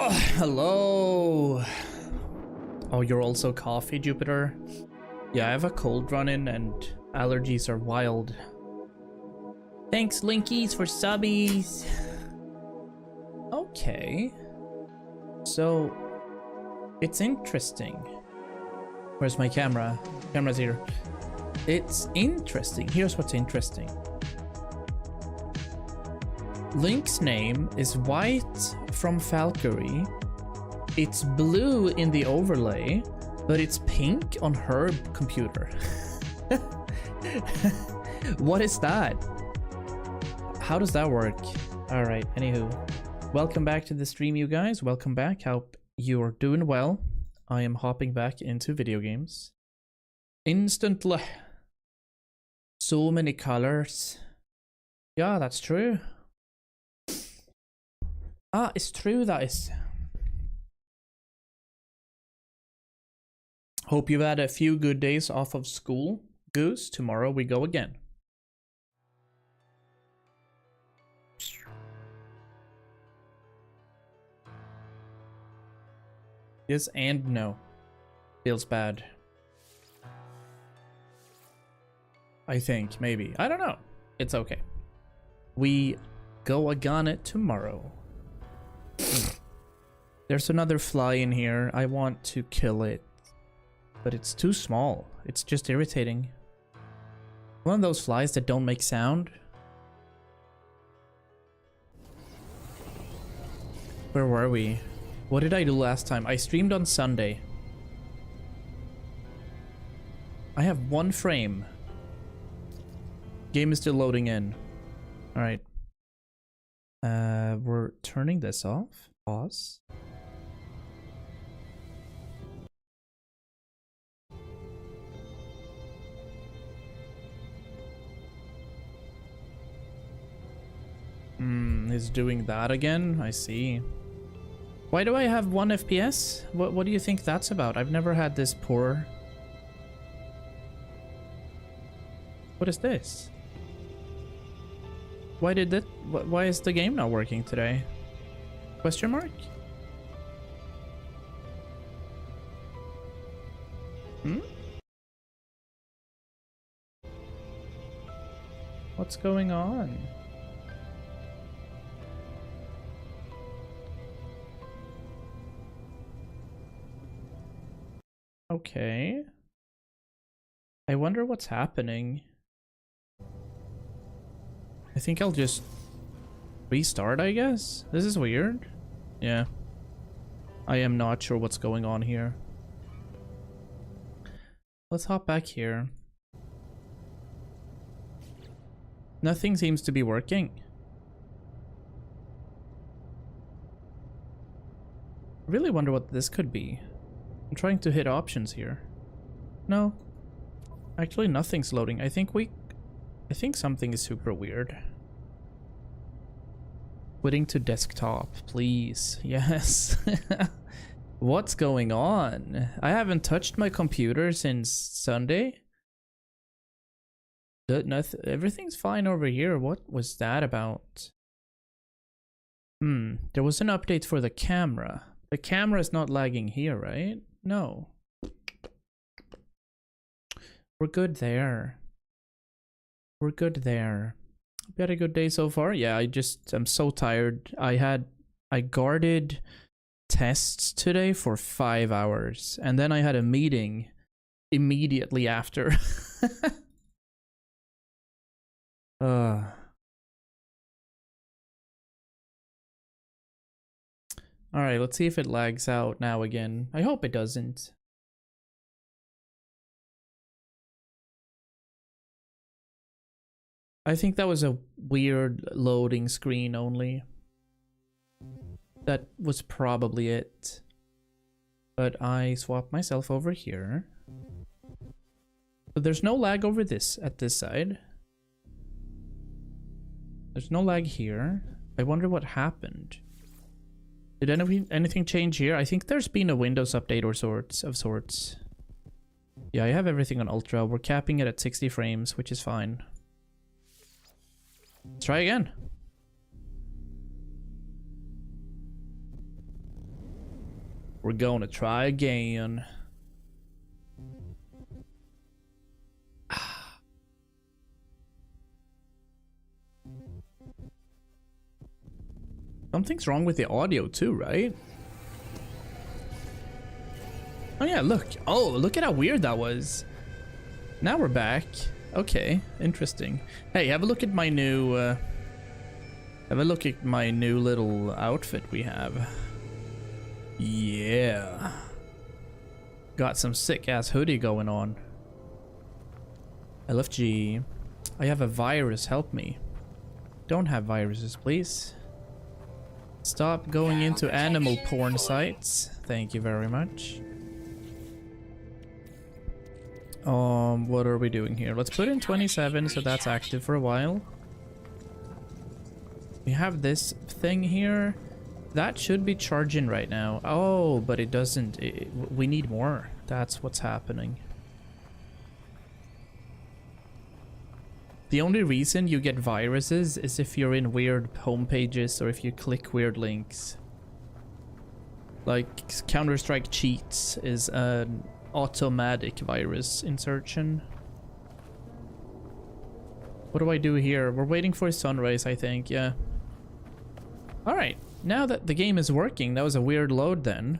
Oh, hello. Oh, you're also coffee, Jupiter? Yeah, I have a cold running and allergies are wild. Thanks, Linkies, for subbies. Okay. So, it's interesting. Where's my camera? Camera's here. It's interesting. Here's what's interesting. Link's name is White from Valkyrie. It's blue in the overlay, but it's pink on her computer. What is that? How does that work? All right, anywho. Welcome back to the stream, you guys. Welcome back. Hope you're doing well. I am hopping back into video games. Instantly. So many colors. Yeah, that's true. Ah, it's true, that is. Hope you've had a few good days off of school. Goose, tomorrow we go again. Yes and no. Feels bad. I think, maybe. I don't know. It's okay. We go again it tomorrow. There's another fly in here. I want to kill it. But it's too small. It's just irritating. One of those flies that don't make sound. Where were we? What did I do last time? I streamed on Sunday. I have one frame. Game is still loading in. Alright. We're turning this off. Pause. He's doing that again? I see. Why do I have 1 FPS? What do you think that's about? I've never had this poor. What is this? Why did that? Why is the game not working today? Question mark? What's going on? Okay. I wonder what's happening. I think I'll just restart, I guess. This is weird. Yeah. I am not sure what's going on here. Let's hop back here. Nothing seems to be working. I really wonder what this could be. I'm trying to hit options here. No. Actually, nothing's loading. I think something is super weird. Quitting to desktop, please. Yes. What's going on? I haven't touched my computer since Sunday. Everything's fine over here. What was that about? There was an update for the camera. The camera is not lagging here, right? No. We're good there. We're good there. You had a good day so far? Yeah, I'm so tired. I guarded tests today for 5 hours. And then I had a meeting immediately after. Alright, let's see if it lags out now again. I hope it doesn't. I think that was a weird loading screen only. That was probably it. But I swapped myself over here. So there's no lag over this at this side. There's no lag here. I wonder what happened. Did anything change here? I think there's been a Windows update of sorts. Yeah, I have everything on Ultra. We're capping it at 60 frames, which is fine. Let's try again. We're going to try again. Something's wrong with the audio too, right? Oh yeah, look. Oh, look at how weird that was. Now we're back. Okay, interesting. Hey, have a look at my new little outfit we have. Yeah. Got some sick ass hoodie going on. LFG. I have a virus, help me. Don't have viruses, please. Stop going into animal porn sites. Thank you very much. What are we doing here? Let's put in 27 so that's active for a while. We have this thing here. That should be charging right now. Oh, but it doesn't. We need more. That's what's happening. The only reason you get viruses is if you're in weird home pages or if you click weird links. Like Counter-Strike cheats is an automatic virus insertion. What do I do here? We're waiting for sunrise, I think. Yeah. Alright. Now that the game is working, that was a weird load then.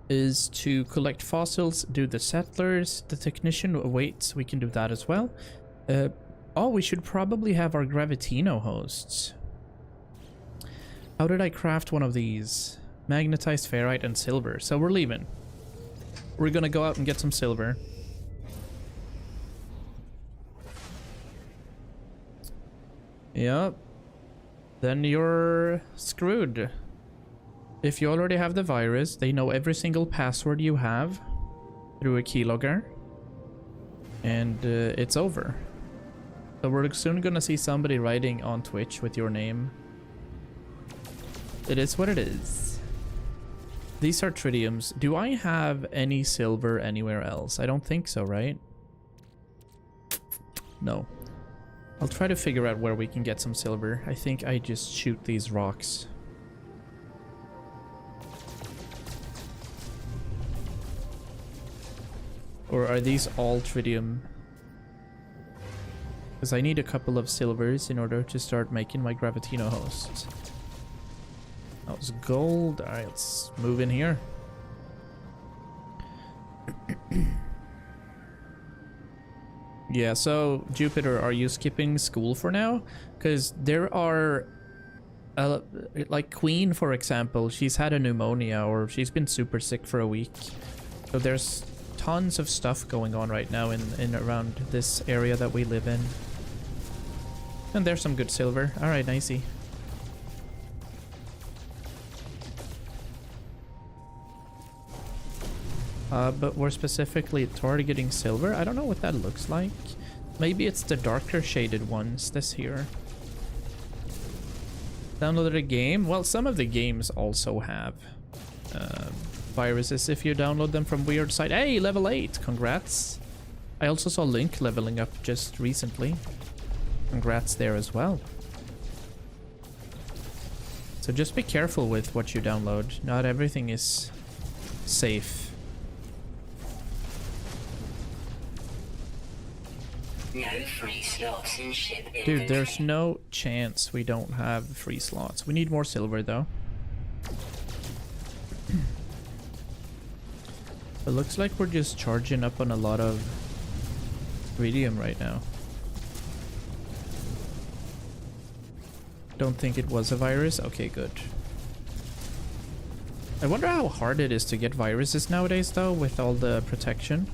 Is to collect fossils, do the settlers, the technician awaits, we can do that as well. Oh, we should probably have our Gravitino hosts. How did I craft one of these? Magnetized ferrite and silver. So we're leaving. We're gonna go out and get some silver. Yep. Then you're screwed. If you already have the virus, they know every single password you have through a keylogger. And it's over. So we're soon gonna see somebody writing on Twitch with your name. It is what it is. These are tritiums. Do I have any silver anywhere else? I don't think so, right? No. I'll try to figure out where we can get some silver. I think I just shoot these rocks. Or are these all tritium? Because I need a couple of silvers in order to start making my Gravitino hosts. That was gold. Alright, let's move in here. Yeah, so Jupiter, are you skipping school for now? Because there are... like Queen, for example, she's had a pneumonia or she's been super sick for a week. So there's tons of stuff going on right now in around this area that we live in. And there's some good silver. Alright, nicey. But we're specifically targeting silver. I don't know what that looks like. Maybe it's the darker shaded ones. This here. Downloaded a game. Well, some of the games also have viruses if you download them from weird site. Hey, level 8. Congrats. I also saw Link leveling up just recently. Congrats there as well. So just be careful with what you download. Not everything is safe. No free slots in ship inventory. Dude, there's no chance we don't have free slots. We need more silver though. It looks like we're just charging up on a lot of radium right now. Don't think it was a virus? Okay, good. I wonder how hard it is to get viruses nowadays though, with all the protection.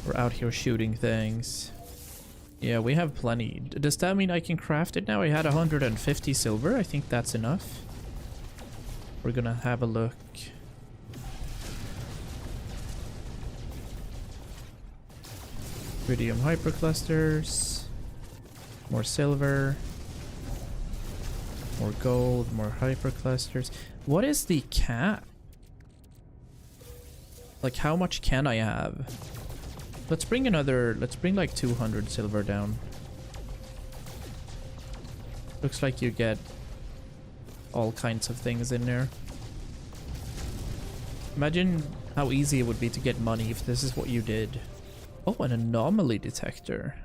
We're out here shooting things. Yeah, we have plenty. Does that mean I can craft it now? I had 150 silver. I think that's enough. We're gonna have a look. Iridium hyperclusters. More silver. More gold. More hyperclusters. What is the cap? Like, how much can I have? Let's bring another... Let's bring like 200 silver down. Looks like you get all kinds of things in there. Imagine how easy it would be to get money if this is what you did. Oh, an anomaly detector.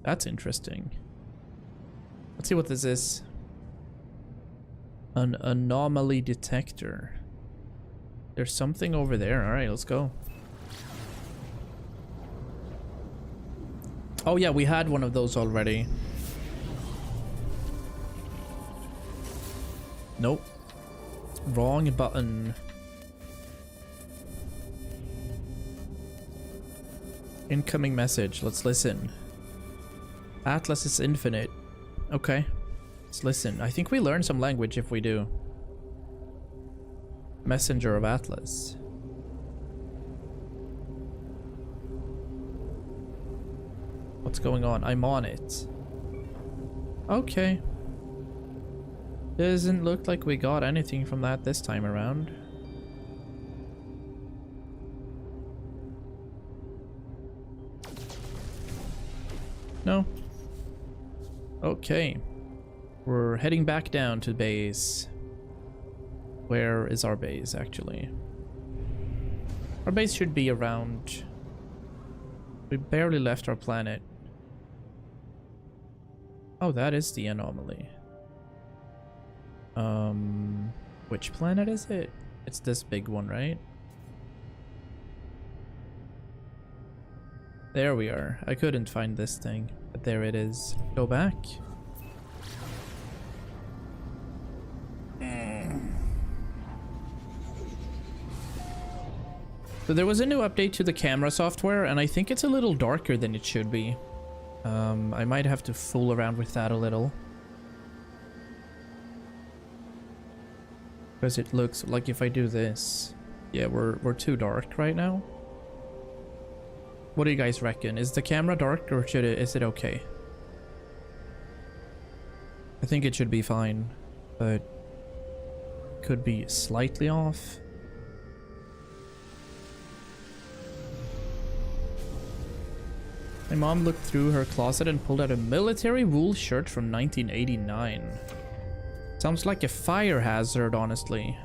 That's interesting. Let's see what this is. An anomaly detector. There's something over there. Alright, let's go. Oh yeah, we had one of those already. Nope. Wrong button. Incoming message. Let's listen. Atlas is infinite. Okay. Let's listen. I think we learn some language if we do. Messenger of Atlas. What's going on? I'm on it. Okay. Doesn't look like we got anything from that this time around. No. Okay. We're heading back down to base. Where is our base, actually? Our base should be around... We barely left our planet. Oh, that is the anomaly. Which planet is it? It's this big one, right? There we are. I couldn't find this thing, but there it is. Go back. So there was a new update to the camera software, and I think it's a little darker than it should be. I might have to fool around with that a little. Because it looks like if I do this... Yeah, we're too dark right now. What do you guys reckon? Is the camera dark or is it okay? I think it should be fine, but could be slightly off. My mom looked through her closet and pulled out a military wool shirt from 1989. Sounds like a fire hazard, honestly.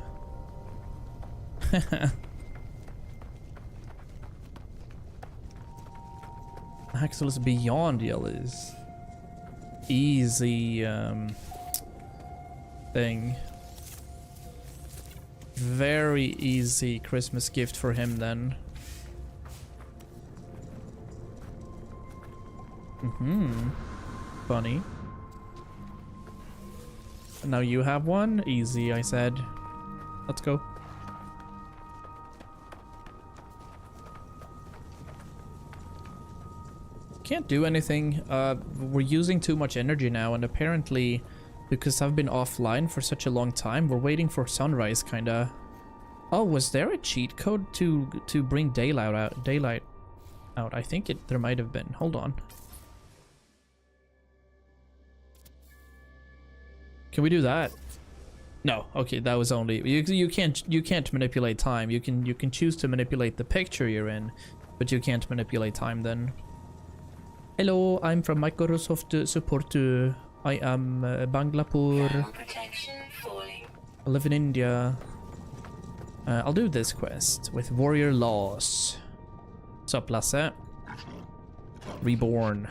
Axel's beyond Yellis. Easy thing. Very easy Christmas gift for him then. Funny. And now you have one? Easy, I said. Let's go. Can't do anything. We're using too much energy now, and apparently, because I've been offline for such a long time, we're waiting for sunrise, kinda. Oh, was there a cheat code to bring daylight out? I think there might have been. Hold on. Can we do that? No. Okay, that was only you can't manipulate time. You can choose to manipulate the picture you're in, but you can't manipulate time then. Hello, I'm from Microsoft support. I am Bangalore. I live in India. I'll do this quest with Warrior Laws. What's up, Lasse? Reborn.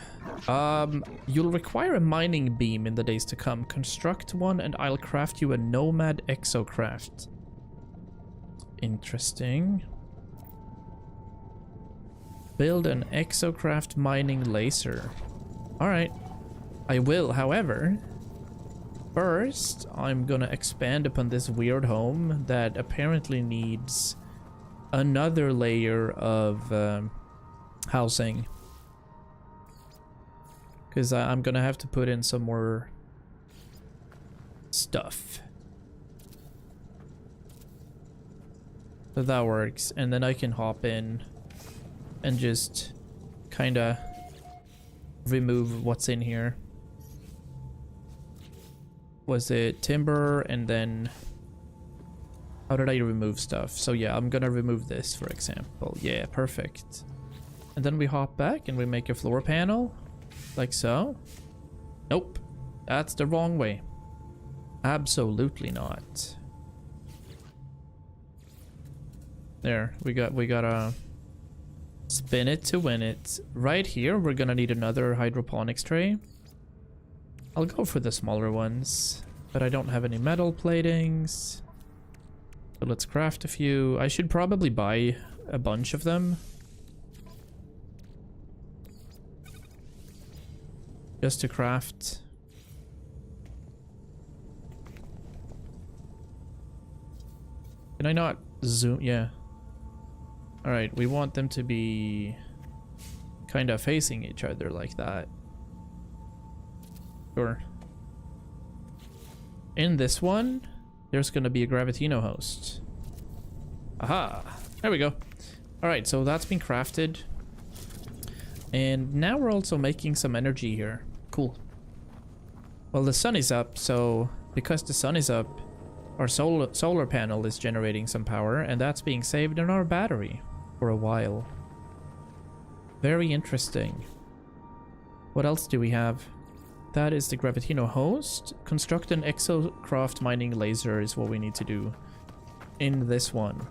You'll require a mining beam in the days to come. Construct one and I'll craft you a nomad exocraft. Interesting. Build an exocraft mining laser. Alright. I will, however. First, I'm gonna expand upon this weird home that apparently needs another layer of housing. Because I'm gonna have to put in some more stuff. So that works. And then I can hop in and just kinda remove what's in here. Was it timber and then... How did I remove stuff? So yeah, I'm gonna remove this, for example. Yeah, perfect. And then we hop back and we make a floor panel. Like so. Nope. That's the wrong way. Absolutely not. There, we gotta spin it to win it. Right here, we're gonna need another hydroponics tray. I'll go for the smaller ones, but I don't have any metal platings. So let's craft a few. I should probably buy a bunch of them. Just to craft. Can I not zoom? Yeah. Alright, we want them to be kind of facing each other like that. Sure. In this one, there's going to be a Gravitino host. Aha! There we go. Alright, so that's been crafted. And now we're also making some energy here. Cool. Well, the sun is up, so because the sun is up, our solar panel is generating some power, and that's being saved in our battery for a while. Very interesting. What else do we have? That is the Gravitino host. Construct an exocraft mining laser is what we need to do in this one.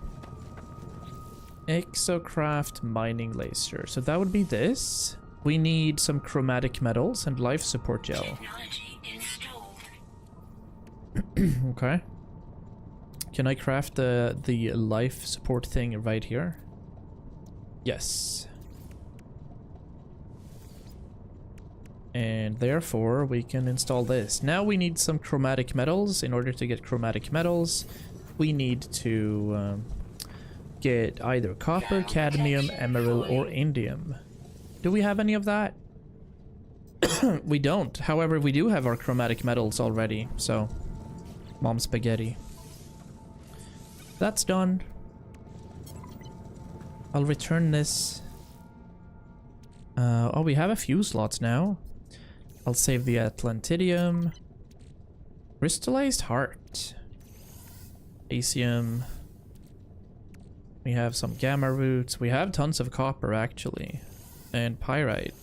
Exocraft mining laser. So that would be this. We need some chromatic metals and life support gel. Technology installed. Okay. Can I craft the life support thing right here? Yes. And therefore we can install this. Now we need some chromatic metals. In order to get chromatic metals, we need to get either copper, cadmium, emerald, or indium. Do we have any of that? We don't. However, we do have our chromatic metals already, so mom spaghetti. That's done. I'll return this. Oh, we have a few slots now. I'll save the Atlantidium. Crystallized heart. Asium. We have some gamma roots. We have tons of copper, actually. And pyrite.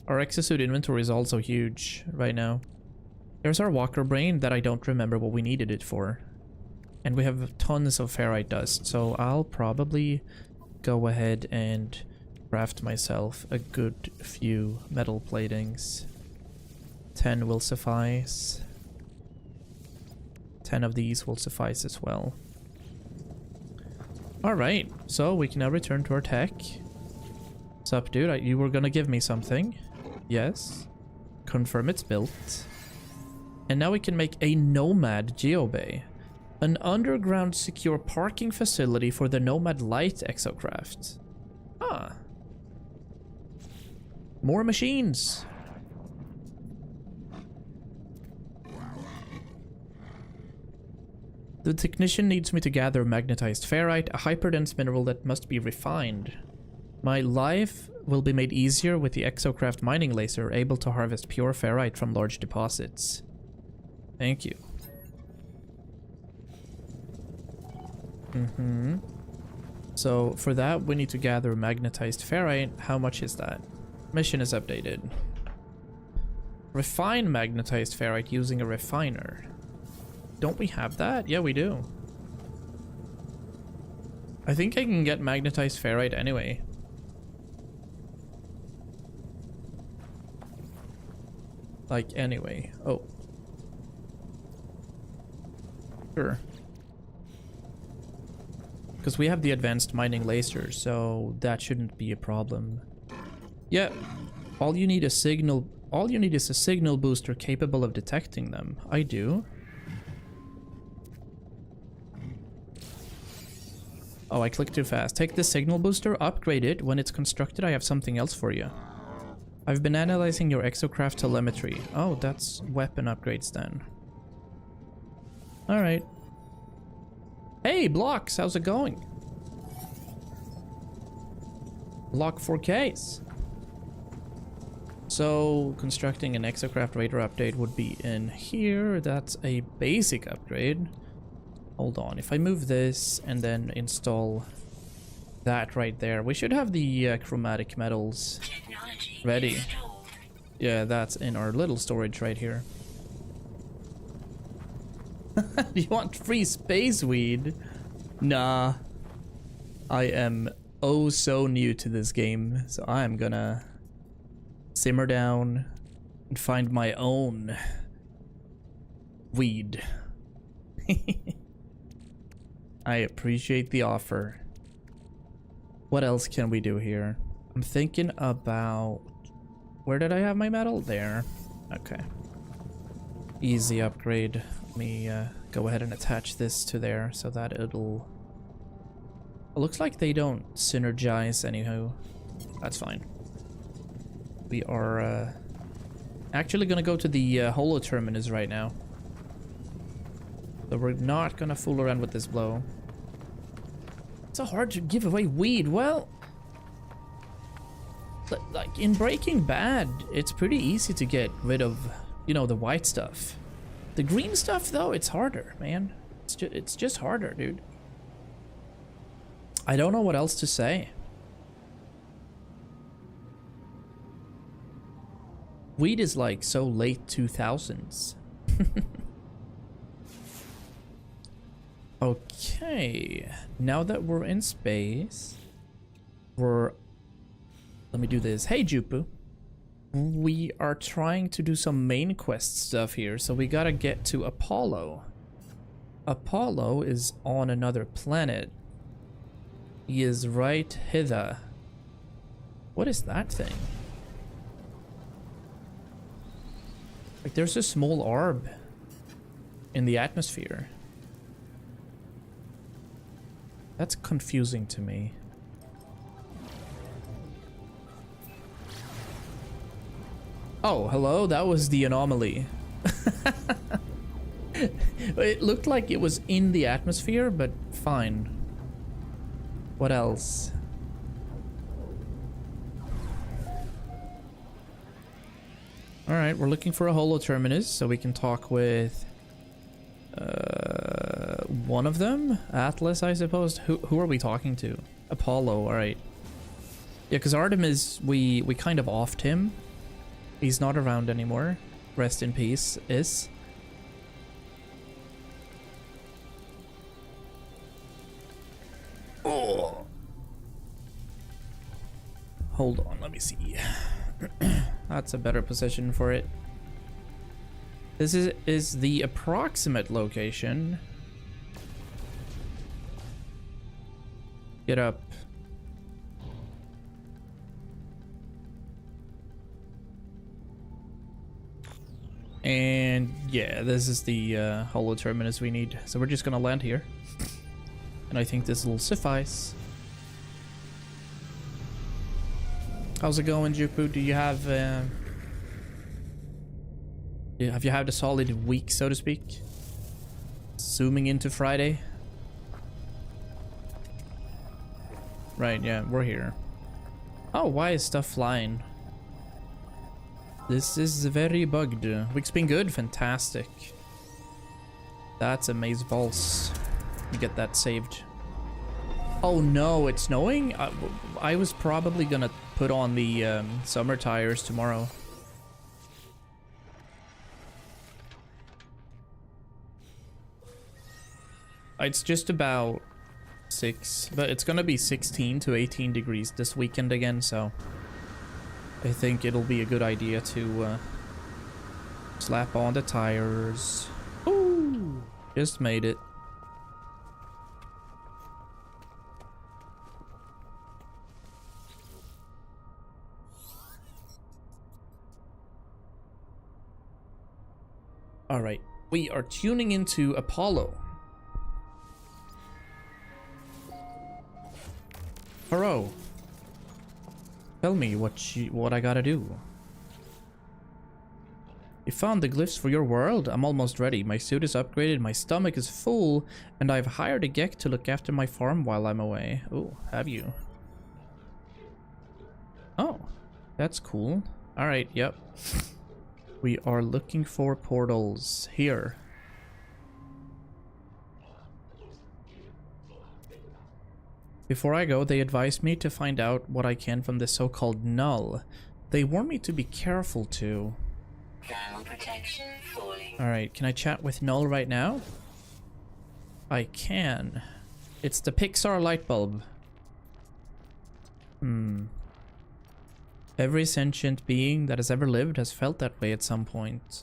Our exosuit inventory is also huge right now. There's our walker brain that I don't remember what we needed it for. And we have tons of ferrite dust, so I'll probably go ahead and craft myself a good few metal platings. 10 will suffice. 10 of these will suffice as well. Alright, so we can now return to our tech. What's up, dude? You were gonna give me something. Yes. Confirm it's built. And now we can make a Nomad Geobay. An underground secure parking facility for the Nomad Light exocraft. Ah. More machines. The technician needs me to gather magnetized ferrite, a hyperdense mineral that must be refined. My life will be made easier with the exocraft mining laser, able to harvest pure ferrite from large deposits. Thank you. So for that, we need to gather magnetized ferrite. How much is that? Mission is updated. Refine magnetized ferrite using a refiner. Don't we have that? Yeah, we do. I think I can get magnetized ferrite anyway. Like, anyway. Oh. Sure. Because we have the advanced mining laser, so that shouldn't be a problem. Yeah. All you need is a signal booster capable of detecting them. I do. Oh, I clicked too fast. Take the signal booster, upgrade it. When it's constructed, I have something else for you. I've been analyzing your exocraft telemetry. Oh, that's weapon upgrades then. Alright. Hey, Blocks, how's it going? Block 4Ks. So, constructing an exocraft radar update would be in here. That's a basic upgrade. Hold on, if I move this and then install that right there, we should have the chromatic metals ready. Yeah, that's in our little storage right here. You want free space weed? Nah. I am oh so new to this game, so I'm gonna simmer down and find my own weed. I appreciate the offer. What else can we do here? I'm thinking about... Where did I have my metal? There. Okay. Easy upgrade. Let me go ahead and attach this to there so that it'll... It looks like they don't synergize anyhow. That's fine. We are actually gonna go to the holo terminus right now. So we're not gonna fool around with this blow. It's so hard to give away weed. Well, like in Breaking Bad, it's pretty easy to get rid of, you know, the white stuff. The green stuff, though, it's harder, man. It's just harder, dude. I don't know what else to say. Weed is like so late 2000s. Okay, now that we're in space, let me do this. Hey, Jupu. We are trying to do some main quest stuff here, so we gotta get to Apollo. Apollo is on another planet. He is right hither. What is that thing? Like, there's a small orb in the atmosphere. That's confusing to me. Oh, hello, that was the anomaly. It looked like it was in the atmosphere, but fine. What else? Alright, we're looking for a holo terminus so we can talk with one of them? Atlas, I suppose? Who are we talking to? Apollo, alright. Yeah, because Artemis, we kind of offed him. He's not around anymore. Rest in peace, is. Oh. Hold on, let me see. That's a better position for it. This is the approximate location. Get up. And yeah, this is the holo terminus we need. So we're just gonna land here. And I think this will suffice. How's it going, Jupu? Do you have you had a solid week, so to speak? Zooming into Friday. Right, yeah, we're here. Oh, why is stuff flying? This is very bugged. Week's been good, fantastic. That's a maze valse. Let me get that saved. Oh no, it's snowing? I was probably gonna put on the summer tires tomorrow. It's just about 6, but it's gonna be 16 to 18 degrees this weekend again, so I think it'll be a good idea to slap on the tires. Ooh, just made it. All right, we are tuning into Apollo. Hello. Tell me what I gotta do. You found the glyphs for your world? I'm almost ready. My suit is upgraded, my stomach is full, and I've hired a Gek to look after my farm while I'm away. Oh, have you? Oh, that's cool. Alright, yep. We are looking for portals here. Before I go, they advised me to find out what I can from the so-called null. They warn me to be careful too. Thermal protection falling. Alright, can I chat with Null right now? I can. It's the Pixar light bulb. Every sentient being that has ever lived has felt that way at some point.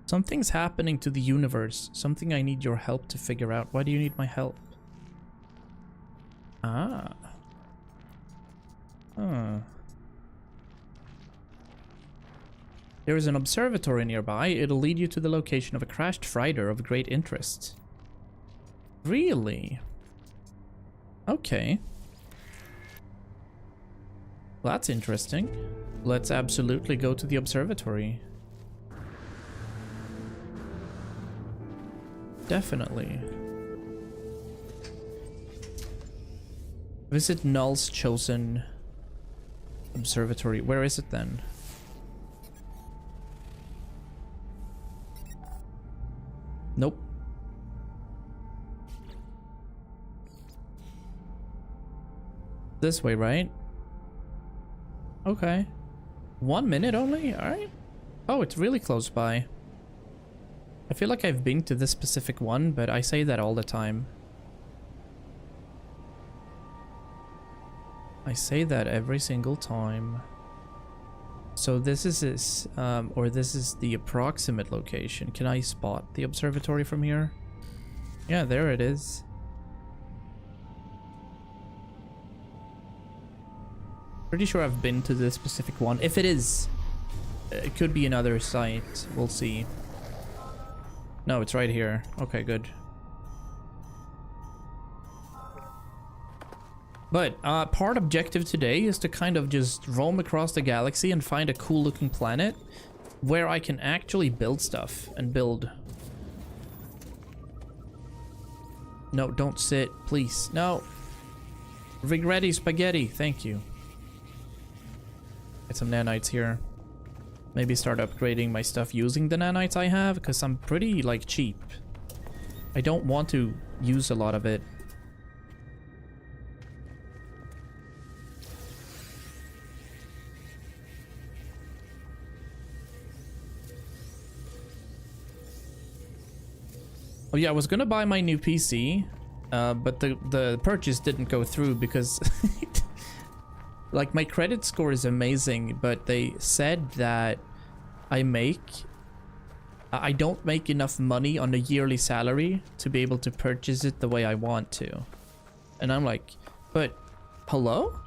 Something's happening to the universe. Something I need your help to figure out. Why do you need my help? Ah. Huh. There is an observatory nearby. It'll lead you to the location of a crashed freighter of great interest. Really? Okay. Well, that's interesting. Let's absolutely go to the observatory. Definitely. Visit Null's chosen observatory. Where is it then? Nope. This way, right? Okay. 1 minute only? Alright. Oh, it's really close by. I feel like I've been to this specific one, but I say that all the time. I say that every single time. So this is this is the approximate location. Can I spot the observatory from here? Yeah, there it is. Pretty sure I've been to this specific one. If it is, it could be another site. We'll see. No, it's right here. Okay, good. But part objective today is to kind of just roam across the galaxy and find a cool looking planet where I can actually build stuff and build. No, don't sit, please. No. Regretti spaghetti, thank you. Get some nanites here. Maybe start upgrading my stuff using the nanites I have, because I'm pretty, like, cheap. I don't want to use a lot of it. Oh yeah, I was gonna buy my new PC, but the purchase didn't go through because... like, my credit score is amazing, but they said that I don't make enough money on a yearly salary to be able to purchase it the way I want to. And I'm like, but hello?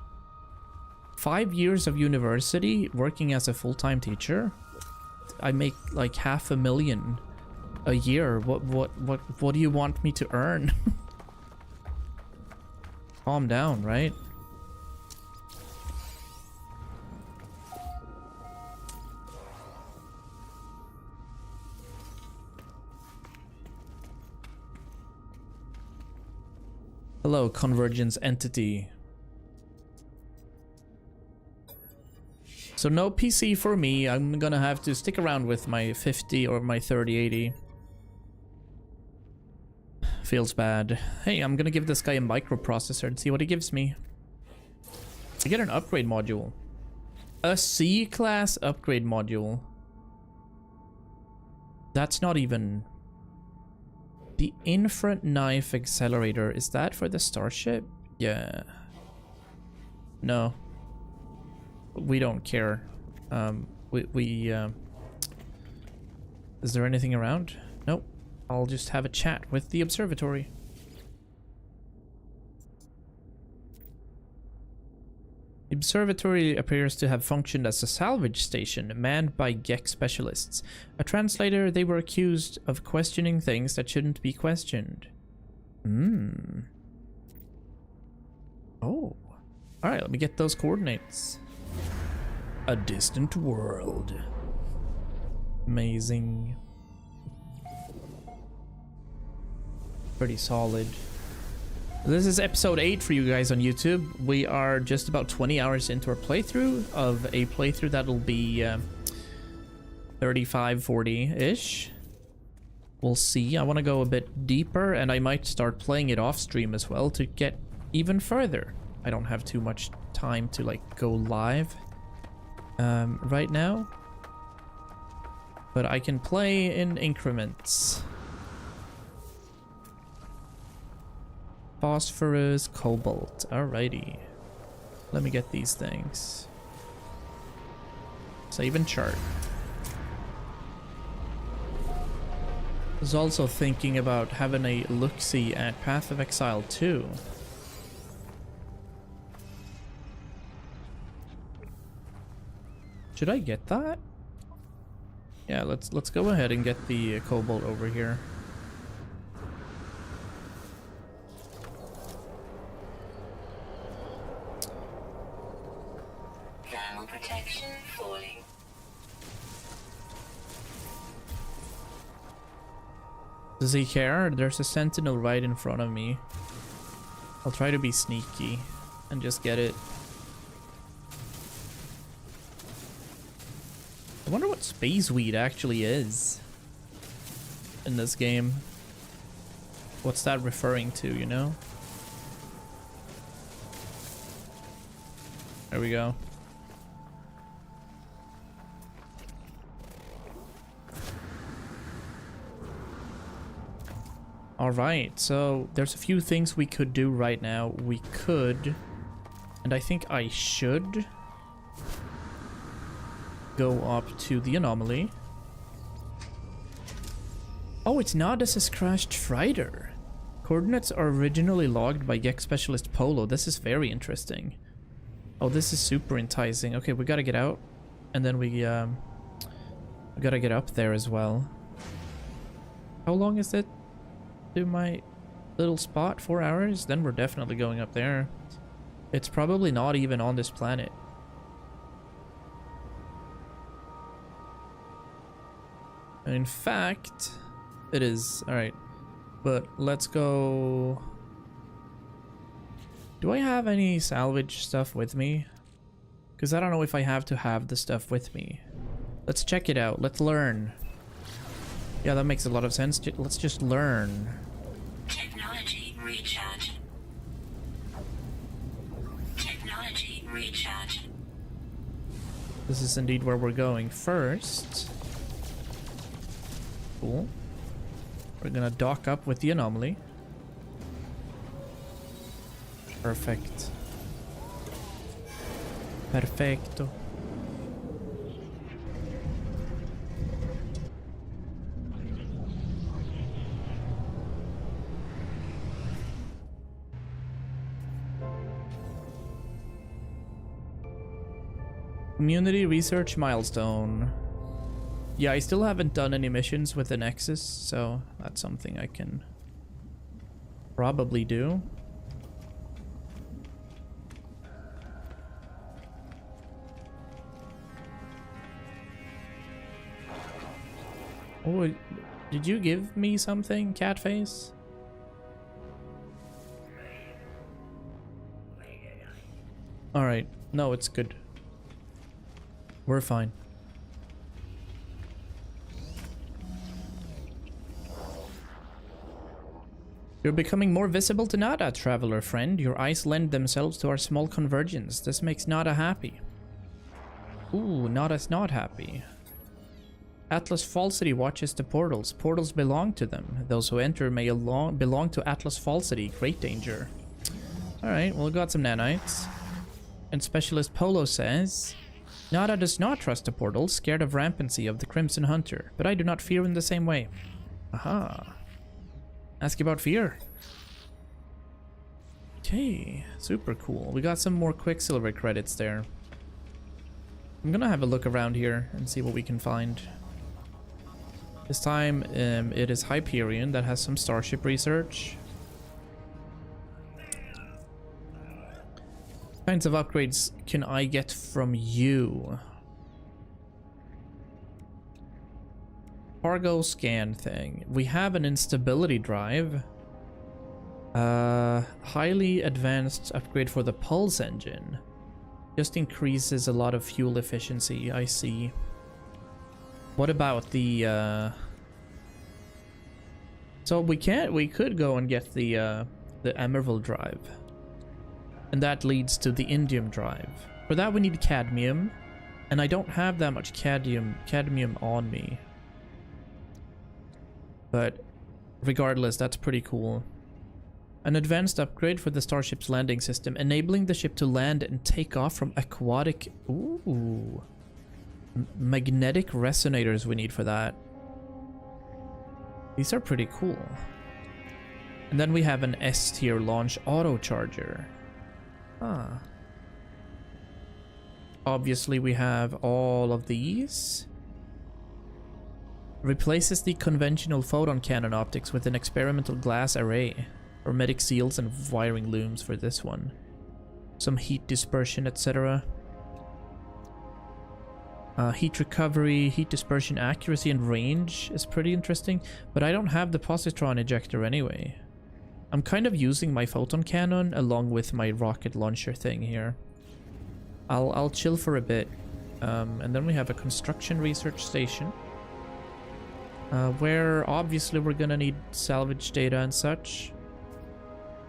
5 years of university working as a full-time teacher? I make like $500,000 a year. What do you want me to earn? Calm down, right? Hello, convergence entity. So no PC for me. I'm gonna have to stick around with my 50 or my 3080. Feels bad. Hey, I'm gonna give this guy a microprocessor and see what he gives me. I get an upgrade module. A C-class upgrade module. That's not even... The Infrared Knife Accelerator, is that for the Starship? Yeah. No. We don't care. Is there anything around? Nope. I'll just have a chat with the observatory. The observatory appears to have functioned as a salvage station manned by GEC specialists. A translator, they were accused of questioning things that shouldn't be questioned. Oh. Alright, let me get those coordinates. A distant world. Amazing. Pretty solid. This is episode 8 for you guys on YouTube. We are just about 20 hours into our playthrough of a playthrough that'll be 35, 40-ish. We'll see. I want to go a bit deeper, and I might start playing it off stream as well to get even further. I don't have too much time to like go live right now, but I can play in increments. Phosphorus, cobalt. Alrighty. Let me get these things. Save and chart. I was also thinking about having a look-see at Path of Exile 2. Should I get that? Yeah, let's go ahead and get the cobalt over here. Thermal protection falling. Does he care? There's a sentinel right in front of me. I'll try to be sneaky and just get it. I wonder what space weed actually is in this game. What's that referring to, you know? There we go. Alright, so there's a few things we could do right now. We could, and I think I should, go up to the anomaly. Oh, it's not. This is crashed freighter. Coordinates are originally logged by Gex Specialist Polo. This is very interesting. Oh, this is super enticing. Okay, we gotta get out, and then we gotta get up there as well. How long is it to my little spot? 4 hours? Then we're definitely going up there. It's probably not even on this planet. In fact, it is. Alright. But let's go. Do I have any salvage stuff with me? Because I don't know if I have to have the stuff with me. Let's check it out. Let's learn. Yeah, that makes a lot of sense. Let's just learn. Technology recharge. Technology recharge. This is indeed where we're going first. Cool. We're gonna dock up with the anomaly. Perfect. Perfecto. Community research milestone. Yeah, I still haven't done any missions with the Nexus, so that's something I can probably do. Oh, did you give me something, Catface? Alright, no, it's good. We're fine. You're becoming more visible to Nada, traveler friend. Your eyes lend themselves to our small convergence. This makes Nada happy. Ooh, Nada's not happy. Atlas Falsity watches the portals. Portals belong to them. Those who enter may belong to Atlas Falsity. Great danger. Alright, well, we got some nanites. And Specialist Polo says, Nada does not trust the portals, scared of rampancy of the Crimson Hunter, but I do not fear in the same way. Aha. Ask about fear. Okay, super cool. We got some more Quicksilver credits there. I'm gonna have a look around here and see what we can find. This time, it is Hyperion that has some starship research. What kinds of upgrades can I get from you? Cargo scan thing. We have an instability drive. Highly advanced upgrade for the pulse engine. Just increases a lot of fuel efficiency, I see. What about the So we could go and get the Emerald drive. And that leads to the Indium drive. For that we need cadmium. And I don't have that much cadmium on me. But regardless, that's pretty cool. An advanced upgrade for the starship's landing system, enabling the ship to land and take off from aquatic... Ooh. Magnetic resonators we need for that. These are pretty cool. And then we have an S-tier launch auto charger. Ah. Obviously we have all of these. Replaces the conventional photon cannon optics with an experimental glass array. Hermetic seals and wiring looms for this one. Some heat dispersion, etc. Heat recovery, heat dispersion accuracy and range is pretty interesting. But I don't have the positron ejector anyway. I'm kind of using my photon cannon along with my rocket launcher thing here. I'll chill for a bit. And then we have a construction research station. Where obviously we're gonna need salvage data and such.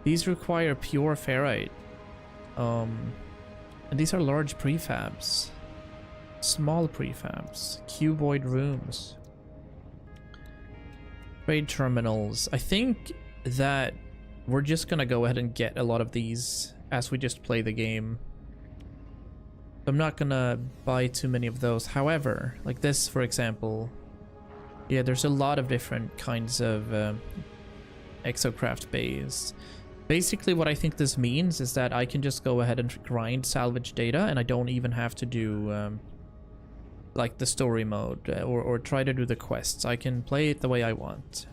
These require pure ferrite. And these are large prefabs. Small prefabs. Cuboid rooms. Trade terminals. I think that we're just gonna go ahead and get a lot of these as we just play the game. I'm not gonna buy too many of those. However, like this for example, yeah, there's a lot of different kinds of exocraft bays. Basically what I think this means is that I can just go ahead and grind salvage data and I don't even have to do like the story mode or try to do the quests. I can play it the way I want.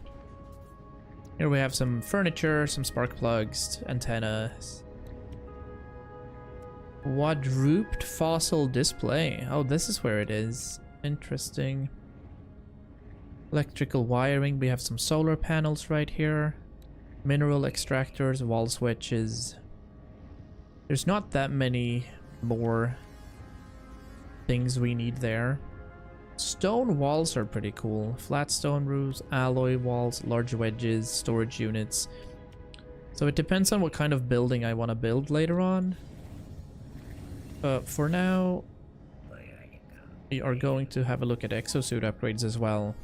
Here we have some furniture, some spark plugs, antennas. Quadruped fossil display. Oh, this is where it is. Interesting. Electrical wiring. We have some solar panels right here. Mineral extractors, wall switches. There's not that many more things we need there. Stone walls are pretty cool. Flat stone roofs, alloy walls, large wedges, storage units. So it depends on what kind of building I want to build later on. For now, we are going to have a look at exosuit upgrades as well.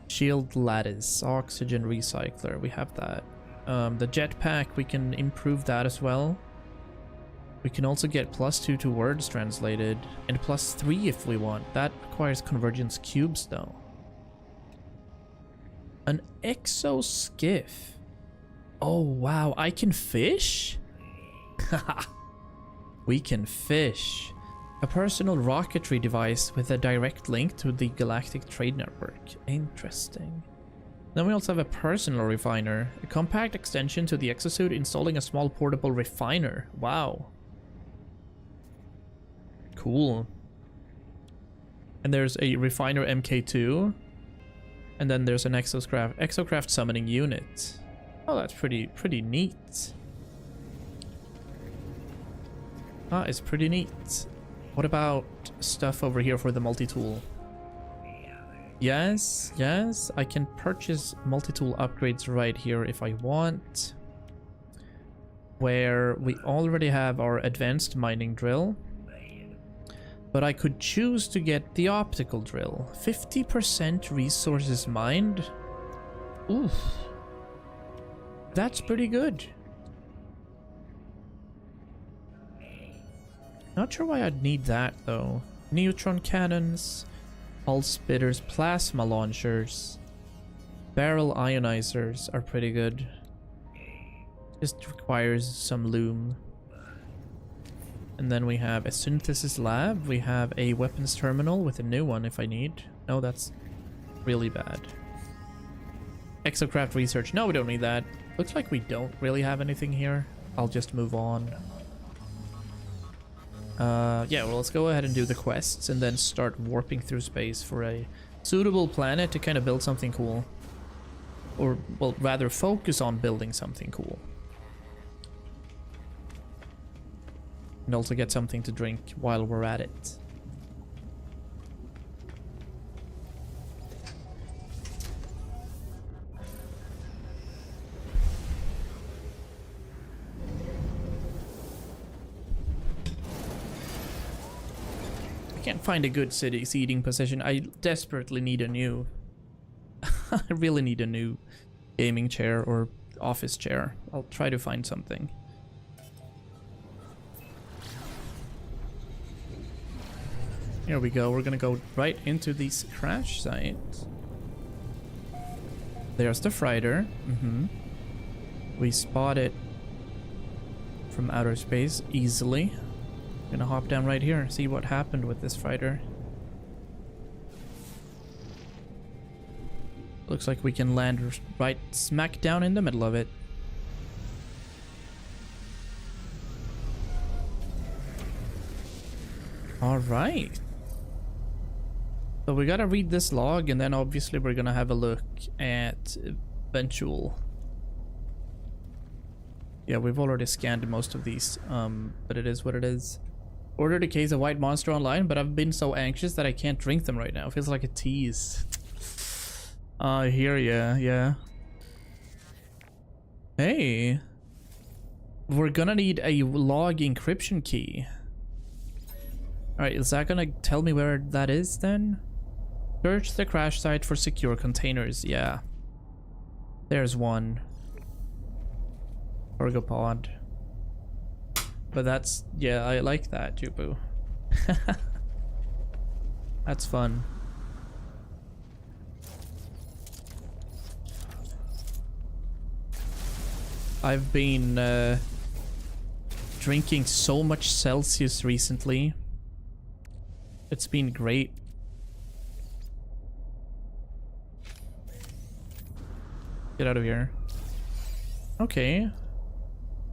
Shield lattice, oxygen recycler, we have that. The jetpack, we can improve that as well. We can also get +2 to words translated, and +3 if we want. That requires convergence cubes though. An exoskiff. Oh wow, I can fish? We can fish. A personal rocketry device with a direct link to the Galactic Trade Network. Interesting. Then we also have a personal refiner. A compact extension to the exosuit installing a small portable refiner. Wow. Cool. And there's a refiner MK2. And then there's an exocraft summoning unit. Oh, that's pretty neat. That is pretty neat. What about stuff over here for the multi-tool? Yes, I can purchase multi-tool upgrades right here if I want. Where we already have our advanced mining drill. But I could choose to get the optical drill. 50% resources mined. Oof. That's pretty good. Not sure why I'd need that though. Neutron cannons, pulse spitters, plasma launchers, barrel ionizers are pretty good. Just requires some loom. And then we have a synthesis lab. We have a weapons terminal with a new one if I need. No, that's really bad. Exocraft research. No, we don't need that. Looks like we don't really have anything here. I'll just move on. Yeah, well, let's go ahead and do the quests and then start warping through space for a suitable planet to kind of build something cool. Or, well, rather focus on building something cool. And also get something to drink while we're at it. Can't find a good city seating position. I desperately need a new... I really need a new gaming chair or office chair. I'll try to find something. Here we go. We're gonna go right into this crash site. There's the freighter. We spot it from outer space easily. Gonna hop down right here, see what happened with this freighter. Looks like we can land right smack down in the middle of it. All right. So we gotta read this log, and then obviously we're gonna have a look at eventual. Yeah, we've already scanned most of these, but it is what it is. Ordered a case of white monster online, but I've been so anxious that I can't drink them right now. Feels like a tease. I hear ya, yeah. Hey. We're gonna need a log encryption key. Alright, is that gonna tell me where that is then? Search the crash site for secure containers. Yeah. There's one. Cargo pod. But that's... yeah, I like that, Jubu. That's fun. I've been drinking so much Celsius recently. It's been great. Get out of here. Okay.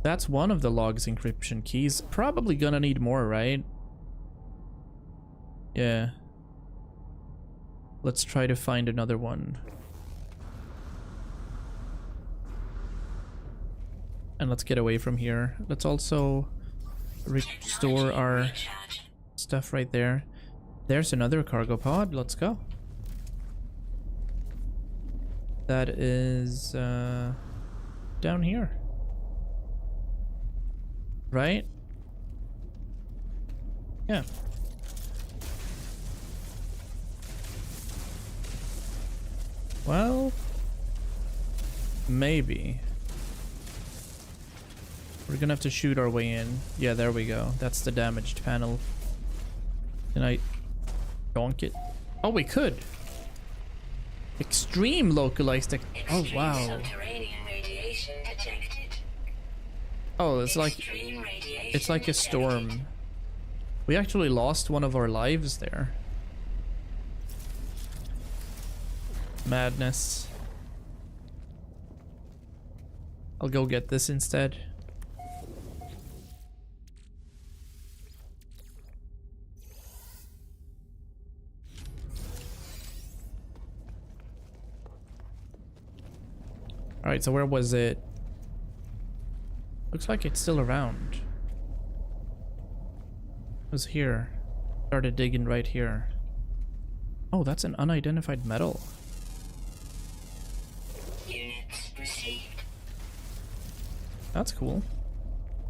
That's one of the log's encryption keys. Probably gonna need more, right? Yeah. Let's try to find another one. And let's get away from here. Let's also restore our stuff right there. There's another cargo pod. Let's go. That is down here. Right? Yeah. Well, maybe. We're gonna have to shoot our way in. Yeah, there we go. That's the damaged panel. Can I donk it? Oh, we could. Extreme localized. Oh, wow. Subterranean radiation detected. Oh, it's like a storm. We actually lost one of our lives there. Madness. I'll go get this instead. Alright, so where was it? Looks like it's still around. It was here. Started digging right here. Oh, that's an unidentified metal. Units received. That's cool.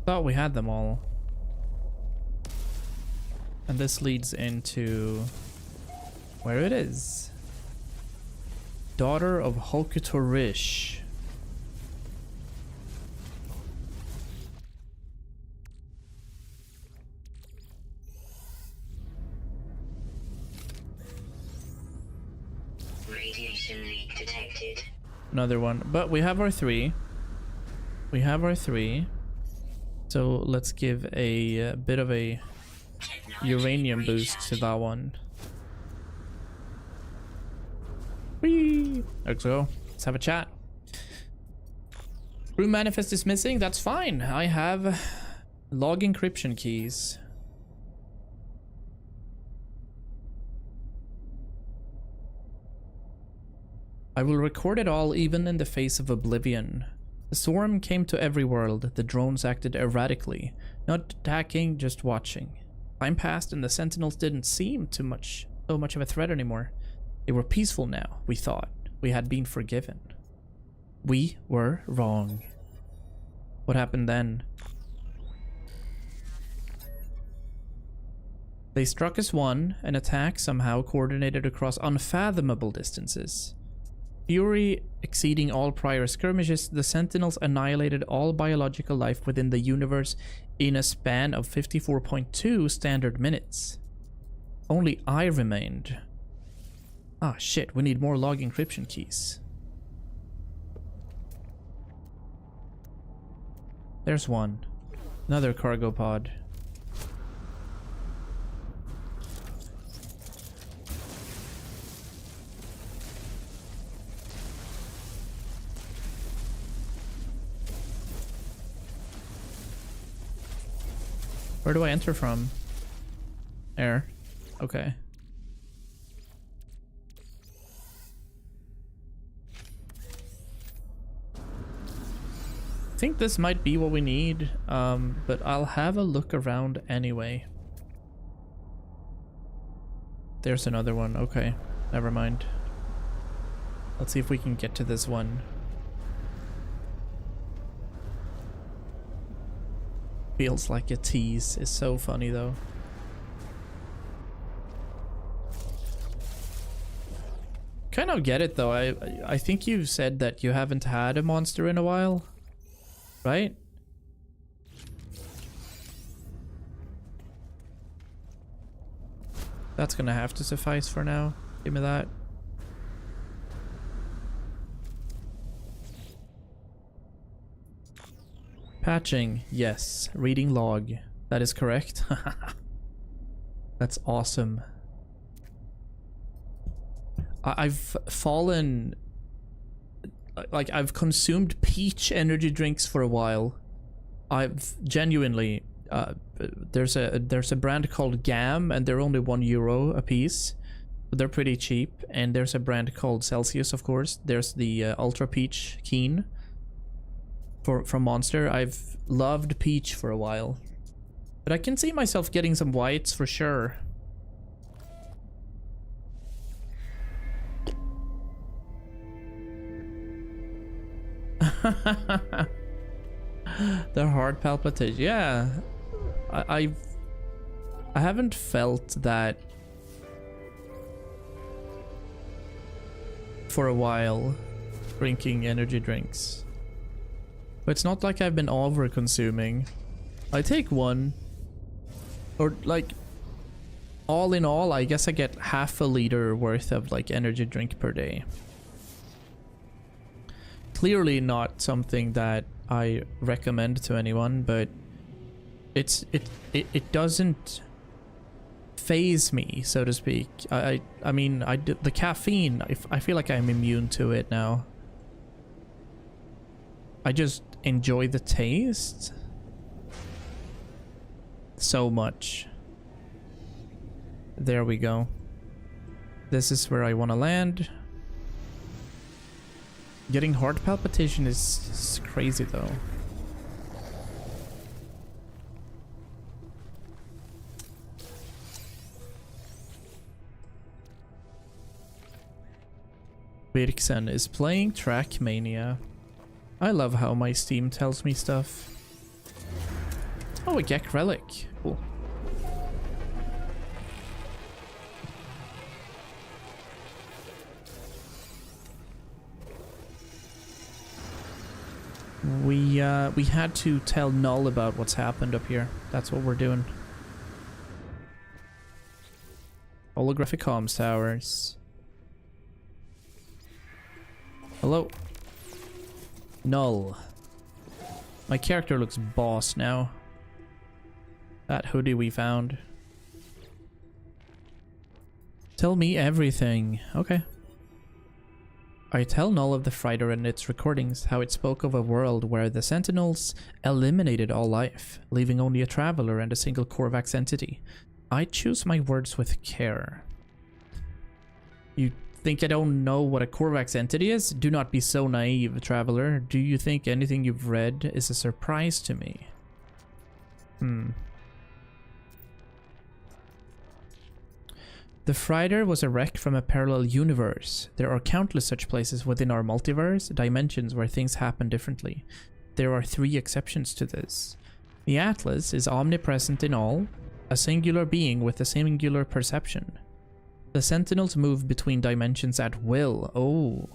Thought we had them all. And this leads into where it is. Daughter of Chocotopia. Radiation leak detected. Another one. But we have our three. We have our three. So let's give a bit of a uranium boost to that one. Whee! Let's go. Let's have a chat. Room manifest is missing. That's fine. I have log encryption keys. I will record it all, even in the face of oblivion. The swarm came to every world. The drones acted erratically, not attacking, just watching. Time passed and the sentinels didn't seem so much of a threat anymore. They were peaceful now, we thought. We had been forgiven. We were wrong. What happened then? They struck as one, an attack somehow coordinated across unfathomable distances. Fury exceeding all prior skirmishes, the Sentinels annihilated all biological life within the universe in a span of 54.2 standard minutes. Only I remained. Ah, shit, we need more log encryption keys. There's one. Another cargo pod. Where do I enter from? Air. Okay. I think this might be what we need, but I'll have a look around anyway. There's another one. Okay, never mind. Let's see if we can get to this one. Feels like a tease. It's so funny though. Kind of get it though. I think you've said that you haven't had a monster in a while, right? That's gonna have to suffice for now. Give me that. Patching, yes. Reading log. That is correct. That's awesome. I've fallen... Like, I've consumed peach energy drinks for a while. I've genuinely... there's a brand called Gam, and they're only €1 a piece. They're pretty cheap. And there's a brand called Celsius, of course. There's the Ultra Peach Keen. From Monster. I've loved peach for a while, but I can see myself getting some whites for sure. The heart palpitation. Yeah, I haven't felt that for a while, drinking energy drinks. But it's not like I've been over consuming. I take one, or like, all in all, I guess I get half a liter worth of like energy drink per day. Clearly not something that I recommend to anyone, but it doesn't phase me, so to speak. I mean, the caffeine, I feel like I'm immune to it now. I just enjoy the taste so much. There we go. This is where I want to land. Getting heart palpitation is crazy though. Birksen is playing Trackmania. I love how my Steam tells me stuff. Oh, a Gek relic. Cool. We had to tell Null about what's happened up here. That's what we're doing. Holographic comms towers. Hello. Null. My character looks boss now. That hoodie we found. Tell me everything. Okay. I tell Null of the Frighter and its recordings, how it spoke of a world where the Sentinels eliminated all life, leaving only a traveler and a single Korvax entity. I choose my words with care. You think I don't know what a Korvax entity is? Do not be so naive, traveler. Do you think anything you've read is a surprise to me? The Frighter was a wreck from a parallel universe. There are countless such places within our multiverse, dimensions where things happen differently. There are 3 exceptions to this. The Atlas is omnipresent in all. A singular being with a singular perception. The Sentinels move between dimensions at will. Oh.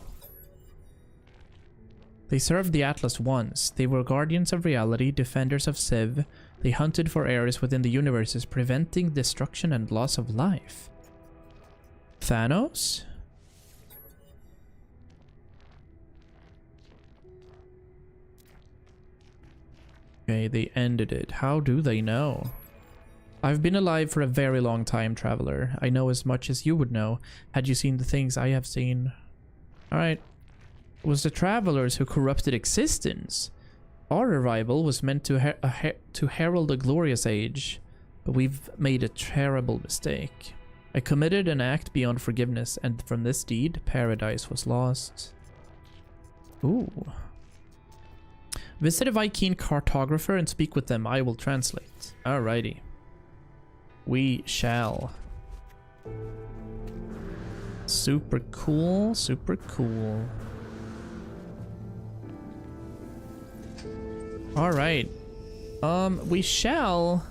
They served the Atlas once. They were guardians of reality, defenders of Civ. They hunted for areas within the universes, preventing destruction and loss of life. Thanos? Okay, they ended it. How do they know? I've been alive for a very long time, traveler. I know as much as you would know, had you seen the things I have seen. Alright. It was the travelers who corrupted existence. Our arrival was meant to herald a glorious age, but we've made a terrible mistake. I committed an act beyond forgiveness, and from this deed, paradise was lost. Ooh. Visit a Viking cartographer and speak with them. I will translate. Alrighty. We shall. Super cool, super cool. Alright. We shall.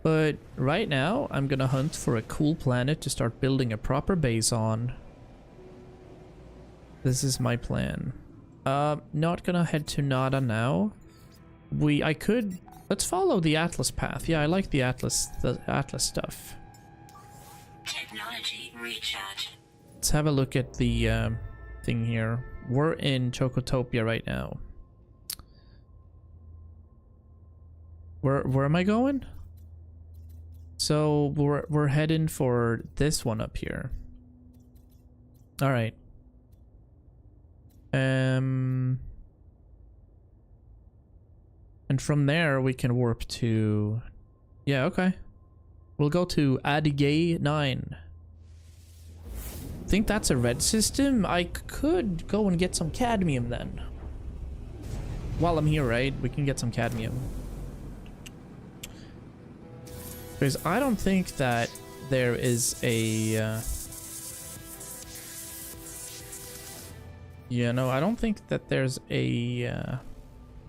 But right now, I'm gonna hunt for a cool planet to start building a proper base on. This is my plan. Not gonna head to Nada now. Let's follow the Atlas path. Yeah, I like the Atlas stuff. Technology recharge. Let's have a look at the thing here. We're in Chocotopia right now. Where am I going? So we're heading for this one up here. All right. And from there we can warp to... Yeah, okay. We'll go to Adigay 9. Think that's a red system? I could go and get some cadmium then. While I'm here, right? We can get some cadmium. Because I don't think that there is a... Yeah, no, I don't think that there's a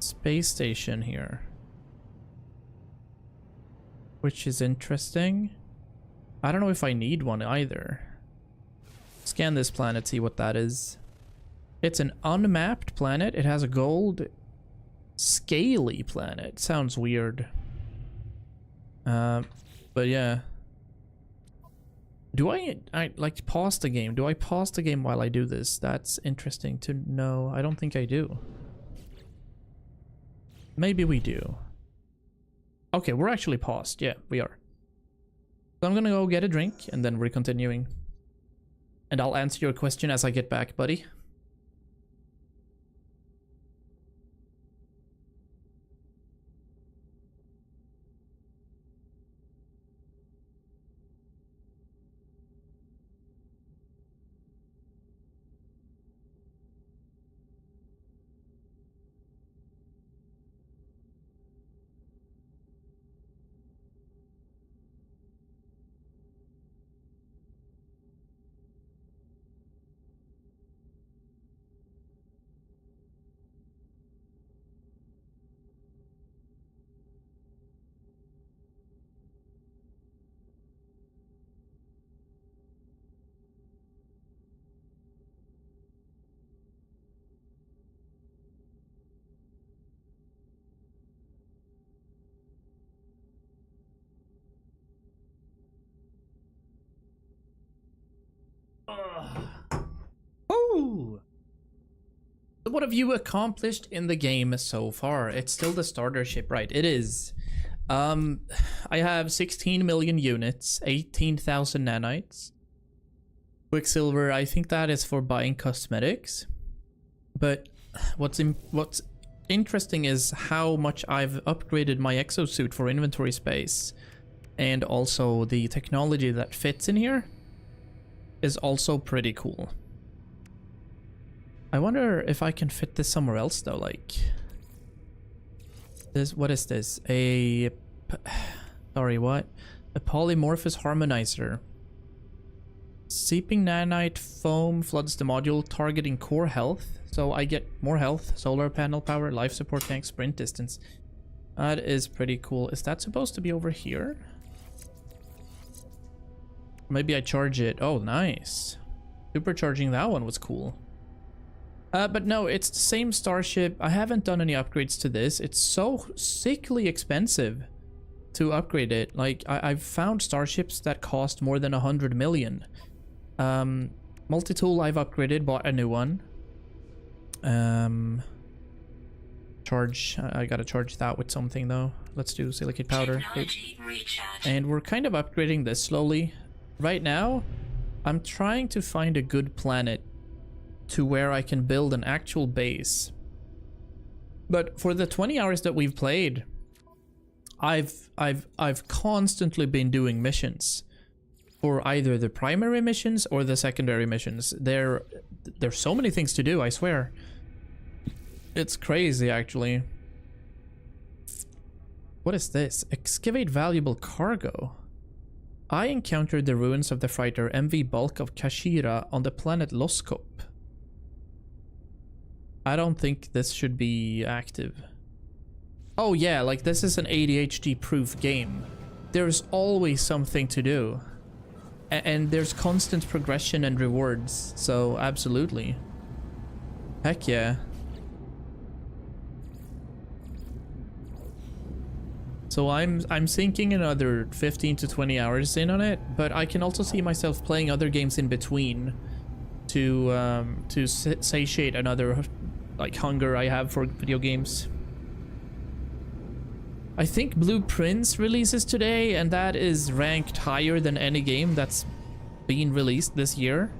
space station here. Which is interesting. I don't know if I need one either. Scan this planet, see what that is. It's an unmapped planet. It has a gold scaly planet. Sounds weird. But yeah. Do I like pause the game? Do I pause the game while I do this? That's interesting to know. I don't think I do. Maybe we do. Okay, we're actually paused. Yeah, we are. So I'm gonna go get a drink and then we're continuing. And I'll answer your question as I get back, buddy. Oh! What have you accomplished in the game so far? It's still the starter ship, right? It is. I have 16 million units, 18,000 nanites. Quicksilver, I think that is for buying cosmetics. But what's interesting is how much I've upgraded my exosuit for inventory space. And also the technology that fits in here is also pretty cool. I wonder if I can fit this somewhere else though, like this. What is this? Sorry, what? A polymorphous harmonizer. Seeping nanite foam floods the module, targeting core health. So I get more health, solar panel power, life support tank, sprint distance. That is pretty cool. Is that supposed to be over here? maybe I charge it. Oh, nice. Supercharging that one was cool. But no, it's the same starship. I haven't done any upgrades to this. It's so sickly expensive to upgrade it. Like, I've found starships that cost more than 100 million. Multi-tool I've upgraded, bought a new one. I gotta charge that with something though. Let's do silicate powder. And we're kind of upgrading this slowly. Right now, I'm trying to find a good planet to where I can build an actual base. But for the 20 hours that we've played, I've constantly been doing missions for either the primary missions or the secondary missions. There's so many things to do, I swear. It's crazy, actually. What is this? Excavate valuable cargo. I encountered the ruins of the freighter MV Bulk of Kashira on the planet Loskop. I don't think this should be active. Oh yeah, like this is an ADHD-proof game. There's always something to do. And there's constant progression and rewards, so absolutely. Heck yeah. So I'm sinking another 15 to 20 hours in on it, but I can also see myself playing other games in between to satiate another like hunger I have for video games. I think Blue Prince releases today, and that is ranked higher than any game that's been released this year.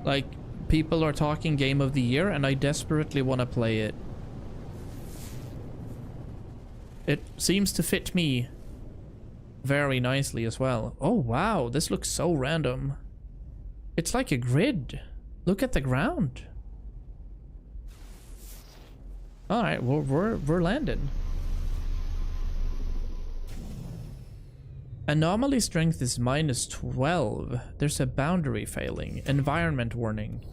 Like, people are talking Game of the Year, and I desperately want to play it. It seems to fit me very nicely as well. Oh wow, this looks so random. It's like a grid. Look at the ground. All right, well, we're landing. Anomaly strength is -12. There's a boundary failing. Environment warning.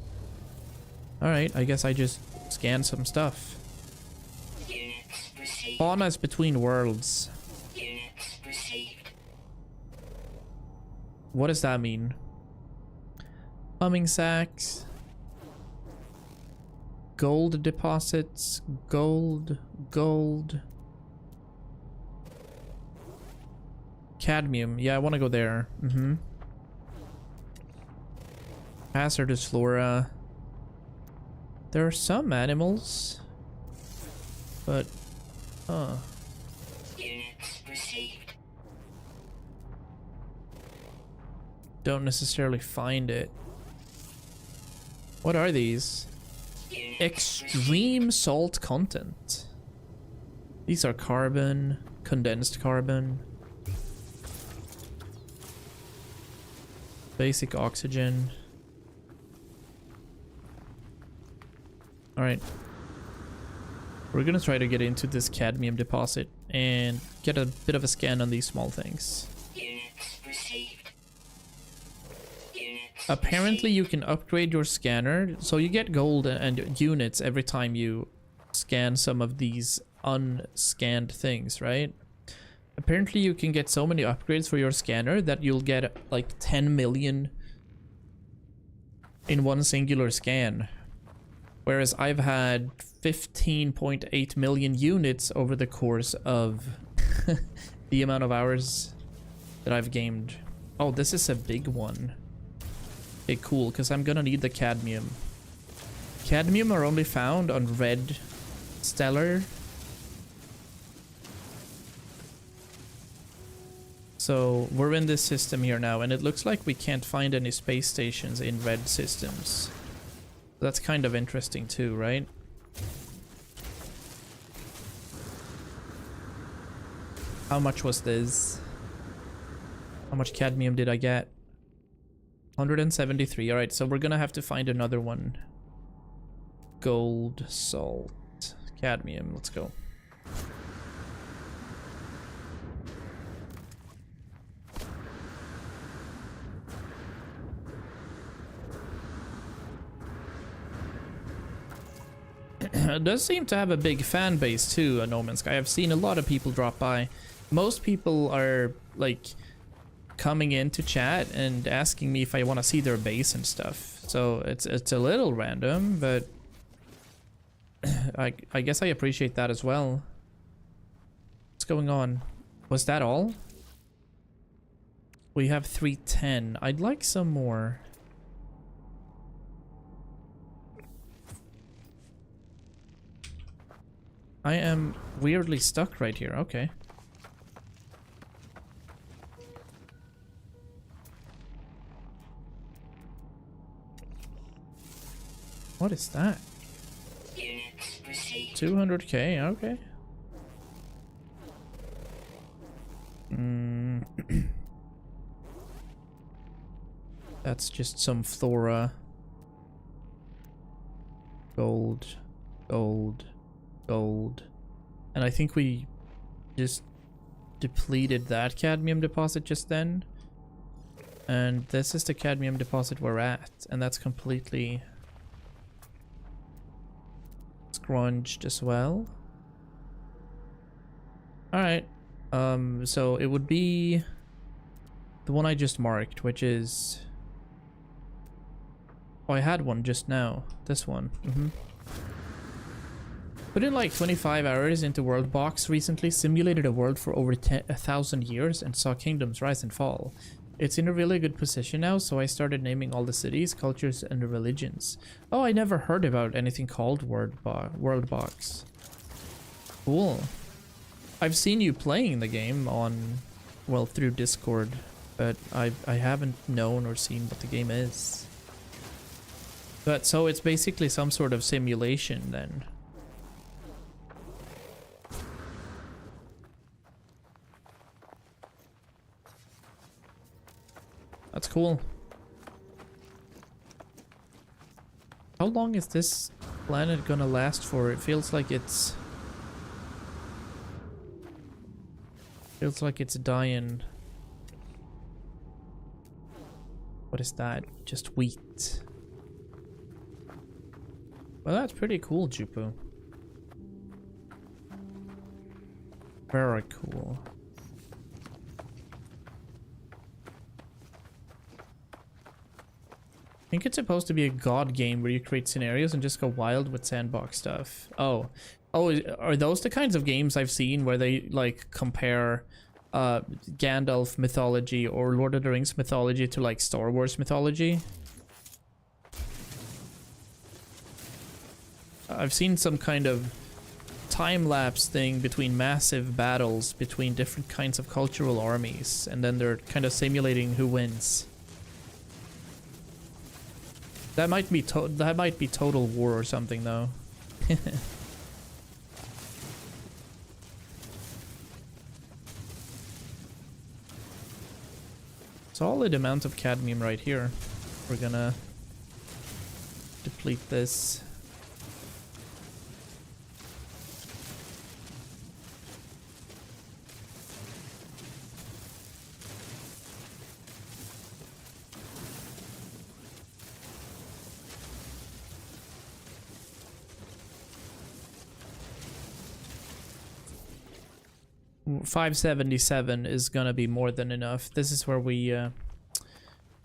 All right, I guess I just scan some stuff. Fauna is between worlds. Units received. What does that mean? Humming sacks. Gold deposits. Gold. Cadmium. Yeah, I want to go there. Hazardous flora. There are some animals. But... Units received. Don't necessarily find it. What are these? Units Extreme salt content. These are carbon, condensed carbon, basic oxygen. All right. We're gonna try to get into this cadmium deposit and get a bit of a scan on these small things. Units received. Units Apparently you can upgrade your scanner, so you get gold and units every time you scan some of these unscanned things, right? Apparently you can get so many upgrades for your scanner that you'll get like 10 million in one singular scan. Whereas I've had 15.8 million units over the course of the amount of hours that I've gamed. Oh, this is a big one. Okay, cool, because I'm gonna need the cadmium. Cadmium are only found on red stellar. So we're in this system here now, and it looks like we can't find any space stations in red systems. That's kind of interesting too, right? How much was this? How much cadmium did I get? 173. Alright, so we're gonna have to find another one. Gold, salt, cadmium. Let's go. It does seem to have a big fan base too, No Man's Sky. I've seen a lot of people drop by. Most people are like coming into chat and asking me if I want to see their base and stuff. So it's a little random, but I guess I appreciate that as well. What's going on? Was that all? We have 310. I'd like some more. I am weirdly stuck right here. Okay. What is that? Units received. 200k, okay. That's just some flora. Gold, gold, gold. And I think we just depleted that cadmium deposit just then. And this is the cadmium deposit we're at. And that's completely scrunged as well. Alright. So it would be the one I just marked, which is... Oh, I had one just now. This one. Put in like 25 hours into World Box recently, simulated a world for over 1,000 years and saw kingdoms rise and fall. It's in a really good position now, so I started naming all the cities, cultures, and religions. Oh, I never heard about anything called World Box. Cool. I've seen you playing the game on, well, through Discord, but I haven't known or seen what the game is. But so it's basically some sort of simulation then. That's cool. How long is this planet gonna last for? It feels like it's... Feels like it's dying. What is that? Just wheat. Well, that's pretty cool, Jupu. Very cool. I think it's supposed to be a god game where you create scenarios and just go wild with sandbox stuff. Oh, are those the kinds of games I've seen where they like compare Gandalf mythology or Lord of the Rings mythology to like Star Wars mythology? I've seen some kind of time-lapse thing between massive battles between different kinds of cultural armies, and then they're kind of simulating who wins. That might be Total War or something, though. Solid amount of cadmium right here. We're gonna deplete this. $577 is gonna be more than enough. This is where we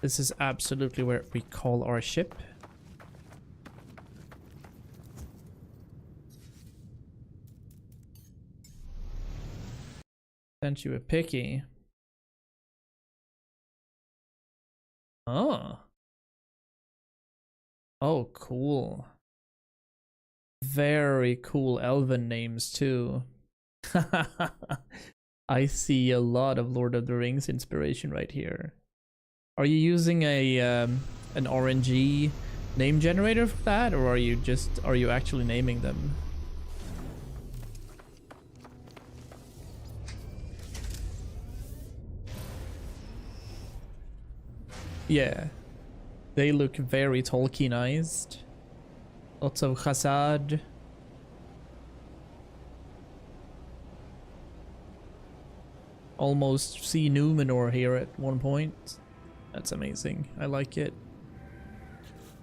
this is absolutely where we call our ship. Sent you a picky. Oh. Oh, cool. Very cool elven names too. I see a lot of Lord of the Rings inspiration right here. Are you using a an RNG name generator for that, or are you actually naming them? Yeah, they look very Tolkienized. Lots of Khazad. Almost see Numenor here at one point. That's amazing. I like it.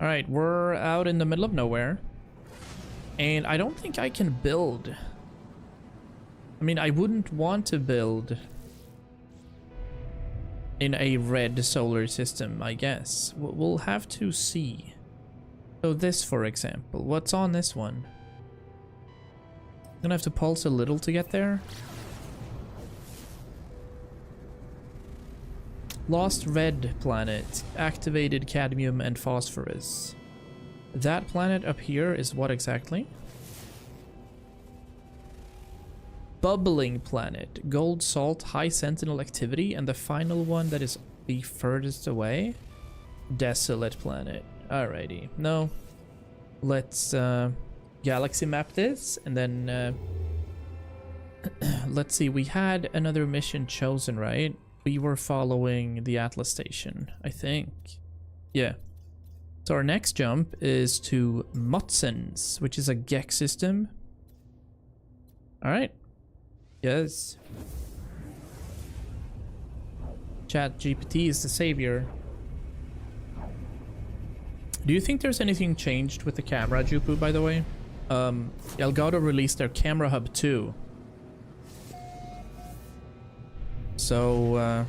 Alright, we're out in the middle of nowhere. And I don't think I can build. I mean, I wouldn't want to build in a red solar system, I guess. We'll have to see. So this, for example, what's on this one? Gonna have to pulse a little to get there. Lost red planet, activated cadmium and phosphorus. That planet up here is what exactly? Bubbling planet, gold salt, high sentinel activity, and the final one that is the furthest away? Desolate planet. Alrighty. No. Let's galaxy map this, and then let's see. We had another mission chosen, right? We were following the Atlas station, I think. Yeah. So our next jump is to Mutsens, which is a Gex system. Alright. Yes. Chat GPT is the savior. Do you think there's anything changed with the camera, Jupu, by the way? Elgato released their Camera Hub 2. So,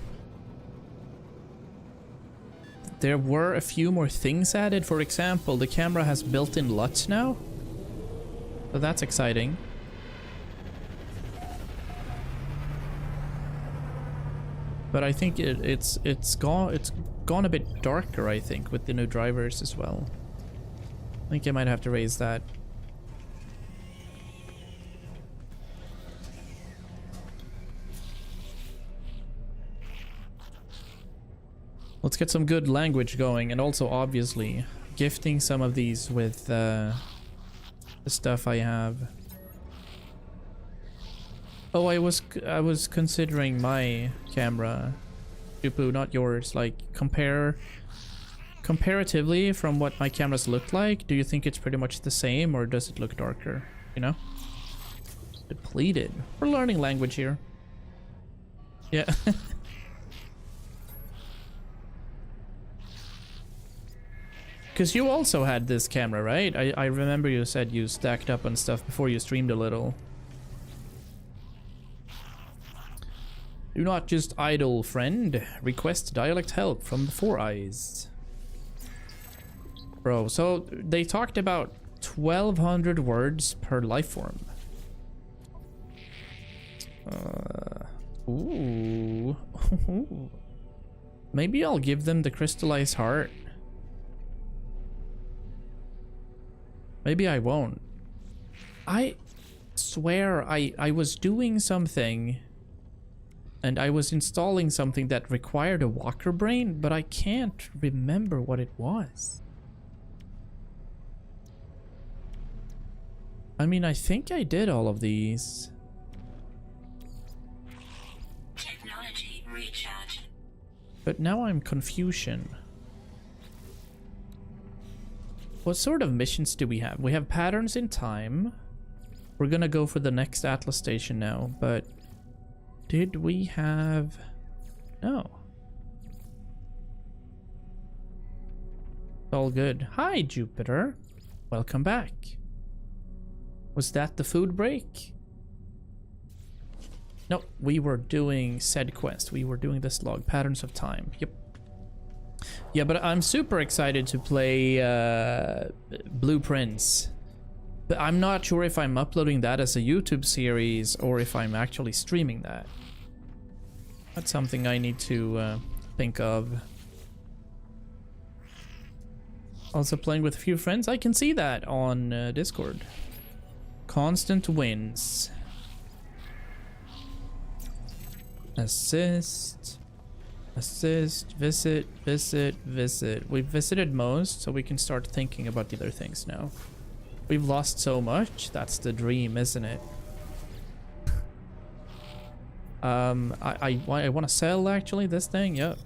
there were a few more things added. For example, the camera has built-in LUTs now. So that's exciting. But I think it's gone a bit darker, I think, with the new drivers as well. I think I might have to raise that. Let's get some good language going, and also obviously gifting some of these with the stuff I have. Oh, I was considering my camera, Jupu, not yours. Like, comparatively from what my cameras look like, do you think it's pretty much the same, or does it look darker? You know? Depleted. We're learning language here. Yeah. Because you also had this camera, right? I remember you said you stacked up on stuff before you streamed a little. Do not just idle, friend. Request dialect help from the Four Eyes. Bro, so they talked about 1,200 words per life form. Ooh. Maybe I'll give them the crystallized heart. Maybe I won't. I swear I was doing something and I was installing something that required a walker brain, but I can't remember what it was. I mean, I think I did all of these. Technology recharge. But now I'm confusion. What sort of missions do we have? We have patterns in time. We're gonna go for the next Atlas station now, but did we have... No. All good. Hi, Jupiter. Welcome back. Was that the food break? No, we were doing said quest. We were doing this log, Patterns of Time. Yep. Yeah, but I'm super excited to play Blueprints. But I'm not sure if I'm uploading that as a YouTube series or if I'm actually streaming that. That's something I need to think of. Also playing with a few friends. I can see that on Discord. Constant wins. Assist. Assist. Visit. Visit. Visit. We've visited most, so we can start thinking about the other things now. We've lost so much. That's the dream, isn't it? I want to sell, actually, this thing. Yep.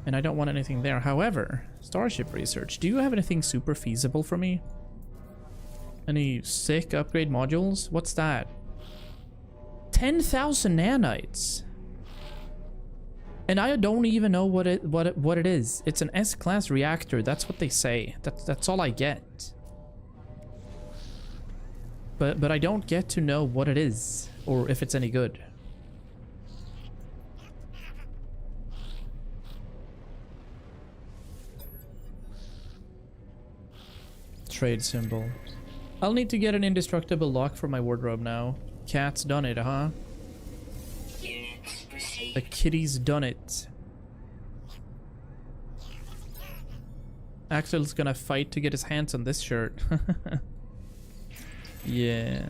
And I don't want anything there. However, Starship Research. Do you have anything super feasible for me? Any sick upgrade modules? What's that? 10,000 nanites. And I don't even know what it is. It's an S-class reactor. That's what they say. That's all I get. But I don't get to know what it is or if it's any good. Trade symbol. I'll need to get an indestructible lock for my wardrobe now. Cat's done it, huh? Units received. The kitty's done it. Axel's gonna fight to get his hands on this shirt. Yeah.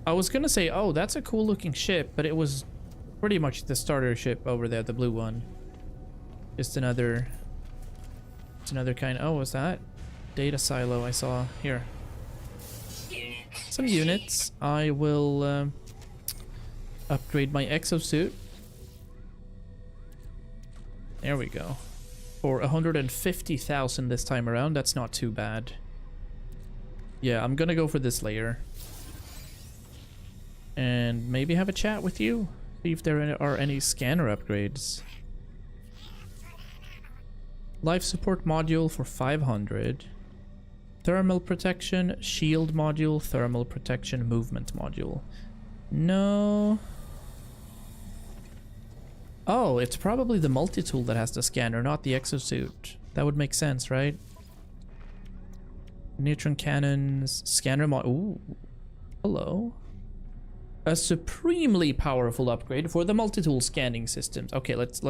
I was gonna say, oh, that's a cool looking ship, but it was pretty much the starter ship over there, the blue one. Just another... It's another kind... Oh, what's that? Data silo I saw. Here. Units Some received. units. I will upgrade my exosuit. There we go. For 150,000 this time around. That's not too bad. Yeah, I'm gonna go for this layer. And maybe have a chat with you. See if there are any scanner upgrades. Life support module for 500. Thermal protection, shield module, thermal protection, movement module. No. Oh, it's probably the multi-tool that has the scanner, not the exosuit. That would make sense, right? Neutron cannons, scanner mod. Ooh. Hello. A supremely powerful upgrade for the multi-tool scanning systems. Okay, let's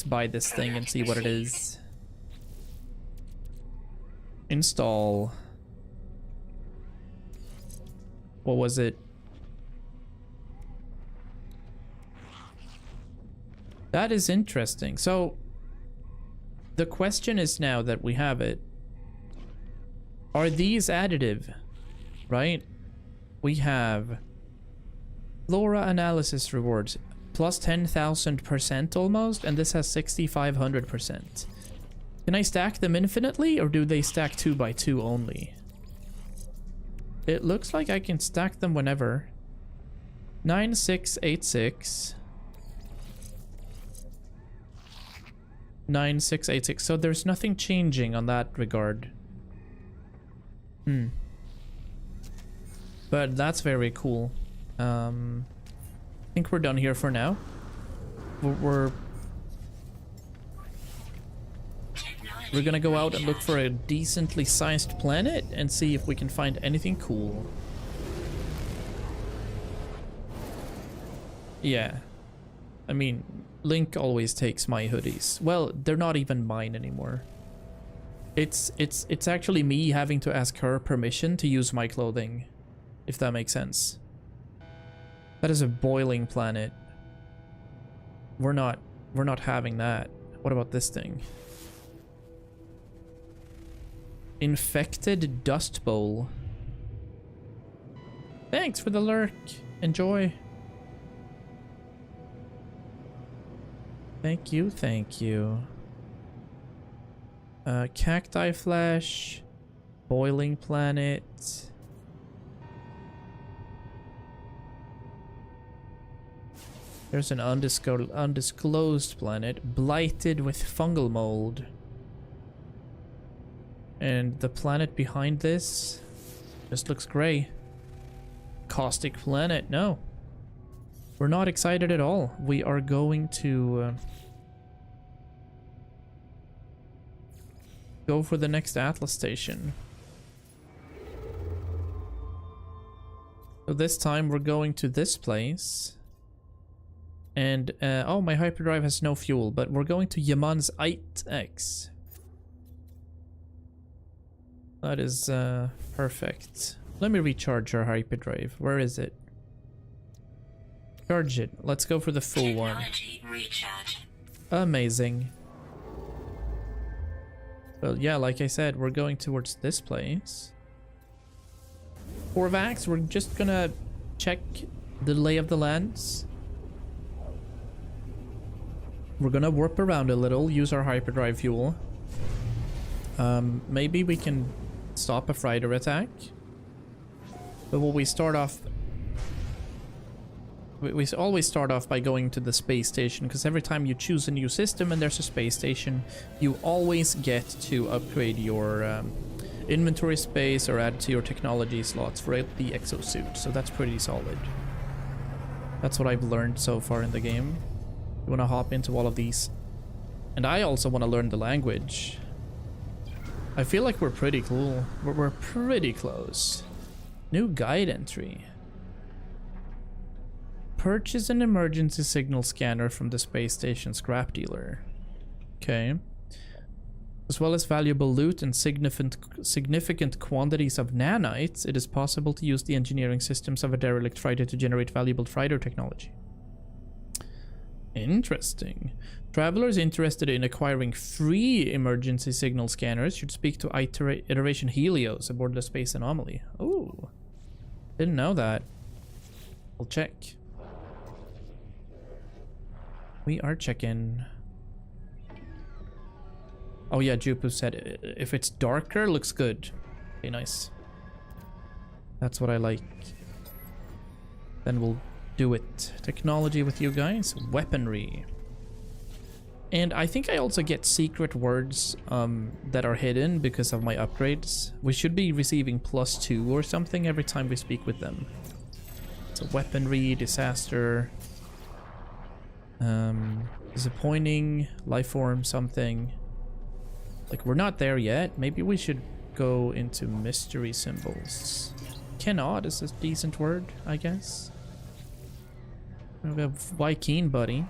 buy this thing and see what it is. Install. What was it? That is interesting. So the question is, now that we have it, are these additive? Right? We have flora analysis rewards plus 10,000% almost, and this has 6,500%. Can I stack them infinitely, or do they stack 2 by 2 only? It looks like I can stack them whenever. 9686. 9686. So there's nothing changing on that regard. But that's very cool. I think we're done here for now. We're gonna go out and look for a decently sized planet and see if we can find anything cool. Yeah. I mean, Link always takes my hoodies. Well, they're not even mine anymore. It's actually me having to ask her permission to use my clothing, if that makes sense. That is a boiling planet. We're not having that. What about this thing? Infected dust bowl. Thanks for the lurk. Enjoy. Thank you, thank you. Cacti flesh. Boiling planet. There's an undisclosed planet. Blighted with fungal mold. And the planet behind this just looks gray. Caustic planet. No. We're not excited at all. We are going to go for the next Atlas station. So this time we're going to this place. And, oh, my hyperdrive has no fuel, but we're going to Yaman's 8X. That is perfect. Let me recharge our hyperdrive. Where is it? Charge it. Let's go for the full one. Technology recharge. Amazing. Well, yeah, like I said, we're going towards this place. For Vax, we're just gonna check the lay of the lands. We're gonna warp around a little, use our hyperdrive fuel. Maybe we can stop a freighter attack. But what we start off... We always start off by going to the space station, because every time you choose a new system and there's a space station, you always get to upgrade your inventory space or add to your technology slots for the exosuit. So that's pretty solid. That's what I've learned so far in the game. You want to hop into all of these. And I also want to learn the language. I feel like we're pretty cool. We're pretty close. New guide entry. Purchase an emergency signal scanner from the space station scrap dealer. Okay. As well as valuable loot and significant quantities of nanites, it is possible to use the engineering systems of a derelict freighter to generate valuable freighter technology. Interesting. Travelers interested in acquiring free emergency signal scanners should speak to Iteration Helios aboard the Space Anomaly. Oh, didn't know that. We'll check. We are checking. Oh yeah, Jupu said if it's darker, looks good. Okay, nice. That's what I like. Then we'll do it. Technology with you guys. Weaponry. And I think I also get secret words that are hidden because of my upgrades. We should be receiving +2 or something every time we speak with them. So weaponry, disaster, disappointing, life form, something. Like, we're not there yet. Maybe we should go into mystery symbols. Cannot is a decent word, I guess. We have Wykeen, buddy.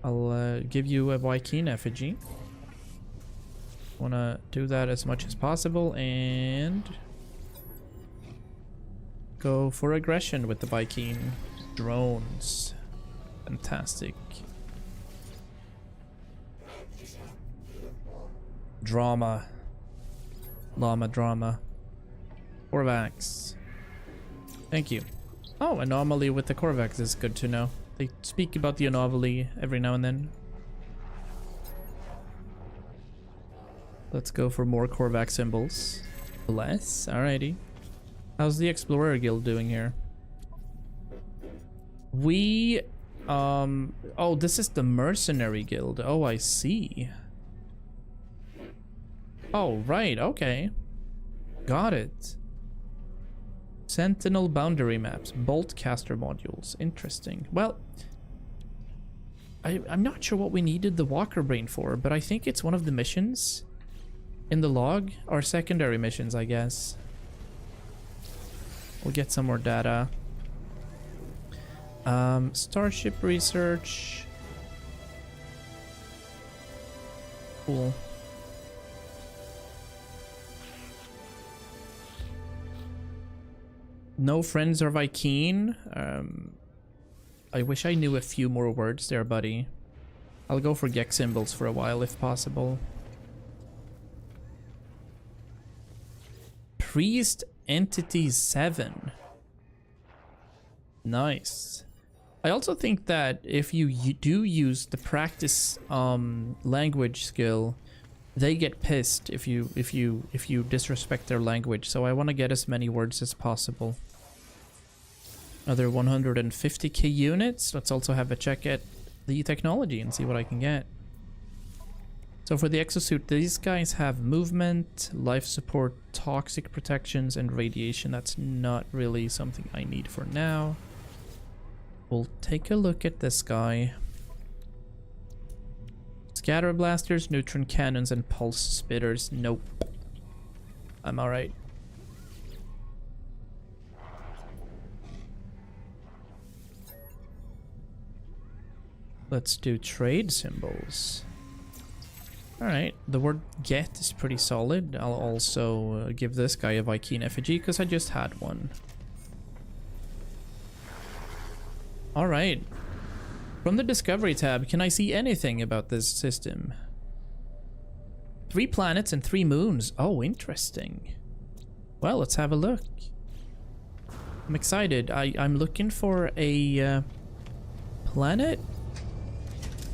I'll give you a Wykeen effigy. Wanna do that as much as possible and go for aggression with the Wykeen. Drones. Fantastic. Drama. Llama drama. Korvax. Thank you. Oh, anomaly with the Korvax is good to know. They speak about the anomaly every now and then. Let's go for more Korvax symbols. Bless. Alrighty. How's the Explorer Guild doing here? We... Oh, this is the Mercenary Guild. Oh, I see. Oh, right. Okay. Got it. Sentinel boundary maps. Bolt caster modules. Interesting. Well, I'm not sure what we needed the Walker Brain for, but I think it's one of the missions in the log. Or secondary missions, I guess. We'll get some more data. Starship research. Cool. No friends are Wykeen. I wish I knew a few more words there, buddy. I'll go for Gex symbols for a while if possible. Priest Entity 7. Nice. I also think that if you do use the practice language skill, they get pissed if you disrespect their language. So I want to get as many words as possible. Another 150k units. Let's also have a check at the technology and see what I can get. So for the exosuit, these guys have movement, life support, toxic protections, and radiation. That's not really something I need for now. We'll take a look at this guy. Scatter blasters, neutron cannons, and pulse spitters. Nope. I'm alright. Let's do trade symbols. Alright, the word get is pretty solid. I'll also give this guy a Wykeen effigy because I just had one. Alright. From the Discovery tab, can I see anything about this system? 3 planets and 3 moons. Oh, interesting. Well, let's have a look. I'm excited. I'm looking for a planet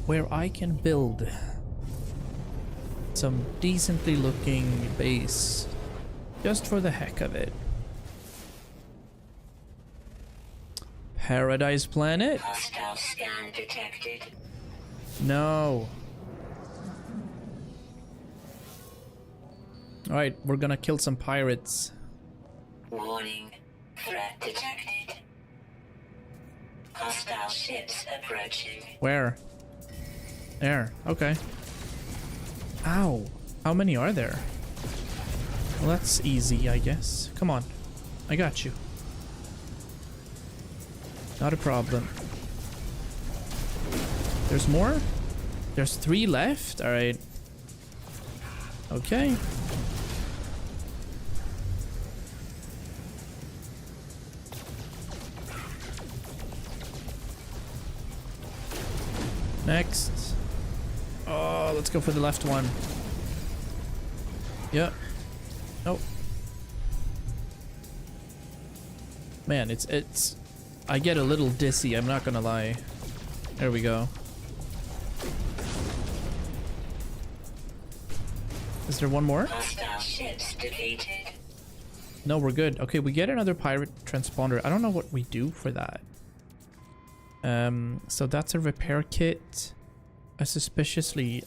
where I can build some decently looking base just for the heck of it. Paradise planet? Hostile scan detected. No. Alright, we're gonna kill some pirates. Warning. Threat detected. Hostile ships approaching. Where? There. Okay. Ow. How many are there? Well, that's easy, I guess. Come on. I got you. Not a problem. There's more? There's 3 left? Alright. Okay. Next. Oh, let's go for the left one. Yep. Nope. Man, it's I get a little dizzy, I'm not gonna lie. There we go. Is there one more? Hostile ships defeated. No, we're good. Okay, we get another pirate transponder. I don't know what we do for that. So that's a repair kit. A suspicious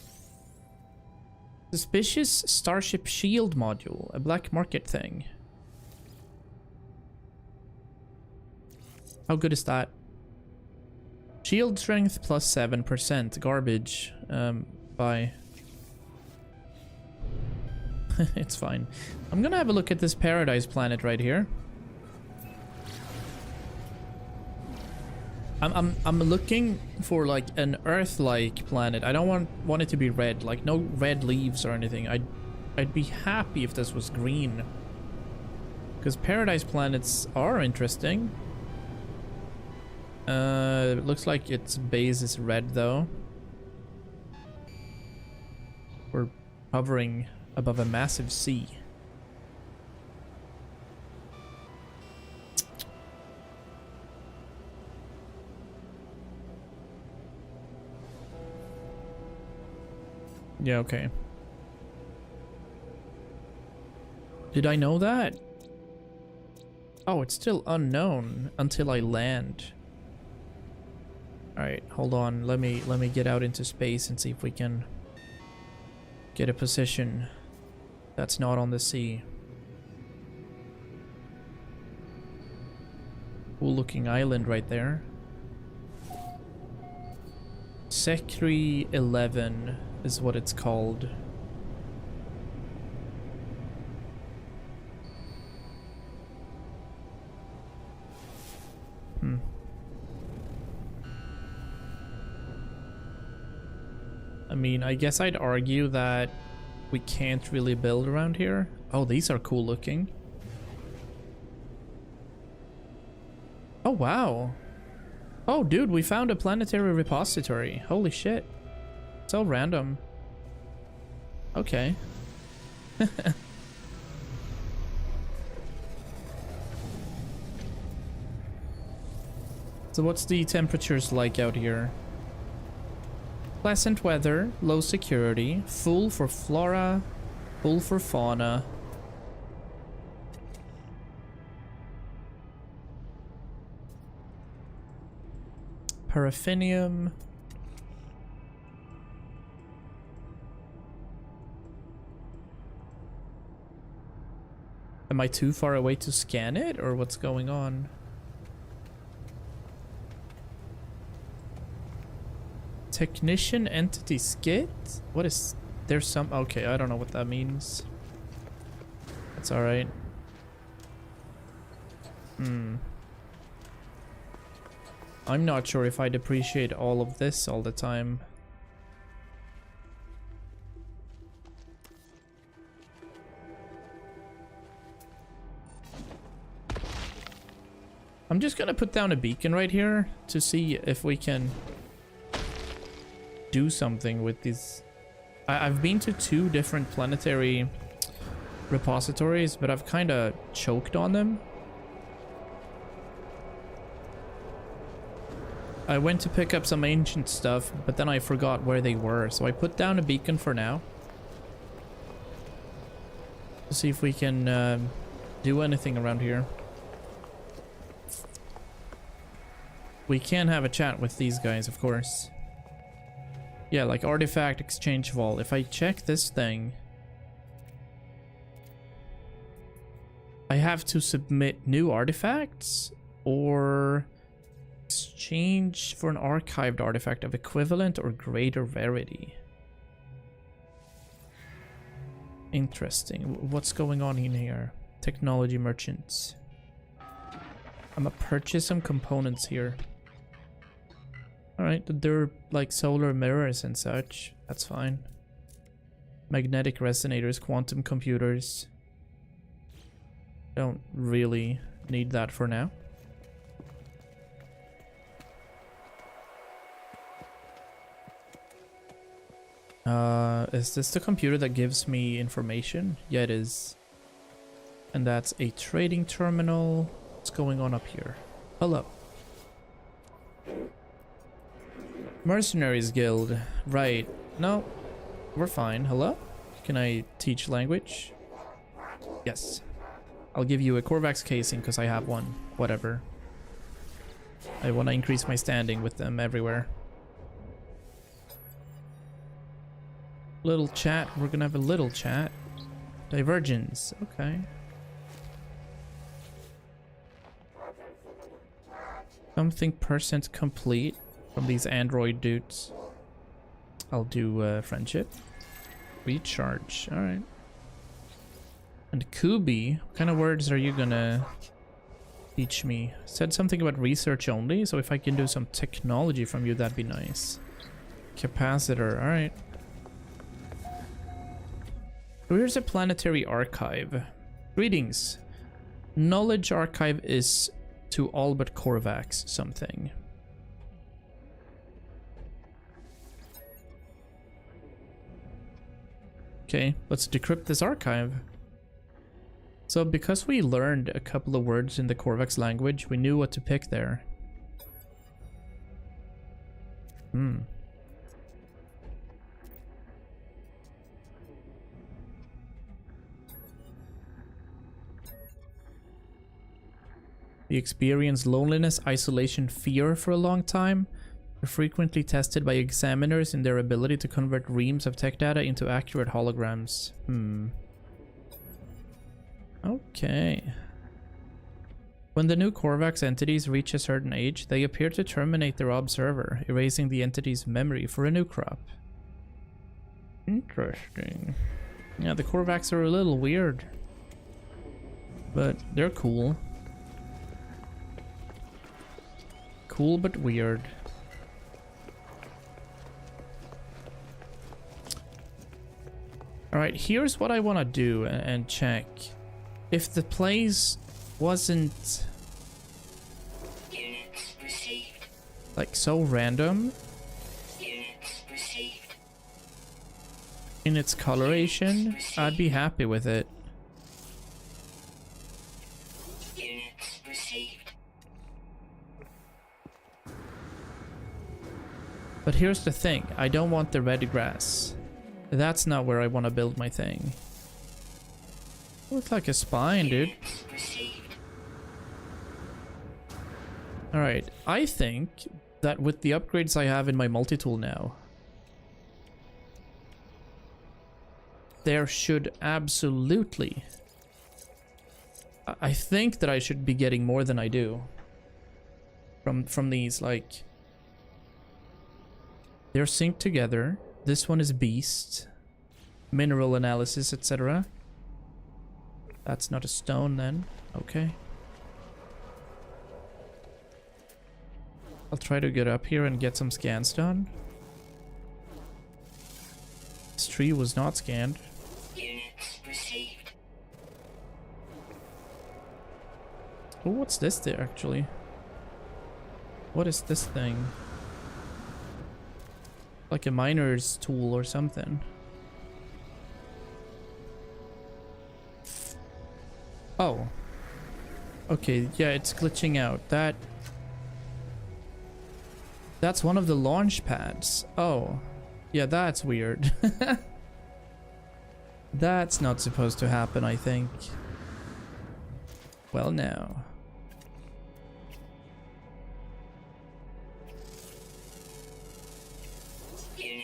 starship shield module. A black market thing. How good is that? Shield strength plus 7%. Garbage. Bye. It's fine. I'm gonna have a look at this paradise planet right here. I'm looking for like an Earth-like planet. I don't want it to be red, like no red leaves or anything. I'd be happy if this was green. Because paradise planets are interesting. It looks like its base is red though. We're hovering above a massive sea. Yeah, okay. Did I know that? Oh, it's still unknown until I land. Alright, hold on. Let me get out into space and see if we can get a position that's not on the sea. Cool looking island right there. Secretary 11 is what it's called. I mean, I guess I'd argue that we can't really build around here. Oh, these are cool looking. Oh, wow. Oh, dude, we found a planetary repository. Holy shit. So random. Okay. So what's the temperatures like out here? Pleasant weather, low security, full for flora, full for fauna. Paraffinium. Am I too far away to scan it, or what's going on? Technician entity skit? What is... There's some... Okay, I don't know what that means. That's alright. I'm not sure if I'd appreciate all of this all the time. I'm just gonna put down a beacon right here to see if we can do something with these. I've been to 2 different planetary repositories, but I've kind of choked on them. I went to pick up some ancient stuff, but then I forgot where they were, so I put down a beacon for now. To see if we can do anything around here. We can have a chat with these guys, of course. Yeah, like artifact exchange vault. If I check this thing, I have to submit new artifacts or exchange for an archived artifact of equivalent or greater rarity. Interesting. What's going on in here? Technology merchants. I'm gonna purchase some components here. Alright, they're like solar mirrors and such. That's fine. Magnetic resonators, quantum computers. Don't really need that for now. Is this the computer that gives me information? Yeah, it is. And that's a trading terminal. What's going on up here? Hello. Mercenaries Guild. Right. No. We're fine. Hello? Can I teach language? Yes. I'll give you a Korvax casing because I have one. Whatever. I want to increase my standing with them everywhere. Little chat. We're gonna have a little chat. Divergence. Okay. Something percent complete from these android dudes. I'll do friendship. Recharge. Alright. And Kubi, what kind of words are you gonna teach me? Said something about research only, so if I can do some technology from you, that'd be nice. Capacitor. Alright. So here's a planetary archive. Greetings. Knowledge archive is to all but Korvax something. Okay, let's decrypt this archive. So because we learned a couple of words in the Korvax language, we knew what to pick there. We experienced loneliness, isolation, fear for a long time. We're frequently tested by examiners in their ability to convert reams of tech data into accurate holograms. Okay. When the new Korvax entities reach a certain age, they appear to terminate their observer, erasing the entity's memory for a new crop. Interesting. Yeah, the Korvax are a little weird, but they're cool. Cool but weird. Alright, here's what I want to do and check. If the place wasn't Units received. like so random Units received. in its coloration, I'd be happy with it. Units received. But here's the thing, I don't want the red grass. That's not where I want to build my thing. Looks like a spine, dude. Units received. Alright, I think that with the upgrades I have in my multi-tool now, there should absolutely... I think that I should be getting more than I do from these, like... They're synced together. This one is beast, mineral analysis, etc. That's not a stone then. Okay. I'll try to get up here and get some scans done. This tree was not scanned. Units received. Oh, what's this there actually? What is this thing? Like a miner's tool or something. Oh. Okay, yeah, it's glitching out. That's one of the launch pads. Oh. Yeah, that's weird. That's not supposed to happen, I think. Well, now.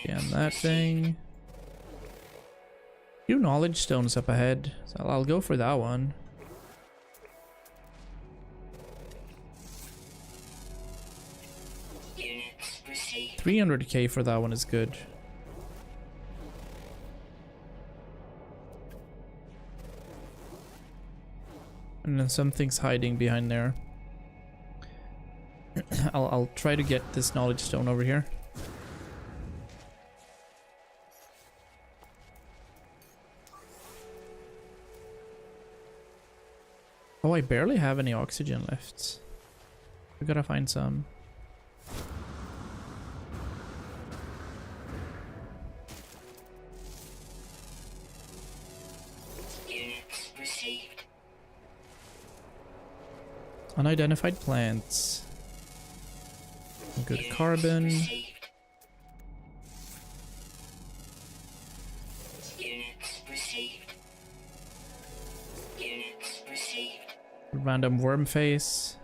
Scan that thing. Few knowledge stones up ahead, so I'll go for that one. Units received. 300k for that one is good. And then something's hiding behind there. I'll try to get this knowledge stone over here. Oh, I barely have any oxygen left. We gotta find some. Units received. Unidentified plants. Good Units carbon. received. Units received. Units received. Random worm face.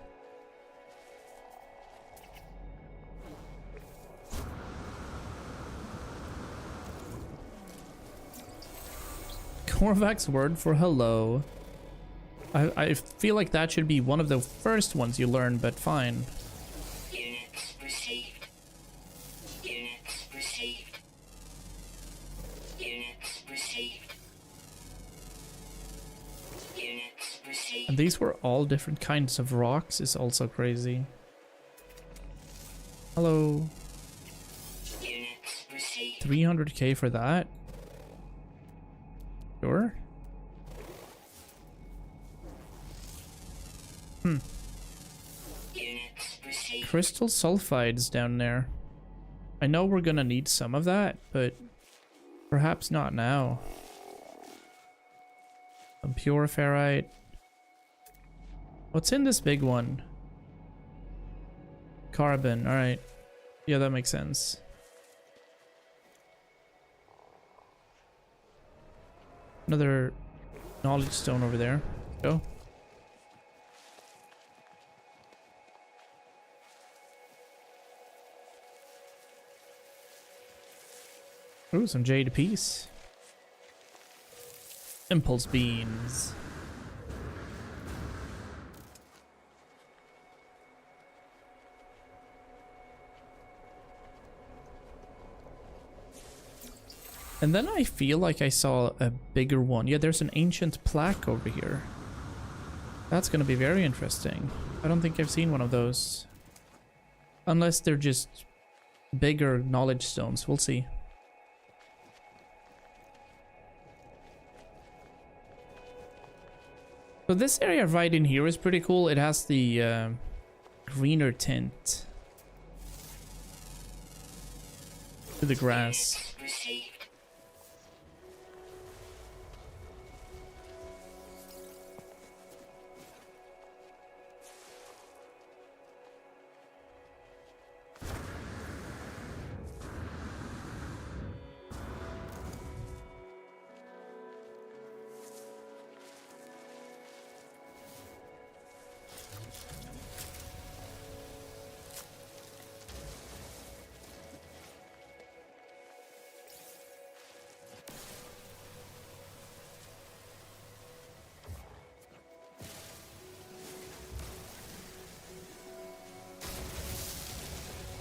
Korvac's word for hello. I feel like that should be one of the first ones you learn, but fine. Units received. Units received. Units received. Units received. And these were all different kinds of rocks is also crazy. Hello. Units received. 300k for that? Sure. Units received. Crystal sulfides down there. I know we're gonna need some of that, but perhaps not now. Some pure ferrite. What's in this big one? Carbon, alright. Yeah, that makes sense. Another knowledge stone over there. Go. Ooh, some jade piece. Impulse beams. And then I feel like I saw a bigger one. Yeah, there's an ancient plaque over here. That's gonna be very interesting. I don't think I've seen one of those. Unless they're just bigger knowledge stones. We'll see. So this area right in here is pretty cool. It has the greener tint to the grass. Units received.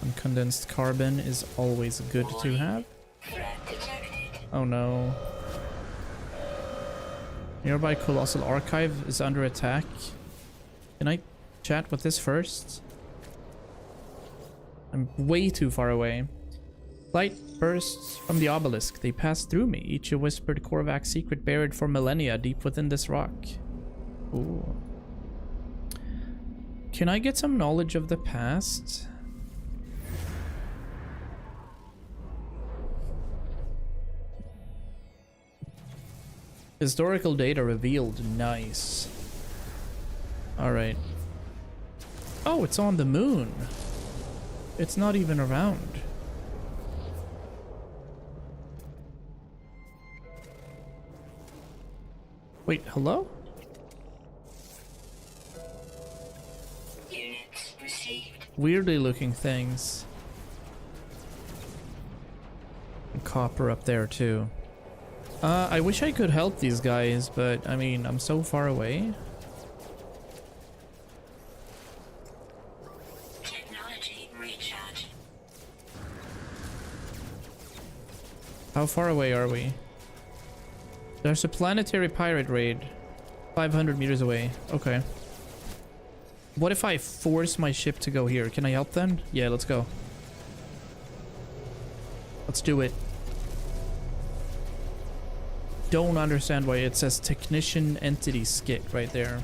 Uncondensed carbon is always good to have. Threat detected. Oh no. Nearby Colossal Archive is under attack. Can I chat with this first? I'm way too far away. Light bursts from the obelisk. They pass through me, each a whispered Korvac secret buried for millennia deep within this rock. Ooh. Can I get some knowledge of the past? Historical data revealed. Nice. Alright. Oh, it's on the moon. It's not even around. Wait, hello? Units received. Weirdly looking things. And copper up there too. I wish I could help these guys, but I mean, I'm so far away. Technology recharge. How far away are we? There's a planetary pirate raid. 500 meters away. Okay. What if I force my ship to go here? Can I help then? Yeah, let's go. Let's do it. Don't understand why it says Technician Entity Skit right there.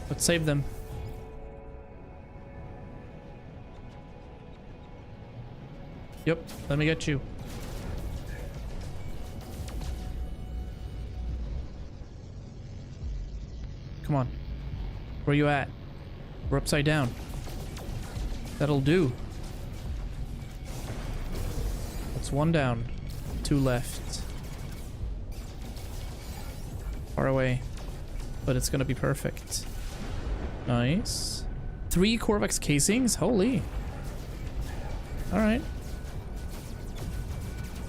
Let's save them. Yep, let me get you. Come on. Where you at? We're upside down. That'll do. That's one down. Two left. Far away. But it's gonna be perfect. Nice. 3 Corvex casings? Holy. Alright.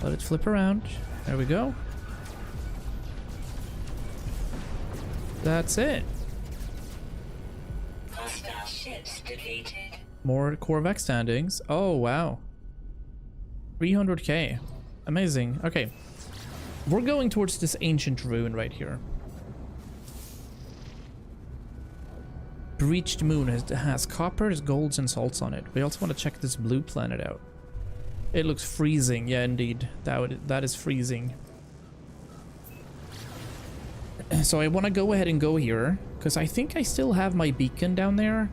Let it flip around. There we go. That's it. Hostile ships defeated. More Corvex standings. Oh, wow. 300k. Amazing. Okay. We're going towards this ancient ruin right here. Breached moon has coppers, golds, and salts on it. We also want to check this blue planet out. It looks freezing. Yeah, indeed. That is freezing. So I want to go ahead and go here, because I think I still have my beacon down there.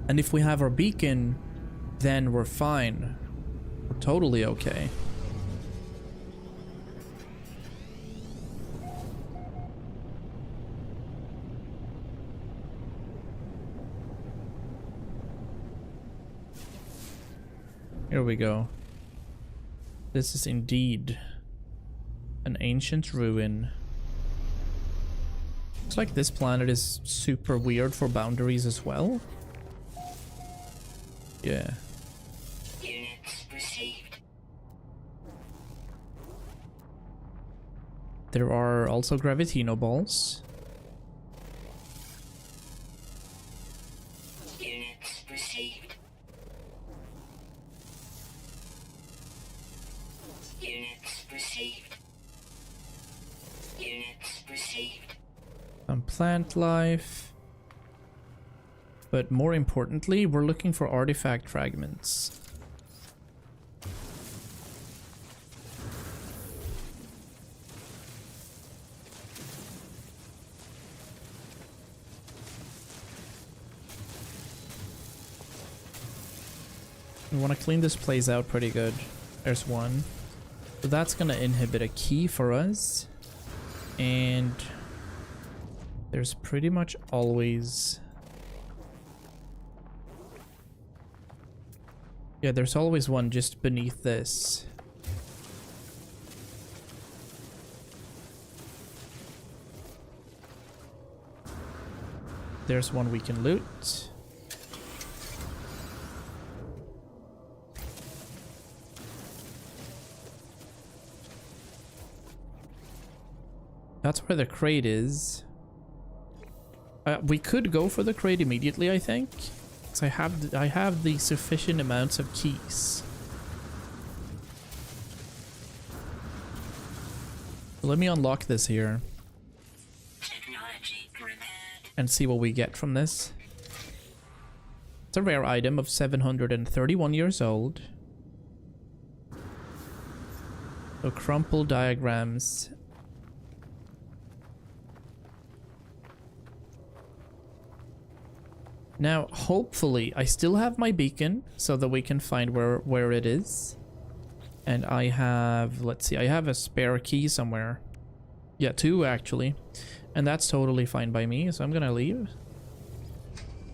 And if we have our beacon, then we're fine. We're totally okay. Here we go. This is indeed an ancient ruin. Looks like this planet is super weird for boundaries as well. Yeah. Units received. There are also gravitino balls. Units received. Units received. Units received. Some plant life. But more importantly, we're looking for artifact fragments. We want to clean this place out pretty good. There's one. So that's going to inhibit a key for us. And there's pretty much always... Yeah, there's always one just beneath this. There's one we can loot. That's where the crate is. We could go for the crate immediately, I think. Because I have the sufficient amounts of keys. Let me unlock this here. Technology prepared. And see what we get from this. It's a rare item of 731 years old. So crumple diagrams. Now, hopefully, I still have my beacon so that we can find where it is. And I have, let's see, I have a spare key somewhere. Yeah, 2 actually. And that's totally fine by me, so I'm gonna leave.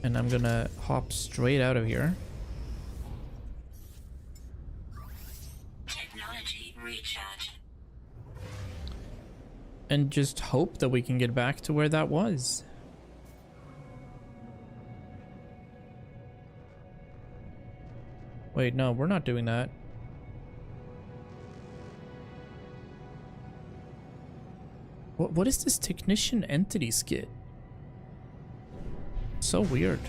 And I'm gonna hop straight out of here. Technology recharge. And just hope that we can get back to where that was. Wait, no, we're not doing that. What is this technician entity skit? So weird.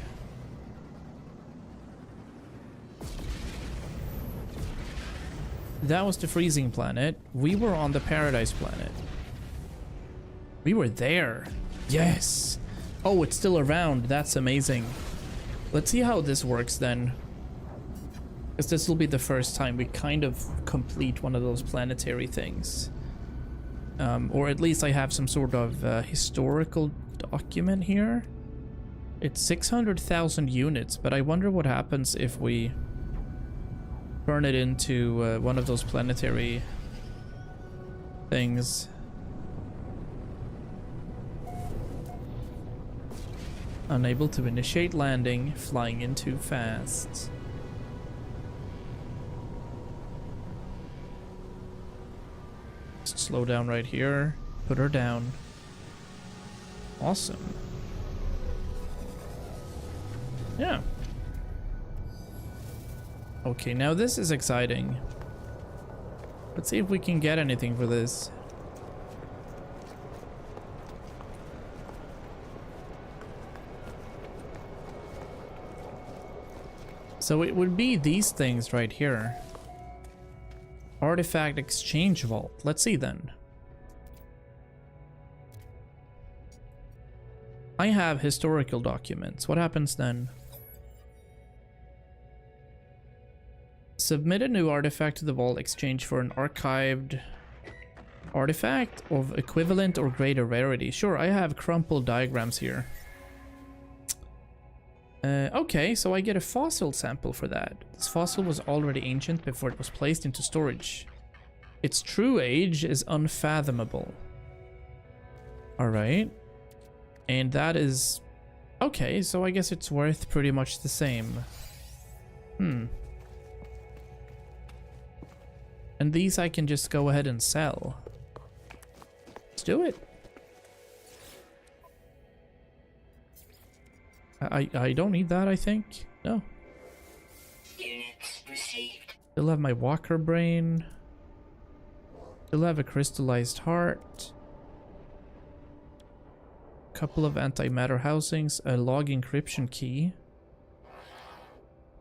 That was the freezing planet. We were on the paradise planet. We were there. Yes. Oh, it's still around. That's amazing. Let's see how this works then. Because this will be the first time we kind of complete one of those planetary things. Or at least I have some sort of historical document here. It's 600,000 units, but I wonder what happens if we turn it into one of those planetary things. Unable to initiate landing, flying in too fast. Just slow down right here, put her down. Awesome. Yeah. Okay, now this is exciting. Let's see if we can get anything for this. So it would be these things right here. Artifact exchange vault. Let's see then. I have historical documents. What happens then? Submit a new artifact to the vault, exchange for an archived artifact of equivalent or greater rarity. Sure, I have crumpled diagrams here. Okay, so I get a fossil sample for that. This fossil was already ancient before it was placed into storage. Its true age is unfathomable. Alright. And that is... Okay, so I guess it's worth pretty much the same. And these I can just go ahead and sell. Let's do it. I don't need that, I think. No. Units received. Still have my walker brain. Still have a crystallized heart. Couple of antimatter housings. A log encryption key.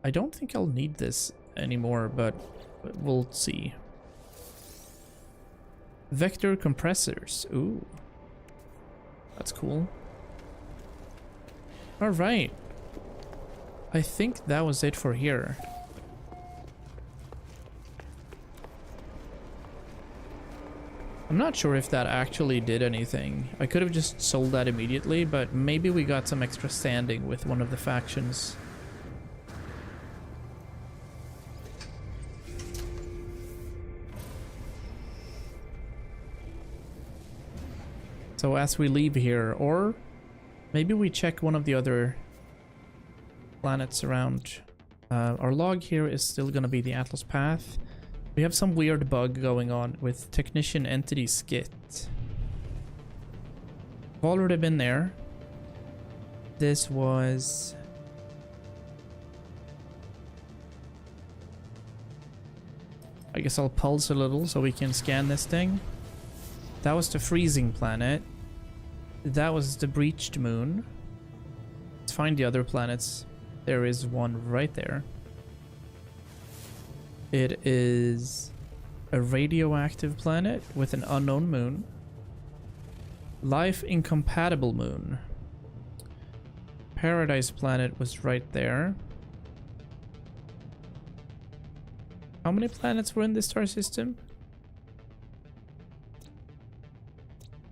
I don't think I'll need this anymore, but we'll see. Vector compressors. Ooh. That's cool. Alright. I think that was it for here. I'm not sure if that actually did anything. I could have just sold that immediately, but maybe we got some extra standing with one of the factions. So as we leave here, or maybe we check one of the other planets around. Our log here is still going to be the Atlas Path. We have some weird bug going on with Technician Entity Skit. I've already been there. This was... I guess I'll pulse a little so we can scan this thing. That was the freezing planet. That was the breached moon. Let's find the other planets. There is one right there. It is a radioactive planet with an unknown moon. Life incompatible moon. Paradise planet was right there. How many planets were in this star system?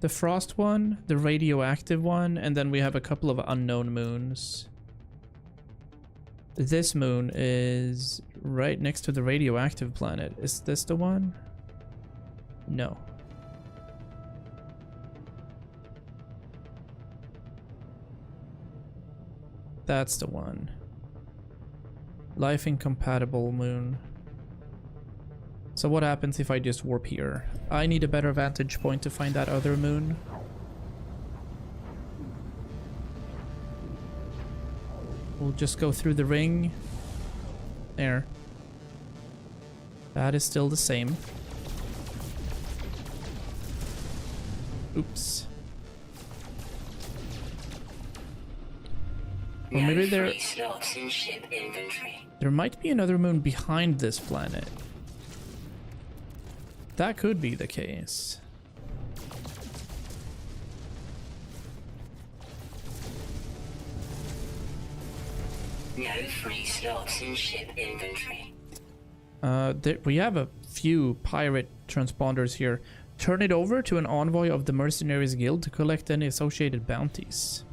The frost one, the radioactive one, and then we have a couple of unknown moons. This moon is right next to the radioactive planet. Is this the one? No. That's the one. Life incompatible moon. So what happens if I just warp here? I need a better vantage point to find that other moon. We'll just go through the ring. There. That is still the same. Oops. Or maybe there might be another moon behind this planet. That could be the case. No free slots in ship inventory. We have a few pirate transponders here. Turn it over to an envoy of the Mercenaries Guild to collect any associated bounties.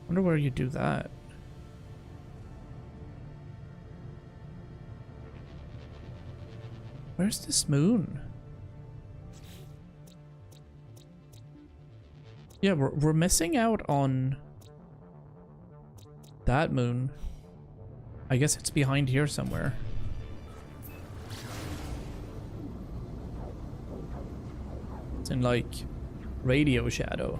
Wonder where you do that. Where's this moon? Yeah, we're missing out on that moon. I guess it's behind here somewhere. It's in like radio shadow.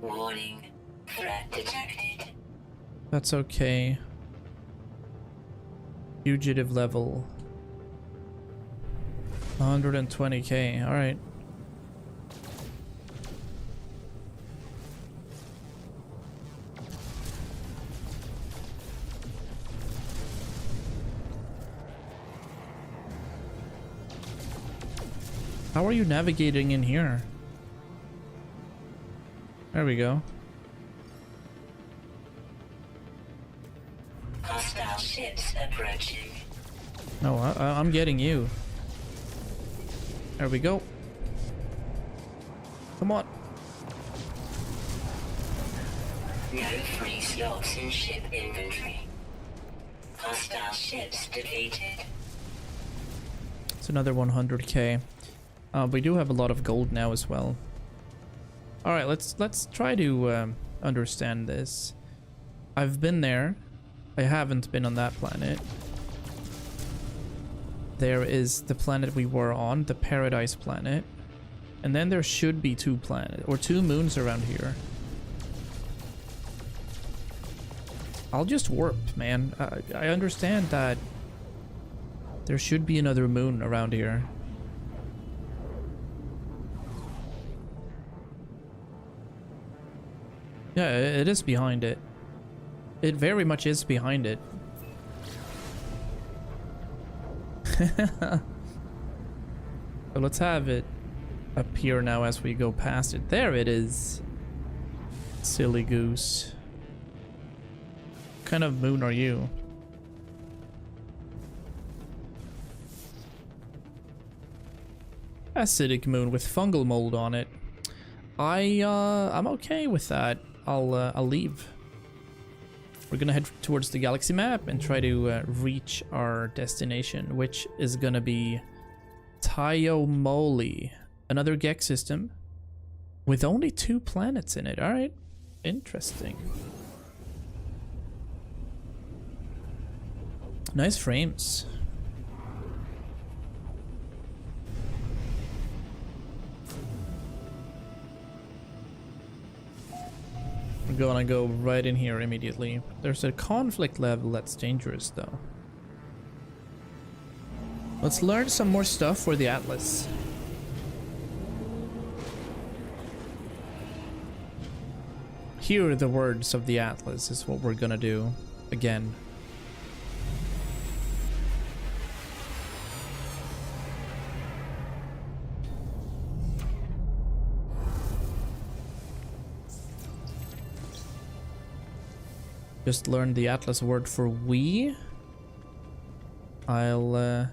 Warning. Threat detected. That's okay. Fugitive level 120k. All right. How are you navigating in here? There we go. Hostile ships approaching. No, I'm getting you. There we go. Come on. No free slots in ship inventory. Hostile ships defeated. It's another 100k. We do have a lot of gold now as well. All right, let's try to understand this. I've been there. I haven't been on that planet. There is the planet we were on, the Paradise planet. And then there should be two planets, or two moons around here. I'll just warp, man. I understand that there should be another moon around here. Yeah, it is behind it. It very much is behind it. So let's have it appear now as we go past it. There it is. Silly goose. What kind of moon are you? Acidic moon with fungal mold on it. I'm okay with that. I'll leave. We're gonna head towards the galaxy map and try to reach our destination, which is gonna be Tyomoli, another Gex system with only 2 planets in it. All right, interesting. Nice frames. I'm gonna go right in here immediately. There's a conflict level that's dangerous though. Let's learn some more stuff for the Atlas. Hear the words of the Atlas is what we're gonna do again. Just learned the Atlas word for we. I'll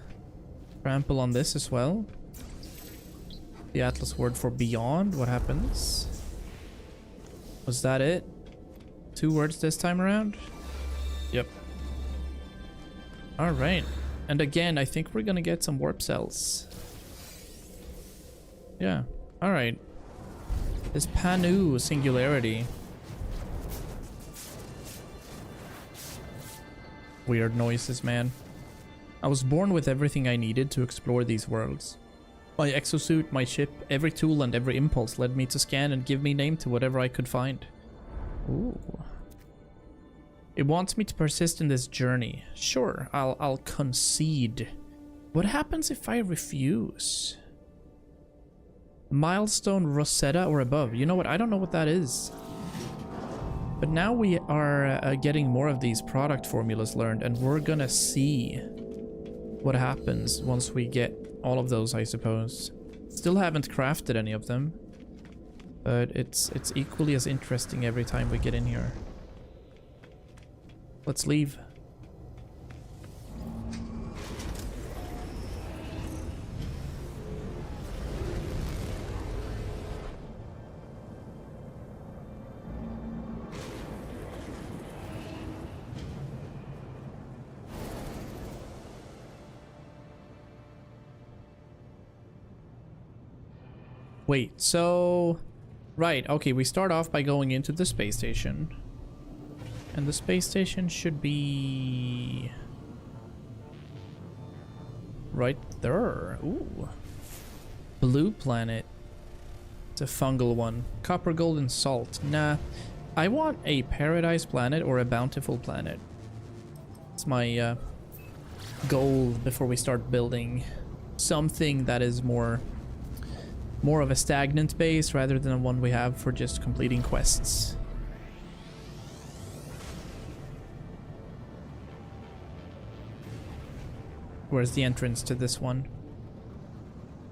trample on this as well. The Atlas word for beyond. What happens? Was that it? 2 words this time around? Yep. Alright. And again, I think we're gonna get some warp cells. Yeah. Alright. This Panu singularity. Weird noises, man. I was born with everything I needed to explore these worlds. My exosuit, my ship, every tool and every impulse led me to scan and give me name to whatever I could find. Ooh. It wants me to persist in this journey. Sure, I'll concede. What happens if I refuse? Milestone Rosetta or above. You know what? I don't know what that is. But now we are getting more of these product formulas learned, and we're gonna see what happens once we get all of those, I suppose. Still haven't crafted any of them, but it's equally as interesting every time we get in here. Let's leave. Wait, so... Right, okay, we start off by going into the space station. And the space station should be... right there. Ooh. Blue planet. It's a fungal one. Copper, gold, and salt. Nah. I want a paradise planet or a bountiful planet. It's my goal before we start building something that is more of a stagnant base rather than the one we have for just completing quests. Where's the entrance to this one?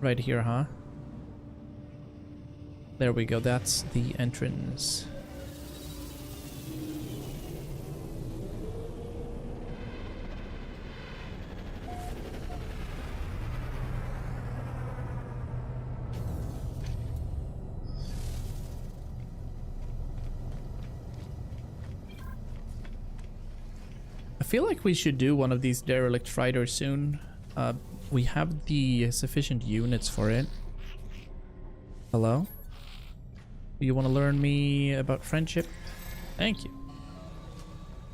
Right here, huh? There we go, that's the entrance. I feel like we should do one of these derelict freighters soon. We have the sufficient units for it. Hello? Do you want to learn me about friendship? Thank you.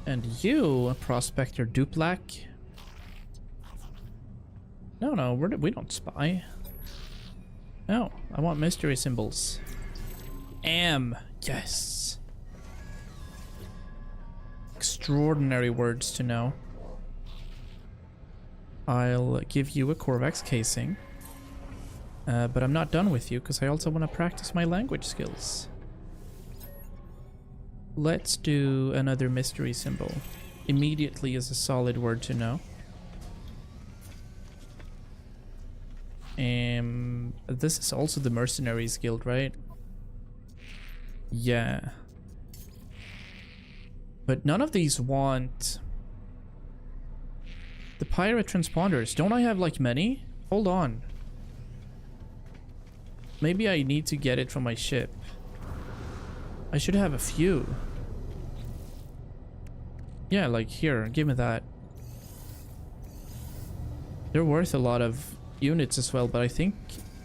And you, Prospector Duplac? No, we don't spy. No, I want mystery symbols. Yes. Extraordinary words to know. I'll give you a Corvax casing. But I'm not done with you because I also want to practice my language skills. Let's do another mystery symbol. Immediately is a solid word to know. This is also the Mercenaries Guild, right? Yeah. But none of these want the pirate transponders. Don't I have like many? Hold on. Maybe I need to get it from my ship. I should have a few. Yeah, like here, give me that. They're worth a lot of units as well, but I think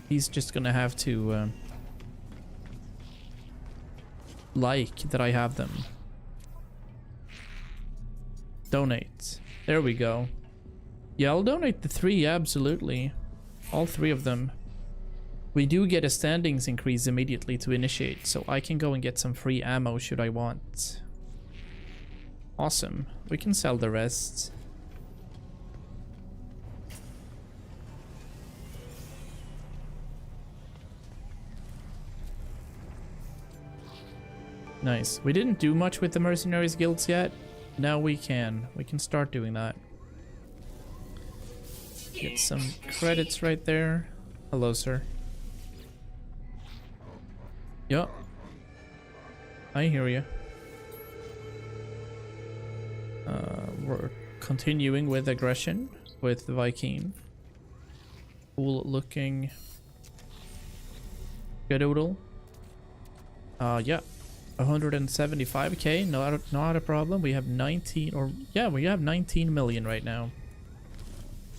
he's just gonna have to like that I have them. Donate. There we go. Yeah, I'll donate the 3, absolutely. All 3 of them. We do get a standings increase immediately to initiate, so I can go and get some free ammo should I want. Awesome. We can sell the rest. Nice. We didn't do much with the Mercenaries Guilds yet. Now we can. We can start doing that. Get some credits right there. Hello, sir. Yup. I hear you. We're continuing with aggression with Viking. Cool looking Gadoodle. Yeah. 175k, not a problem. We have 19, or yeah, we have 19 million right now.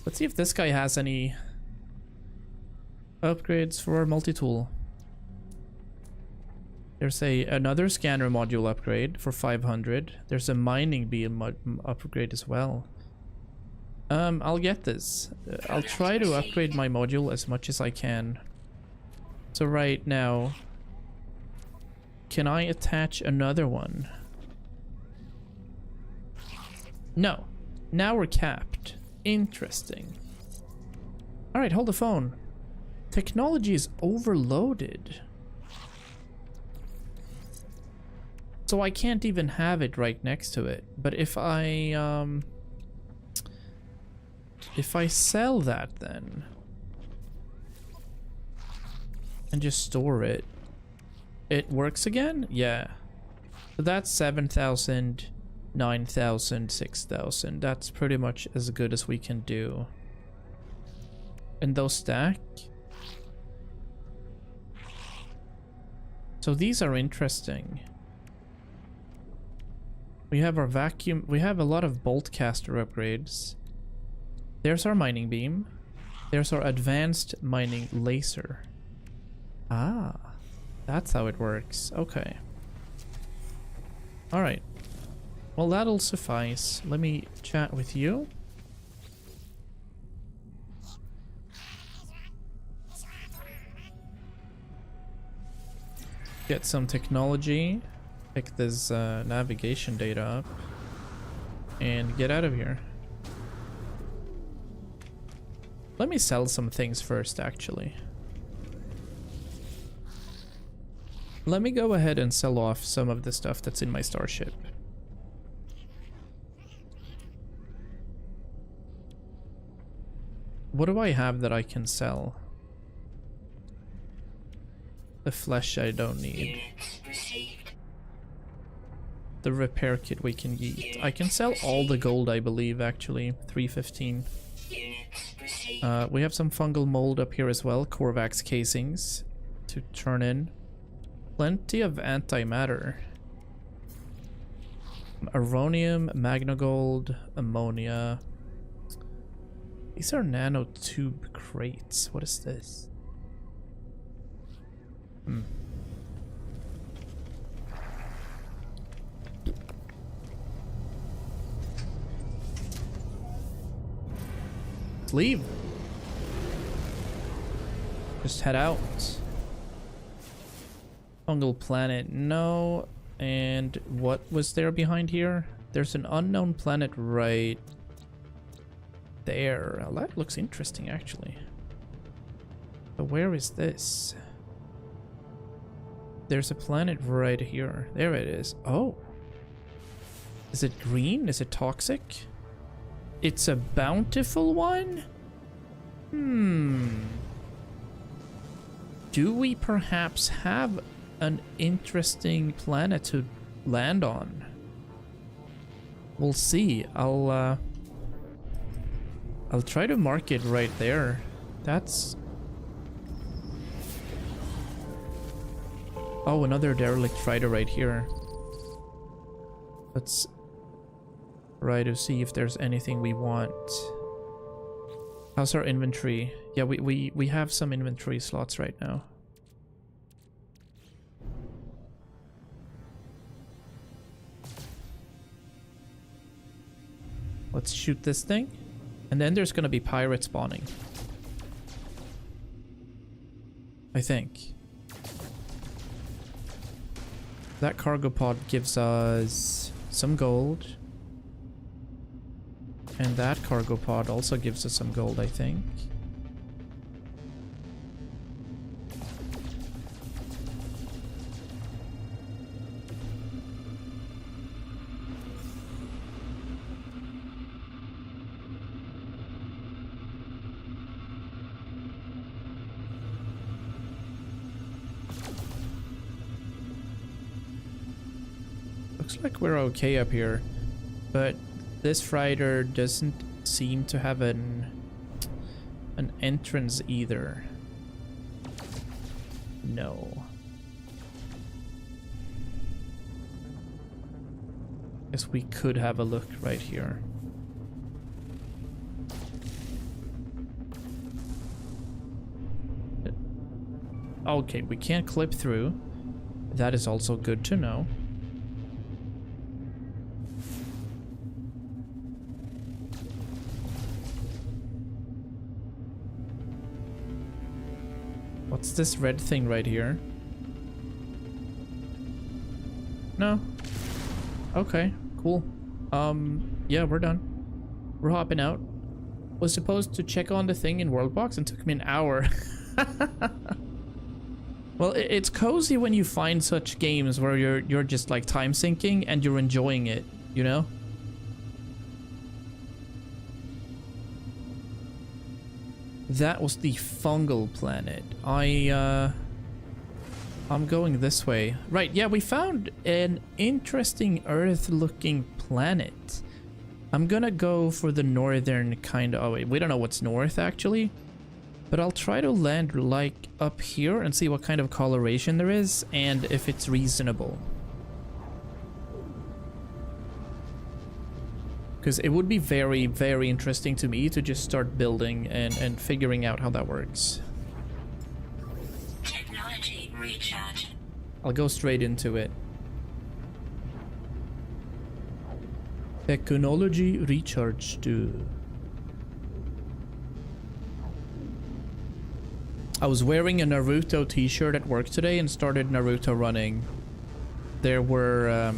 Let's see if this guy has any upgrades for multi-tool. There's another scanner module upgrade for 500. There's a mining beam upgrade as well. I'll get this. I'll try to upgrade my module as much as I can. So right now, can I attach another one? No. Now we're capped. Interesting. Alright, hold the phone. Technology is overloaded. So I can't even have it right next to it. But if I sell that then and just store it, it works again? Yeah. So that's 7,000, 9,000, 6,000. That's pretty much as good as we can do. And those stack. So these are interesting. We have our vacuum. We have a lot of bolt caster upgrades. There's our mining beam. There's our advanced mining laser. Ah, that's how it works. Okay. All right. Well, that'll suffice. Let me chat with you. Get some technology. Pick this navigation data up. And get out of here. Let me sell some things first, actually. Let me go ahead and sell off some of the stuff that's in my starship. What do I have that I can sell? The flesh I don't need. The repair kit we can yeet. I can sell all the gold, I believe, actually. 315. We have some fungal mold up here as well. Korvax casings to turn in. Plenty of antimatter. Aronium, magnagold, ammonia. These are nanotube crates. What is this? Let's leave. Just head out. Fungal planet, no. And what was there behind here? There's an unknown planet right there. That looks interesting, actually. But where is this? There's a planet right here. There it is. Oh. Is it green? Is it toxic? It's a bountiful one? Do we perhaps have an interesting planet to land on? We'll see. I'll try to mark it right there. That's... Oh, another derelict freighter right here. Let's try to see if there's anything we want. How's our inventory? Yeah, we have some inventory slots right now. Let's shoot this thing. And then there's gonna be pirate spawning. I think. That cargo pod gives us some gold. And that cargo pod also gives us some gold, I think. Looks like we're okay up here, but this freighter doesn't seem to have an entrance either. No. Guess we could have a look right here. Okay, we can't clip through. That is also good to know. What's this red thing right here? No. Okay, cool. Yeah, we're done. We're hopping out. Was supposed to check on the thing in Worldbox and took me an hour. Well, it's cozy when you find such games where you're just like time sinking and you're enjoying it, you know? That was the fungal planet. I'm going this way. Right, yeah, we found an interesting Earth-looking planet. I'm gonna go for the northern kind of... Oh, wait, we don't know what's north, actually. But I'll try to land, like, up here and see what kind of coloration there is and if it's reasonable. Because it would be very, very interesting to me to just start building and figuring out how that works. Technology recharge. I'll go straight into it. Technology recharge too. I was wearing a Naruto t-shirt at work today and started Naruto running. There were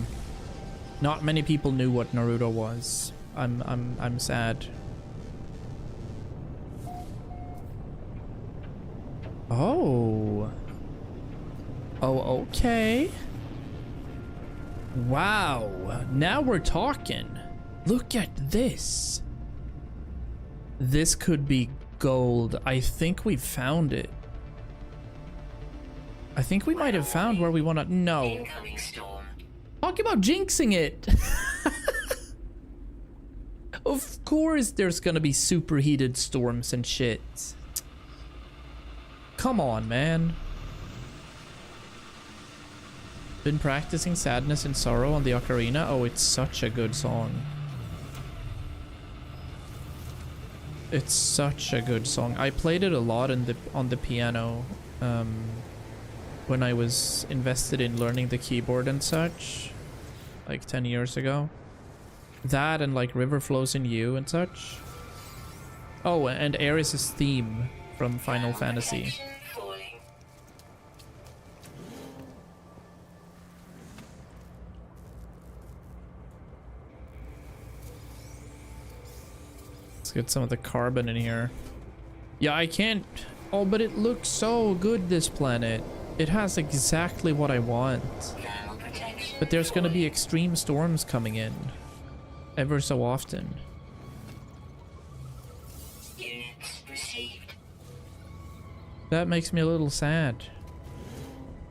not many people knew what Naruto was. I'm sad. Oh. Oh, okay. Wow. Now we're talking. Look at this. This could be gold. I think we found it. I think we might have found where we want to... No. Incoming storm. Talk about jinxing it. Of course there's gonna be superheated storms and shit. Come on, man. Been practicing Sadness and Sorrow on the ocarina. Oh, it's such a good song. It's such a good song. I played it a lot on the piano when I was invested in learning the keyboard and such, like 10 years ago. That and like River Flows in You and such. Oh, and Ares' theme from Final Fantasy. Let's get some of the carbon in here. Yeah, I can't... Oh, but it looks so good, this planet. It has exactly what I want. But there's gonna be extreme storms coming in. Ever so often. Units received. That makes me a little sad.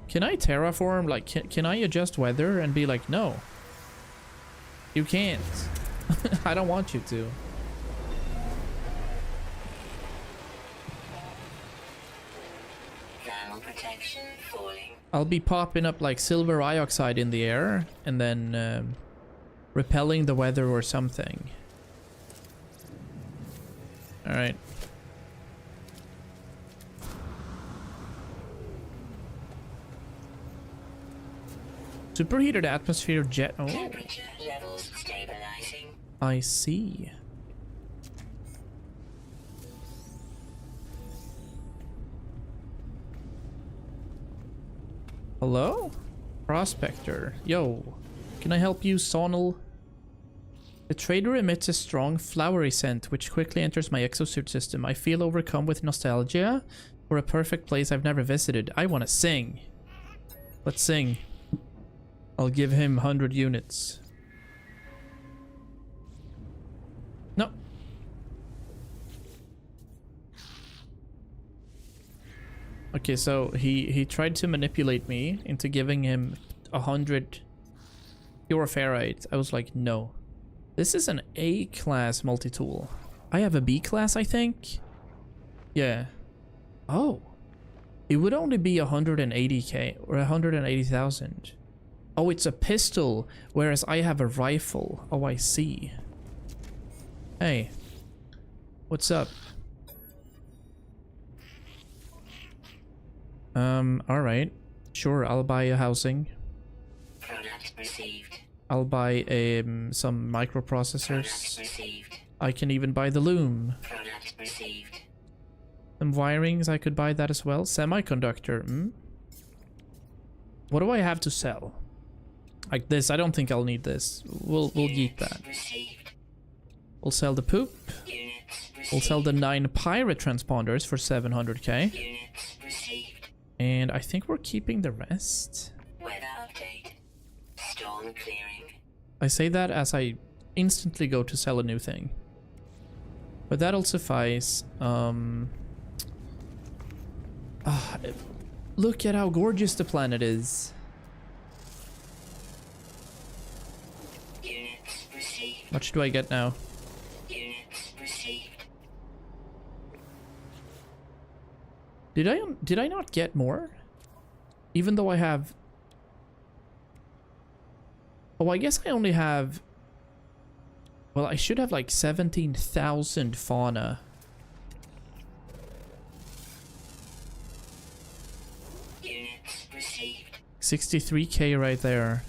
Can I terraform? Like, can I adjust weather and be like, no. You can't. I don't want you to. Thermal protection falling. I'll be popping up like silver dioxide in the air and then repelling the weather or something. All right. Superheated atmosphere jet. Oh, Temperature levels stabilizing. I see. Hello? Prospector. Yo. Can I help you, Sonal? The trader emits a strong, flowery scent, which quickly enters my exosuit system. I feel overcome with nostalgia for a perfect place I've never visited. I want to sing. Let's sing. I'll give him 100 units. No. Okay, so he tried to manipulate me into giving him 100 pure ferrite. I was like, no. This is an A-class multi-tool. I have a B-class, I think. Yeah. Oh. It would only be 180k or 180,000. Oh, it's a pistol, whereas I have a rifle. Oh, I see. Hey. What's up? Alright. Sure, I'll buy a housing. Product received. I'll buy some microprocessors. Product received. I can even buy the loom. Product received. Some wirings, I could buy that as well. Semiconductor, What do I have to sell? Like this, I don't think I'll need this. We'll yeet that. Received. We'll sell the poop. Units We'll sell the 9 pirate transponders for 700k. Units received. And I think we're keeping the rest. Weather update. Storm clearing. I say that as I instantly go to sell a new thing. But that'll suffice. Look at how gorgeous the planet is. Units received. How much do I get now? Units received. Did I not get more? Even though I have... Oh, I guess I only have... Well, I should have like 17,000 fauna. Units received. 63k right there.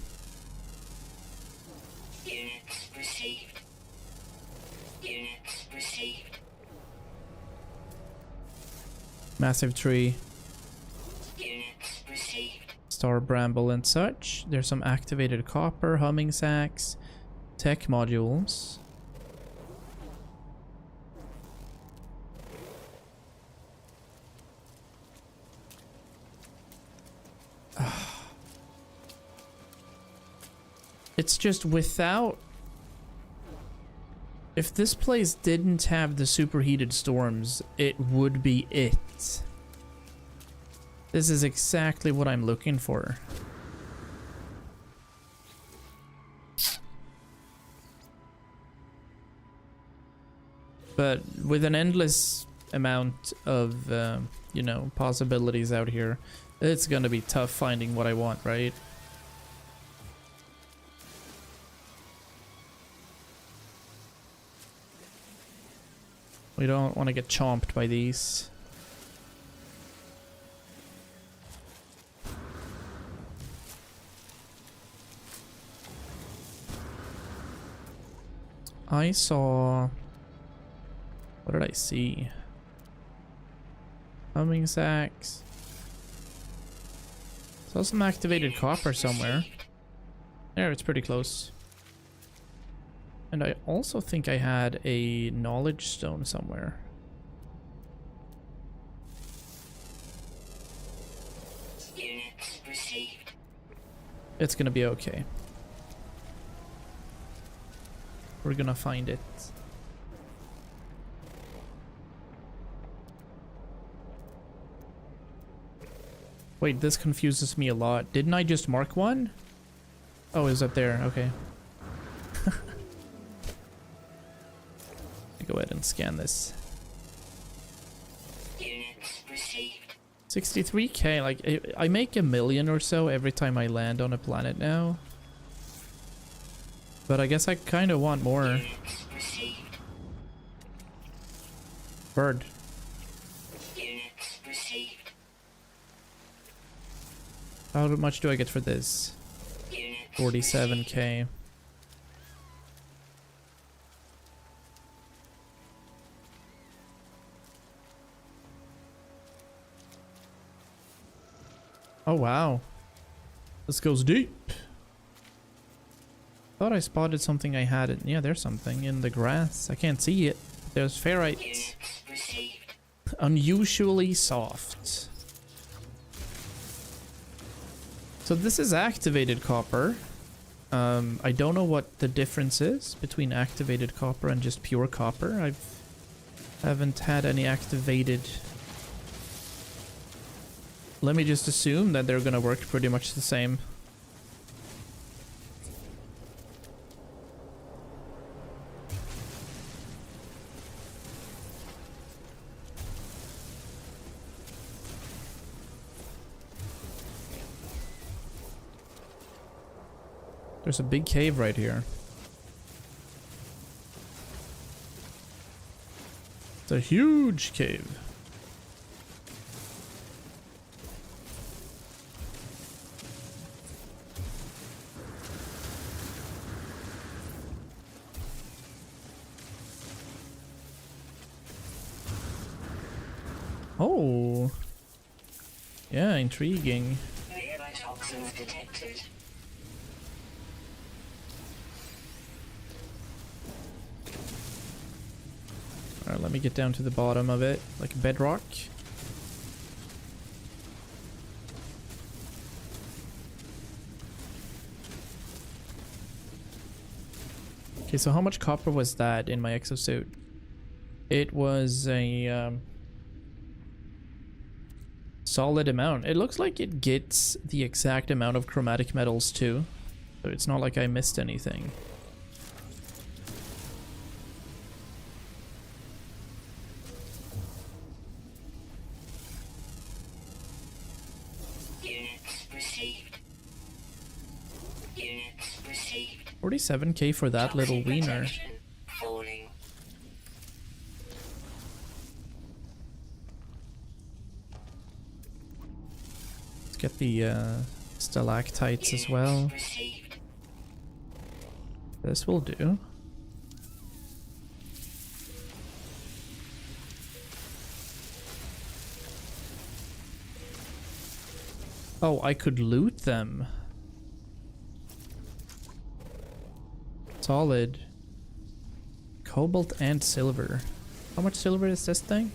Units received. Units received. Massive tree. Units received. Star bramble and such. There's some activated copper, humming sacks, tech modules. It's just without... If this place didn't have the superheated storms, it would be it. This is exactly what I'm looking for. But with an endless amount of, you know, possibilities out here, it's gonna be tough finding what I want, right? We don't want to get chomped by these. I saw... What did I see? Humming sacks. Saw some activated copper somewhere. There, it's pretty close. And I also think I had a knowledge stone somewhere. Units received. It's gonna be okay. We're gonna find it. Wait, this confuses me a lot. Didn't I just mark one? Oh, is that there? Okay. Go ahead and scan this. Units received. 63k, like I make 1 million or so every time I land on a planet now. But I guess I kind of want more. Units received. Bird. Units received. How much do I get for this? Units 47k. Oh wow, this goes deep. Thought I spotted something I had it. Yeah, there's something in the grass. I can't see it. There's ferrite. Units received. Unusually soft. So this is activated copper. I don't know what the difference is between activated copper and just pure copper. I haven't had any activated. Let me just assume that they're gonna work pretty much the same. There's a big cave right here. It's a huge cave. Oh. Yeah, intriguing. Nearby toxins detected. Alright, let me get down to the bottom of it, like bedrock. Okay, so how much copper was that in my exosuit? It was a solid amount. It looks like it gets the exact amount of chromatic metals too. So it's not like I missed anything. Units received. Units received. 47k for that little Toxic wiener. protection falling. Let's get the stalactites as well. Received. This will do. Oh, I could loot them. Solid. Cobalt and silver. How much silver is this thing?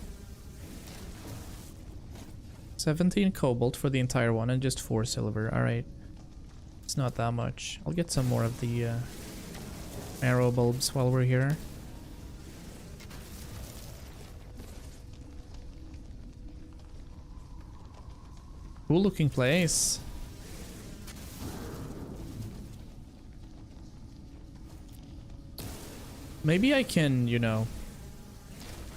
17 cobalt for the entire one and just 4 silver. Alright. It's not that much. I'll get some more of the arrow bulbs while we're here. Cool looking place. Maybe I can, you know,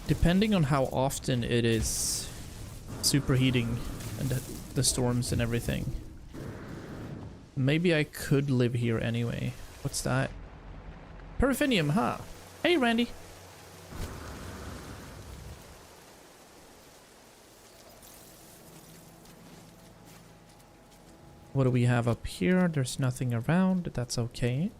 depending on how often it is superheating and the storms and everything. Maybe I could live here anyway. What's that? Paraffinium, huh? Hey, Randy. What do we have up here? There's nothing around. That's okay.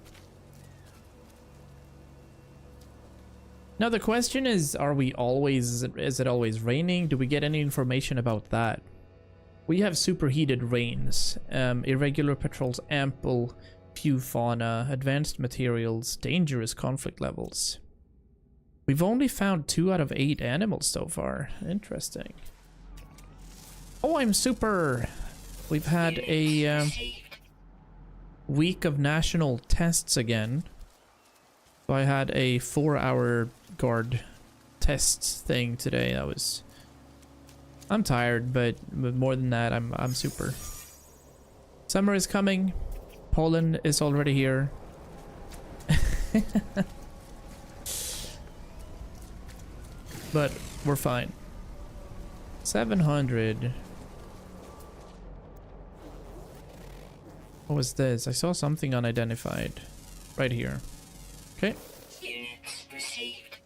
Now the question is, is it always raining? Do we get any information about that? We have superheated rains, irregular patrols, ample few fauna, advanced materials, dangerous conflict levels. We've only found 2 out of 8 animals so far. Interesting. Oh, I'm super! We've had a week of national tests again. So I had a 4-hour guard test thing today. That was... I'm tired, but more than that, I'm super. Summer is coming. Pollen is already here. But we're fine. 700. What was this? I saw something unidentified. Right here. Okay. Units received.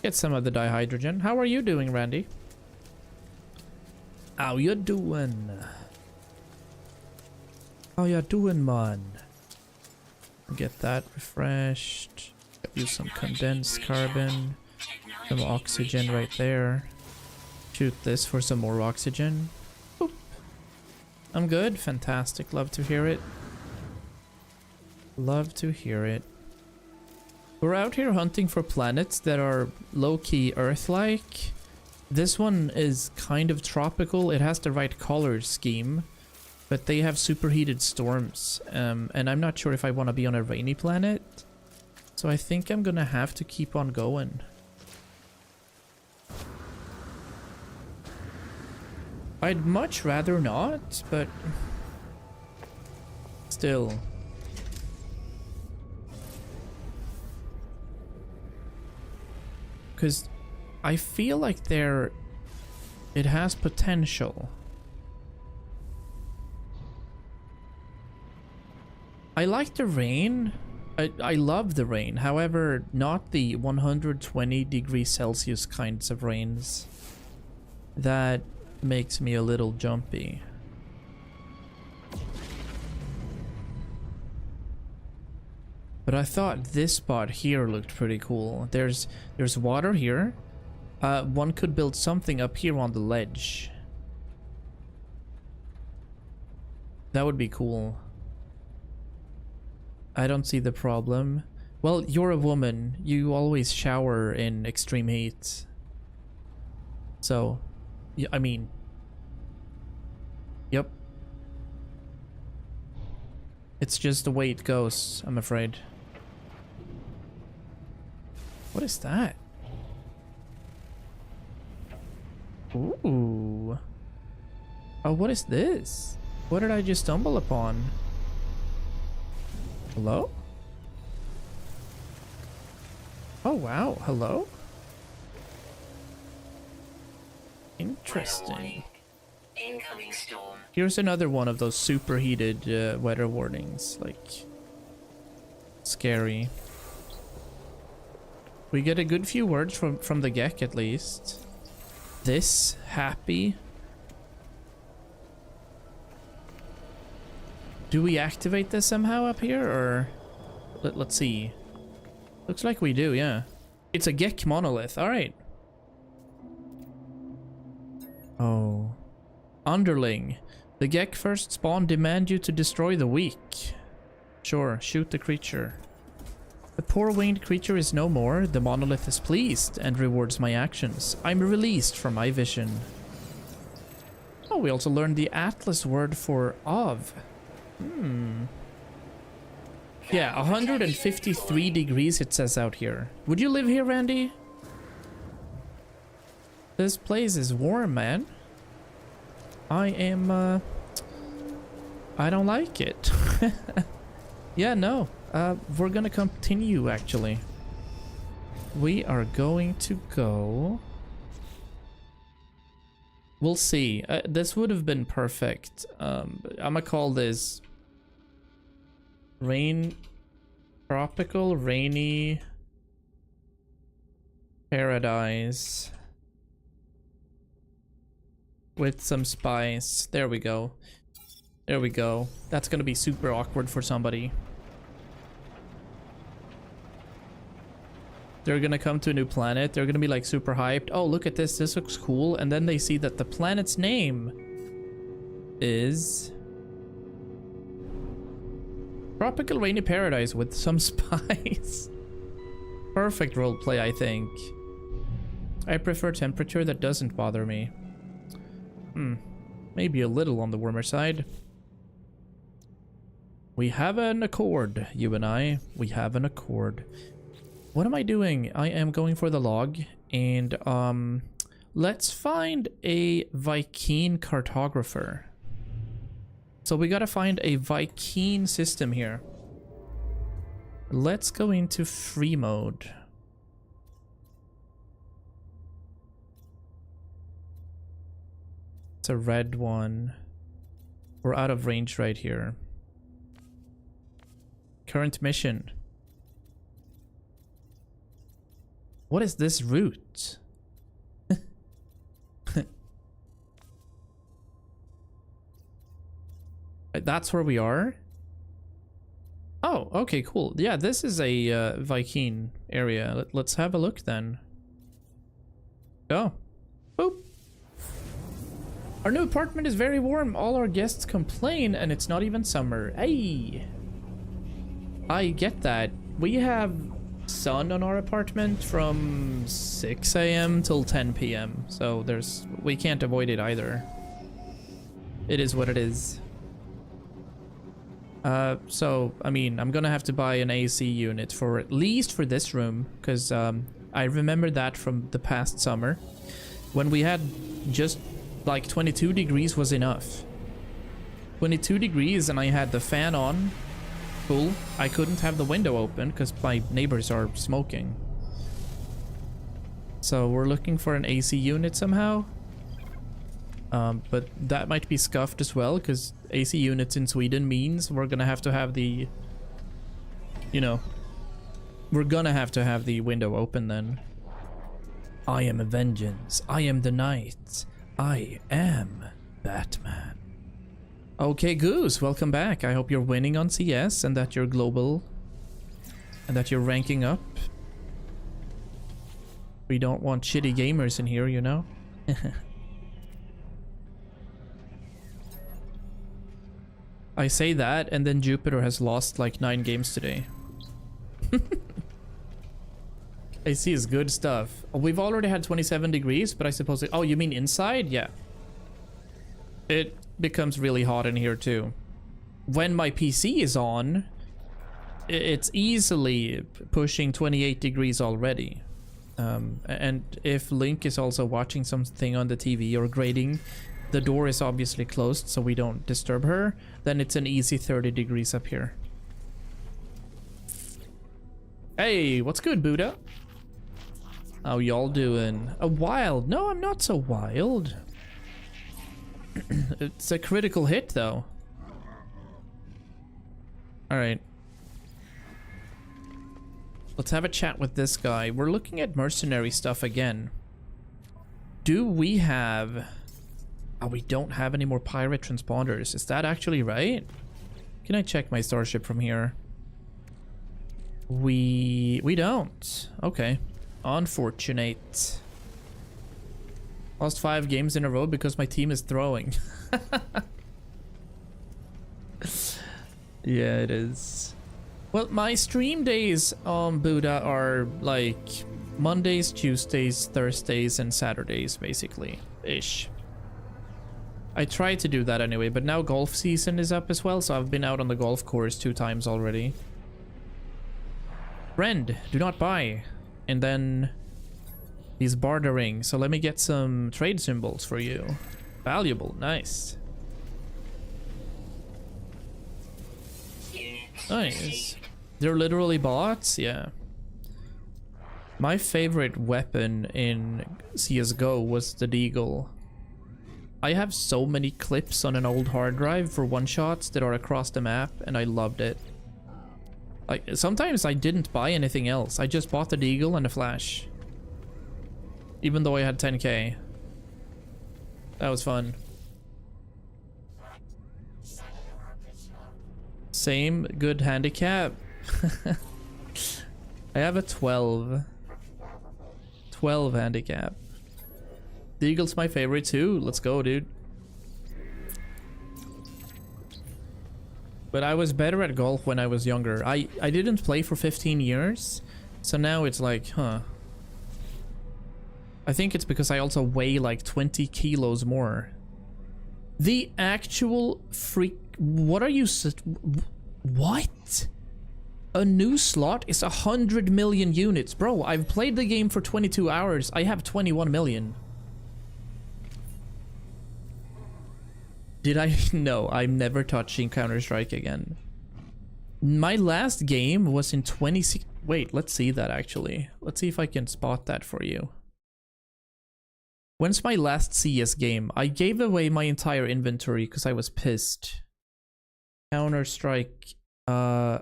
Get some of the dihydrogen. How are you doing, Randy? How you doing? How you doing, man? Get that refreshed. Use some condensed carbon. Some oxygen right there. Shoot this for some more oxygen. Boop. I'm good. Fantastic. Love to hear it. Love to hear it. We're out here hunting for planets that are low-key Earth-like. This one is kind of tropical. It has the right color scheme. But they have superheated storms. And I'm not sure if I want to be on a rainy planet. So I think I'm gonna have to keep on going. I'd much rather not, but... still... because I feel like it has potential. I like the rain. I love the rain. However, not the 120 degrees Celsius kinds of rains. That makes me a little jumpy. But I thought this spot here looked pretty cool. There's water here. One could build something up here on the ledge. That would be cool. I don't see the problem. Well, you're a woman. You always shower in extreme heat. So, yeah, I mean... Yep. It's just the way it goes, I'm afraid. What is that? Ooh. Oh, what is this? What did I just stumble upon? Hello? Oh, wow. Hello? Interesting. Incoming storm. Here's another one of those superheated weather warnings. Like, scary. We get a good few words from the Gek at least. This, happy. Do we activate this somehow up here, or... Let's see. Looks like we do, yeah. It's a Gek monolith, alright. Oh. Underling. The Gek first spawn demand you to destroy the weak. Sure, shoot the creature. The poor winged creature is no more. The monolith is pleased and rewards my actions. I'm released from my vision. Oh, we also learned the Atlas word for of. Yeah, 153 degrees it says out here. Would you live here, Randy? This place is warm, man. I don't like it. Yeah, no. We're gonna continue, actually. We are going to go... We'll see. This would have been perfect. I'm gonna call this... Tropical Rainy Paradise. With some spice. There we go. There we go. That's gonna be super awkward for somebody. They're gonna come to a new planet. They're gonna be like super hyped. Oh, look at this. This looks cool. And then they see that the planet's name is Tropical Rainy Paradise with some spice. Perfect roleplay, I think. I prefer temperature that doesn't bother me. Maybe a little on the warmer side. We have an accord, you and I. We have an accord. What am I doing? I am going for the log, and let's find a Vy'keen cartographer. So we gotta find a Vy'keen system here. Let's go into free mode. It's a red one. We're out of range right here. Current mission. What is this route? That's where we are? Oh, okay, cool. Yeah, this is a Vy'keen area. Let's have a look then. Go. Boop. Our new apartment is very warm. All our guests complain and it's not even summer. Hey! I get that. We have sun on our apartment from 6 AM till 10 PM. So we can't avoid it either. It is what it is. So, I mean, I'm gonna have to buy an AC unit for at least for this room, because I remember that from the past summer when we had just like 22 degrees was enough. 22 degrees and I had the fan on. Cool. I couldn't have the window open because my neighbors are smoking. So we're looking for an AC unit somehow. But that might be scuffed as well, because AC units in Sweden means we're gonna have to have the... You know... We're gonna have to have the window open then. I am a vengeance. I am the night. I am Batman. Okay, Goose, welcome back. I hope you're winning on CS and that your global and that you're ranking up. We don't want shitty gamers in here, you know? I say that, and then Jupiter has lost like 9 games today. I see is good stuff. We've already had 27 degrees, but I suppose... oh, you mean inside? Yeah. It becomes really hot in here too. When my PC is on, it's easily pushing 28 degrees already. And if Link is also watching something on the TV or grading, the door is obviously closed so we don't disturb her, then it's an easy 30 degrees up here. Hey, what's good, Buddha? How y'all doing? A wild? No, I'm not so wild. It's a critical hit though. Alright. Let's have a chat with this guy. We're looking at mercenary stuff again. Do we have... oh, we don't have any more pirate transponders. Is that actually right? Can I check my starship from here? We don't. Okay. Unfortunate. Lost 5 games in a row because my team is throwing. Yeah, it is. Well, my stream days on Buddha are like Mondays, Tuesdays, Thursdays, and Saturdays, basically. Ish. I try to do that anyway, but now golf season is up as well, so I've been out on the golf course 2 times already. Friend, do not buy. And then he's bartering, so let me get some trade symbols for you. Valuable, nice. Nice. They're literally bots, yeah. My favorite weapon in CSGO was the Deagle. I have so many clips on an old hard drive for one-shots that are across the map, and I loved it. Like, sometimes I didn't buy anything else. I just bought the Deagle and a flash. Even though I had 10k. That was fun. Same good handicap. I have a 12. 12 handicap. The Eagle's my favorite too. Let's go, dude. But I was better at golf when I was younger. I didn't play for 15 years. So now it's like, huh. I think it's because I also weigh like 20 kilos more. The actual freak... what are you... what? A new slot is 100 million units. Bro, I've played the game for 22 hours. I have 21 million. Did I? No, I'm never touching Counter-Strike again. My last game was in 26... wait, let's see that actually. Let's see if I can spot that for you. When's my last CS game? I gave away my entire inventory because I was pissed. Counter-Strike. Oh.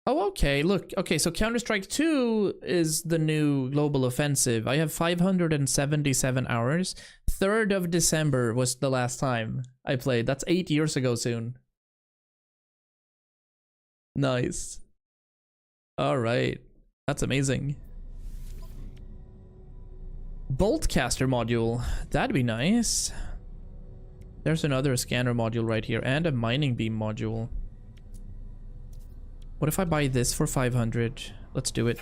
Oh, okay. Look. Okay, so Counter-Strike 2 is the new global offensive. I have 577 hours. 3rd of December was the last time I played. That's 8 years ago soon. Nice. All right. That's amazing. Boltcaster module. That'd be nice. There's another scanner module right here and a mining beam module. What if I buy this for 500? Let's do it.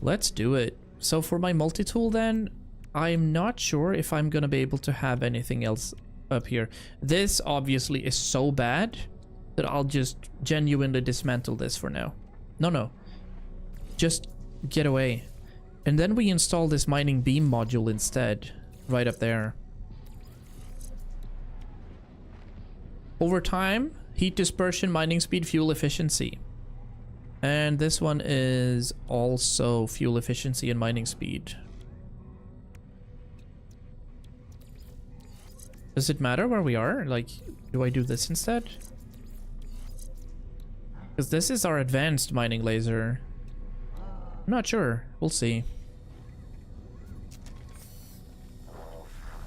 Let's do it. So for my multi-tool then, I'm not sure if I'm gonna be able to have anything else up here. This obviously is so bad that I'll just genuinely dismantle this for now. No. Just get away. And then we install this mining beam module instead. Right up there. Over time, heat dispersion, mining speed, fuel efficiency. And this one is also fuel efficiency and mining speed. Does it matter where we are? Like, do I do this instead? Because this is our advanced mining laser. I'm not sure. We'll see.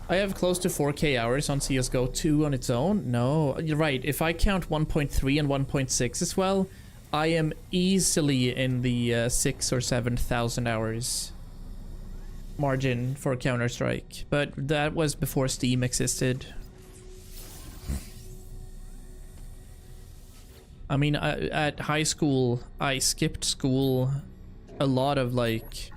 I have close to 4K hours on CSGO 2 on its own. No, you're right. If I count 1.3 and 1.6 as well, I am easily in the 6 or 7,000 hours margin for Counter-Strike. But that was before Steam existed. I mean, at high school, I skipped school a lot of like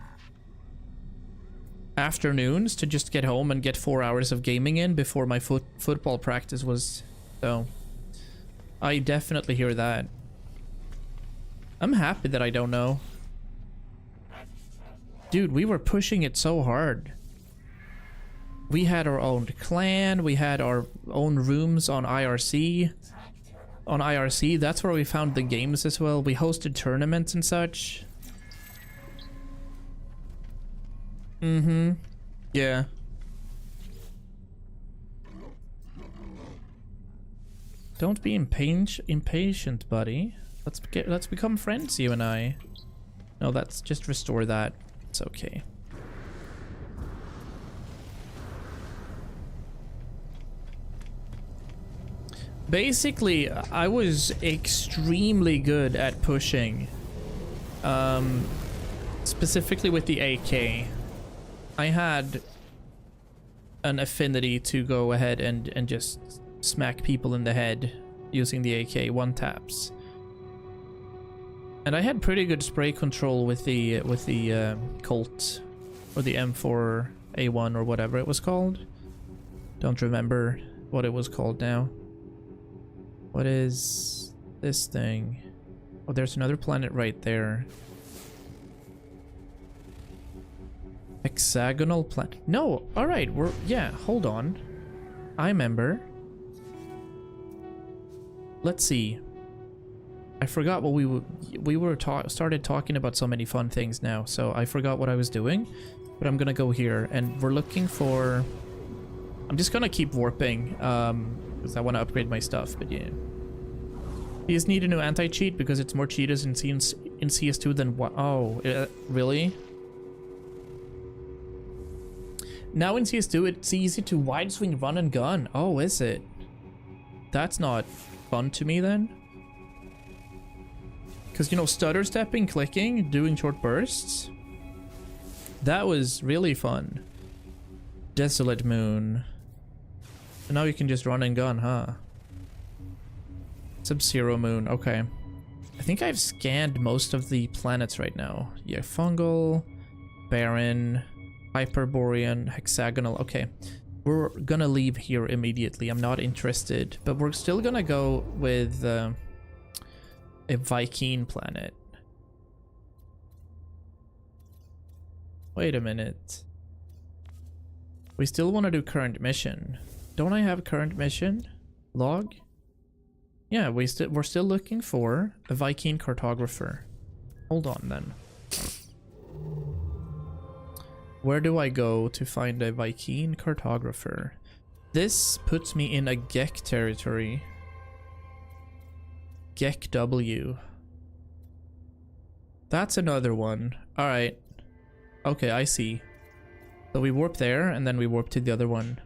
afternoons to just get home and get 4 hours of gaming in before my football practice was. So I definitely hear that. I'm happy that I don't know. Dude, we were pushing it so hard. We had our own clan, we had our own rooms on IRC. On IRC, that's where we found the games as well. We hosted tournaments and such. Mm-hmm. Yeah. Don't be impatient, buddy. Let's become friends, you and I. No, that's just restore that. It's okay. Basically, I was extremely good at pushing. Specifically with the AK. I had an affinity to go ahead and just smack people in the head using the AK one taps. And I had pretty good spray control with the Colt or the M4A1 or whatever it was called. Don't remember what it was called now. What is this thing? Oh, there's another planet right there. Hexagonal planet. No, alright, yeah, hold on. I remember. Let's see. I forgot what started talking about so many fun things now, so I forgot what I was doing. But I'm gonna go here, and we're looking for... I'm just gonna keep warping, because I want to upgrade my stuff, but yeah. You just need a new anti-cheat because it's more cheaters in CS2 than what? Oh, really? Now in CS2, it's easy to wide swing, run and gun. Oh, is it? That's not fun to me then. Because, you know, stutter stepping, clicking, doing short bursts. That was really fun. Desolate Moon. And now you can just run and gun, huh? Sub-Zero Moon, okay. I think I've scanned most of the planets right now. Yeah, Fungal, Barren, Hyperborean, Hexagonal. Okay, we're gonna leave here immediately. I'm not interested, but we're still gonna go with a Viking planet. Wait a minute. We still want to do current mission. Don't I have current mission? Log? Yeah, we're still looking for a Viking cartographer. Hold on then. Where do I go to find a Viking cartographer? This puts me in a Gek territory. Gek W. That's another one. Alright. Okay, I see. So we warp there, and then we warp to the other one.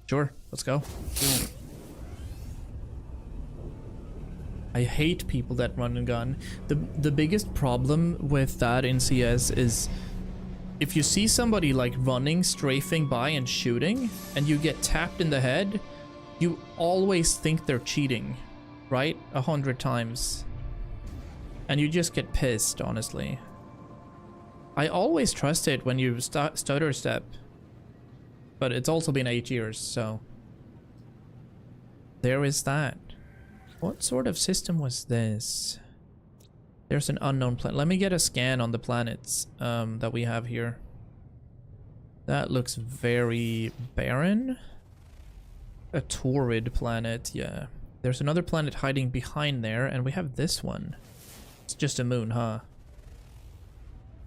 Sure, let's go. I hate people that run and gun. The biggest problem with that in CS is if you see somebody like running, strafing by and shooting, and you get tapped in the head, you always think they're cheating, right? 100 times. And you just get pissed, honestly. I always trust it when you stutter step. But it's also been 8 years, so... There is that. What sort of system was this? There's an unknown planet. Let me get a scan on the planets that we have here. That looks very barren. A torrid planet, yeah. There's another planet hiding behind there, and we have this one. It's just a moon, huh?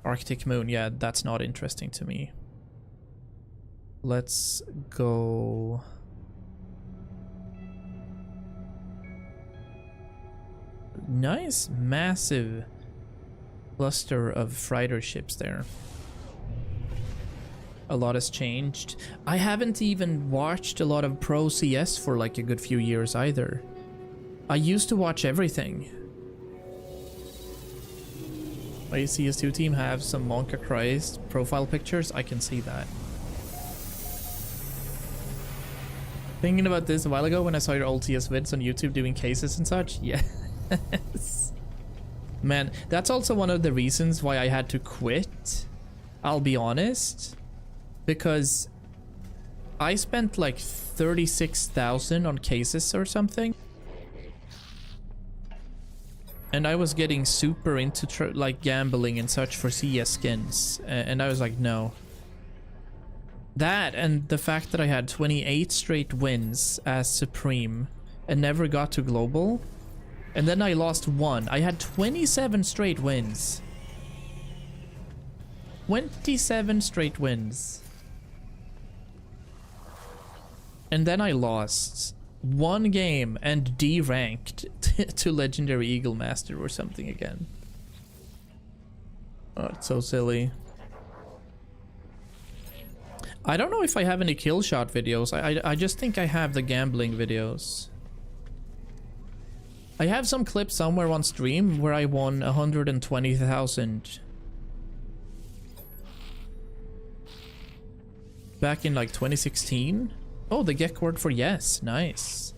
Arctic moon, yeah, that's not interesting to me. Let's go... Nice, massive cluster of freighter ships there. A lot has changed. I haven't even watched a lot of Pro CS for like a good few years either. I used to watch everything. My CS2 team have some Monka Christ profile pictures. I can see that. Thinking about this a while ago when I saw your old CS vids on YouTube doing cases and such. Yes. Man, that's also one of the reasons why I had to quit. I'll be honest. Because I spent like 36,000 on cases or something. And I was getting super into like gambling and such for CS skins. And I was like, no. That and the fact that I had 28 straight wins as Supreme and never got to Global. And then I lost one. I had 27 straight wins. 27 straight wins. And then I lost one game and D-ranked to Legendary Eagle Master or something again. Oh, it's so silly. I don't know if I have any kill shot videos. I just think I have the gambling videos. I have some clips somewhere on stream where I won 120,000. Back in like 2016. Oh, the get cord for yes. Nice.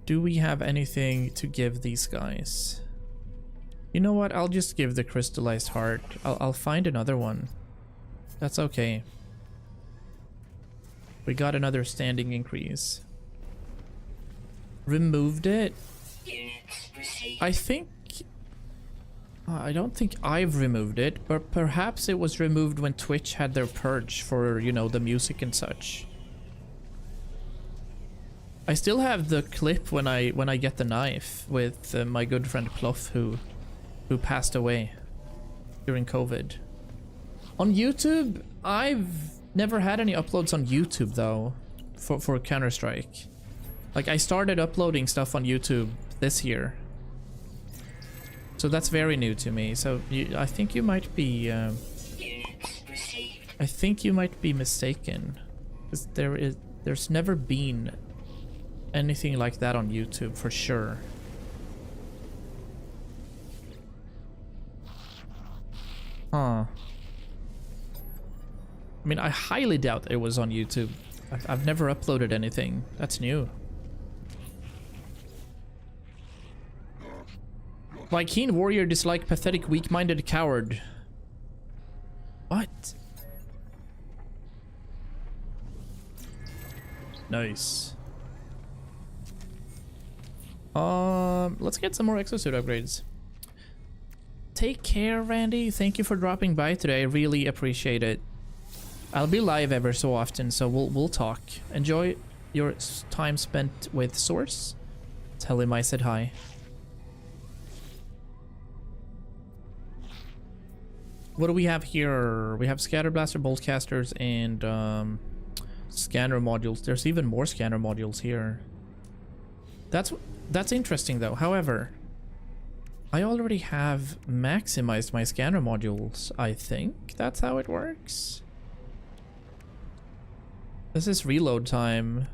Do we have anything to give these guys? You know what? I'll just give the crystallized heart. I'll find another one. That's okay. We got another standing increase. Removed it? I think... I don't think I've removed it, but perhaps it was removed when Twitch had their purge for, you know, the music and such. I still have the clip when I get the knife with my good friend Pluff who passed away during COVID. On YouTube, I've never had any uploads on YouTube though for Counter-Strike. Like I started uploading stuff on YouTube this year. So that's very new to me. So I think you might be I think you might be mistaken. 'Cause there's never been anything like that on YouTube for sure. Huh. I mean, I highly doubt it was on YouTube. I've never uploaded anything. That's new. Viking warrior dislike pathetic weak-minded coward. What? Nice. Let's get some more exosuit upgrades. Take care, Randy. Thank you for dropping by today. I really appreciate it. I'll be live ever so often, so we'll talk. Enjoy your time spent with Source. Tell him I said hi. What do we have here? We have Scatter Blaster, Bolt Casters, and scanner modules. There's even more scanner modules here. That's interesting though. However, I already have maximized my scanner modules. I think that's how it works. This is reload time.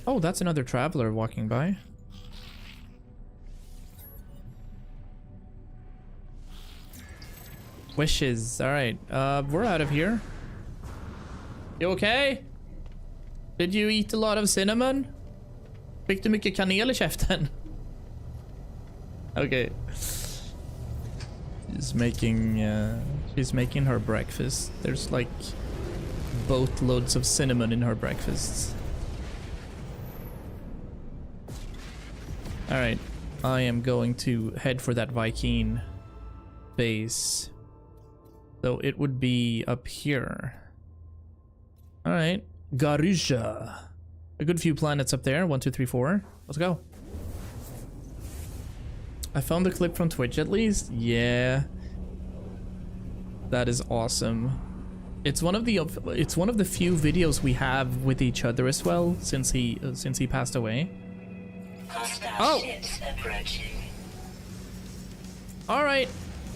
Oh, that's another traveler walking by. Wishes. Alright, we're out of here. You okay? Did you eat a lot of cinnamon? Fick du mycket kanel I käften? Okay. She's making her breakfast. There's like boatloads of cinnamon in her breakfasts. Alright, I am going to head for that Viking base. So it would be up here. Alright, Garusha. A good few planets up there. 1, 2, 3, 4. Let's go. I found the clip from Twitch at least. Yeah. That is awesome. It's one of the few videos we have with each other as well since he passed away. Hostile ships approaching. Alright.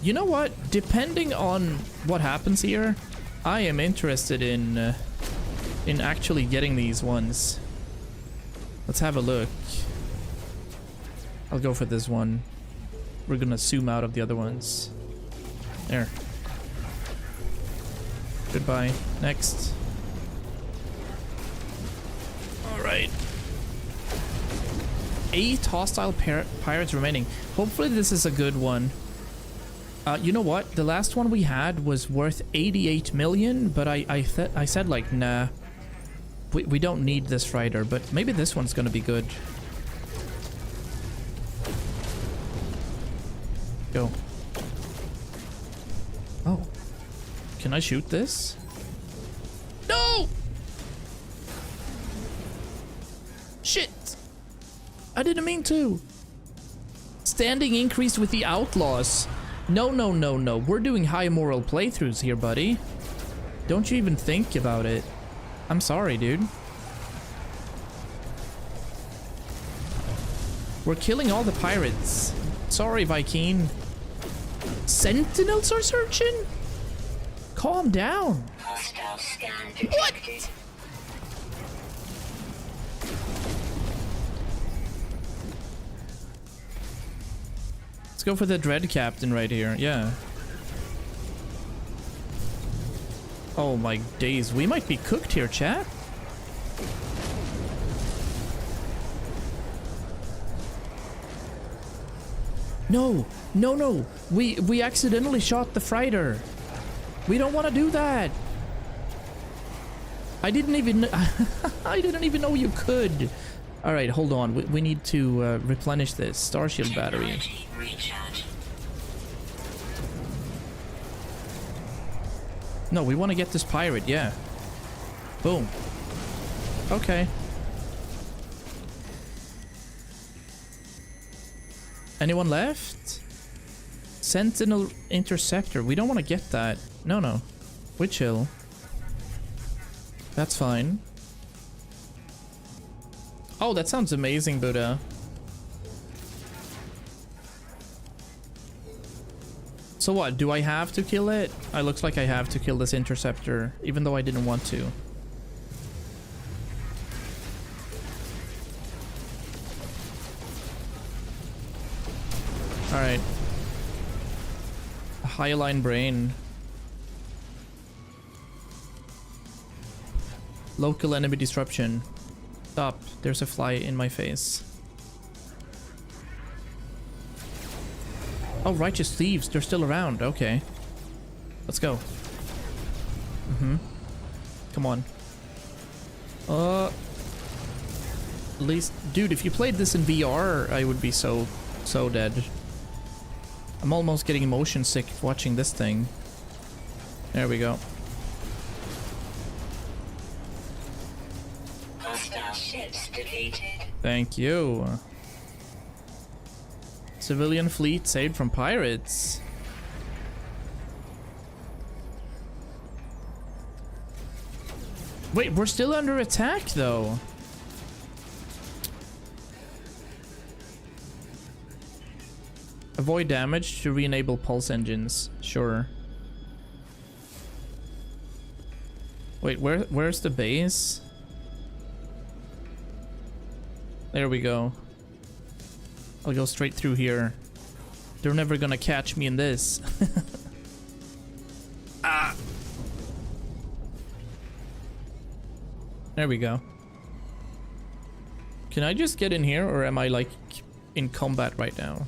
You know what? Depending on what happens here, I am interested in actually getting these ones. Let's have a look. I'll go for this one. We're gonna zoom out of the other ones. There. Goodbye. Next. Alright. 8 hostile pirates remaining. Hopefully this is a good one. You know what? The last one we had was worth 88 million, but I said like, nah. We don't need this fighter, but maybe this one's gonna be good. Go. Oh. Can I shoot this? No! Shit! I didn't mean to. Standing increased with the outlaws. No, no, no, no. We're doing high moral playthroughs here, buddy. Don't you even think about it. I'm sorry, dude. We're killing all the pirates. Sorry, Viking. Sentinels are searching? Calm down. Hostile scan What? detected. Let's go for the Dread Captain right here. Yeah. Oh my days. We might be cooked here, chat. No. No, no. We accidentally shot the freighter. We don't want to do that. I didn't even I didn't even know you could. All right, hold on. We need to replenish this Star Shield battery. Technology recharge. No, we want to get this pirate. Yeah. Boom. Okay. Anyone left? Sentinel Interceptor. We don't want to get that. No, no. We chill. That's fine. Oh, that sounds amazing, Buddha. So what? Do I have to kill it? It looks like I have to kill this interceptor, even though I didn't want to. Alright. Highline brain. Local enemy disruption. Stop. There's a fly in my face. Oh, righteous thieves. They're still around. Okay. Let's go. Come on. At least... Dude, if you played this in VR, I would be so dead. I'm almost getting motion sick watching this thing. There we go. Hostile ships defeated. Thank you. Civilian fleet saved from pirates. Wait, we're still under attack though. Avoid damage to re-enable pulse engines. Sure. Wait, where's the base? There we go. I'll go straight through here. They're never gonna catch me in this. Ah! There we go. Can I just get in here, or am I like in combat right now?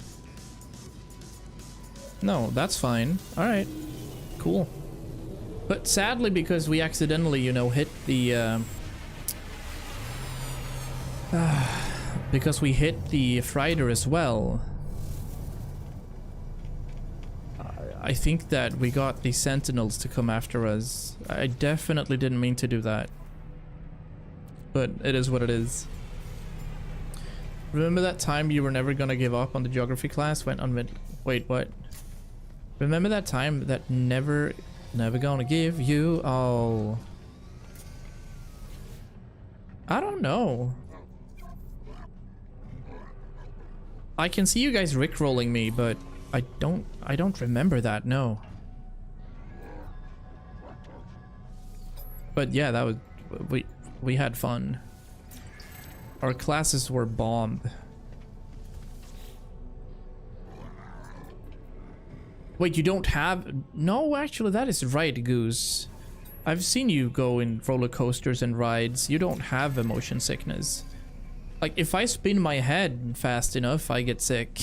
No, that's fine. Alright. Cool. But sadly, because we accidentally, you know, hit the... because we hit the freighter as well. I think that we got the sentinels to come after us. I definitely didn't mean to do that. But it is what it is. Remember that time you were never gonna give up on the geography class? Wait, what? Remember that time that never gonna give you? Oh. I don't know. I can see you guys rickrolling me, but I don't remember that, no. But yeah, that was we had fun. Our classes were bomb. Wait, you don't have... No, actually, that is right, Goose. I've seen you go in roller coasters and rides. You don't have motion sickness. Like, if I spin my head fast enough, I get sick.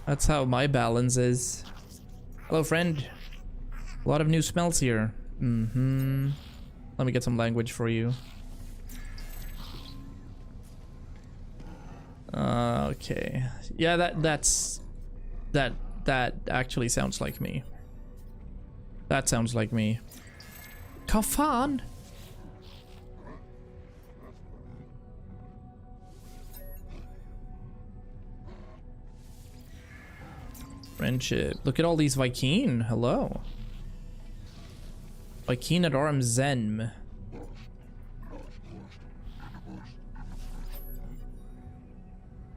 That's how my balance is. Hello, friend. A lot of new smells here. Mm-hmm. Let me get some language for you. Okay. Yeah, that actually sounds like me. That sounds like me. Kafan. Friendship. Look at all these Viking. Hello. Viking at arms Zen.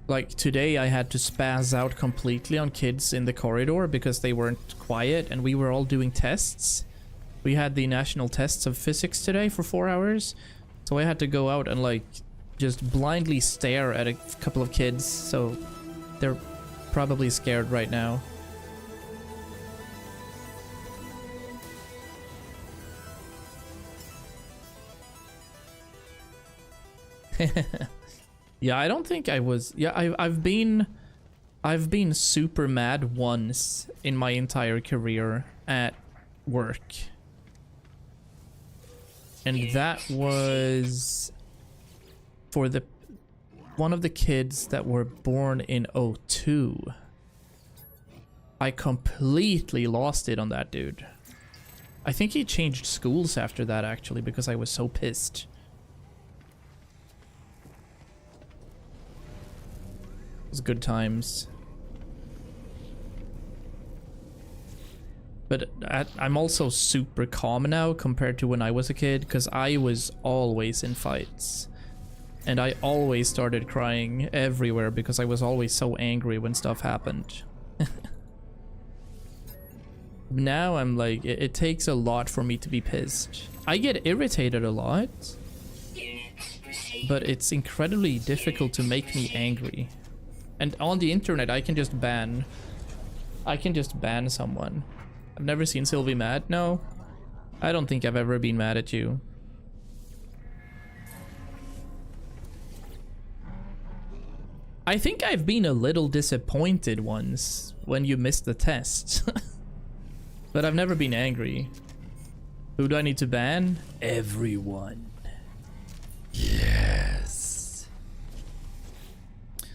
Like today I had to spaz out completely on kids in the corridor because they weren't quiet and we were all doing tests. We had the national tests of physics today for 4 hours. So I had to go out and like just blindly stare at a couple of kids. So they're probably scared right now. Yeah, I don't think I was. Yeah, I've been super mad once in my entire career at work. And that was for one of the kids that were born in '02. I completely lost it on that dude. I think he changed schools after that actually because I was so pissed. It was good times. But I'm also super calm now compared to when I was a kid because I was always in fights. And I always started crying everywhere because I was always so angry when stuff happened. Now I'm like, it takes a lot for me to be pissed. I get irritated a lot, but it's incredibly difficult to make me angry. And on the internet, I can just ban someone. I've never seen Silvy mad. No, I don't think I've ever been mad at you. I think I've been a little disappointed once when you missed the test. But I've never been angry. Who do I need to ban? Everyone. Yes.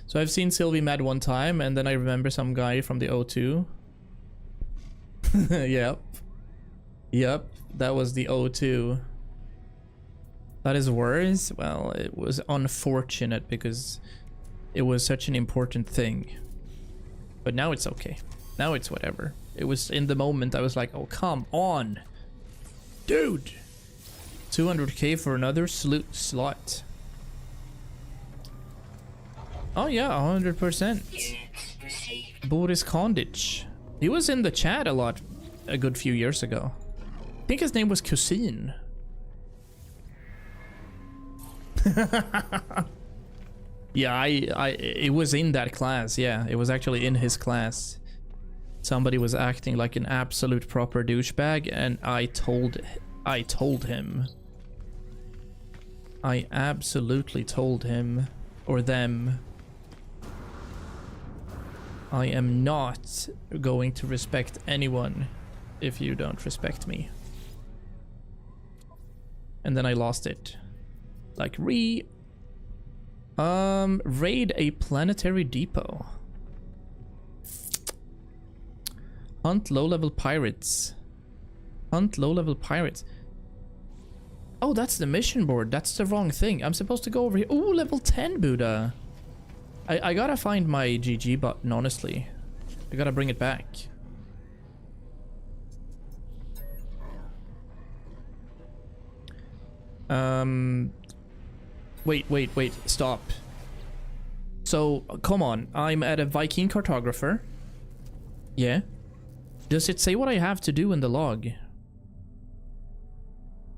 So I've seen Silvy mad one time, and then I remember some guy from the '02. Yep. Yep, that was the '02. That is worse. Well, it was unfortunate because it was such an important thing. But now it's okay. Now it's whatever. It was in the moment I was like, oh, come on. Dude. 200k for another slot. Oh yeah, 100%. Boris Kondic. He was in the chat a lot a good few years ago. I think his name was Cousin. Yeah, it was in that class. Yeah, it was actually in his class. Somebody was acting like an absolute proper douchebag, and I told him. I absolutely told him or them. I am not going to respect anyone if you don't respect me. And then I lost it. Like raid a planetary depot. Hunt low-level pirates. Hunt low-level pirates. Oh, that's the mission board. That's the wrong thing. I'm supposed to go over here. Ooh, level 10 Buddha. I gotta find my GG button, honestly. I gotta bring it back. Wait, stop. So, come on. I'm at a Viking cartographer. Yeah. Does it say what I have to do in the log?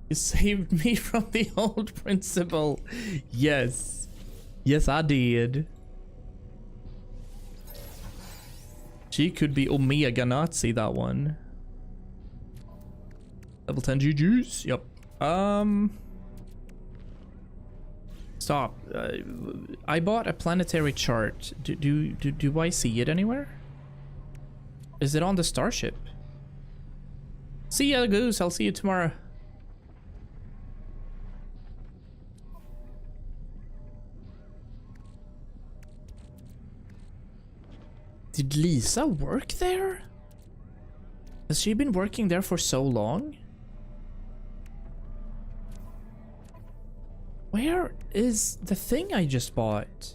You saved me from the old principal. Yes. Yes, I did. She could be Omega Nazi, that one. Level 10 GG's. Yep. Stop. I bought a planetary chart. Do I see it anywhere? Is it on the starship? See ya, Goose. I'll see you tomorrow. Did Lisa work there? Has she been working there for so long? Where is the thing I just bought?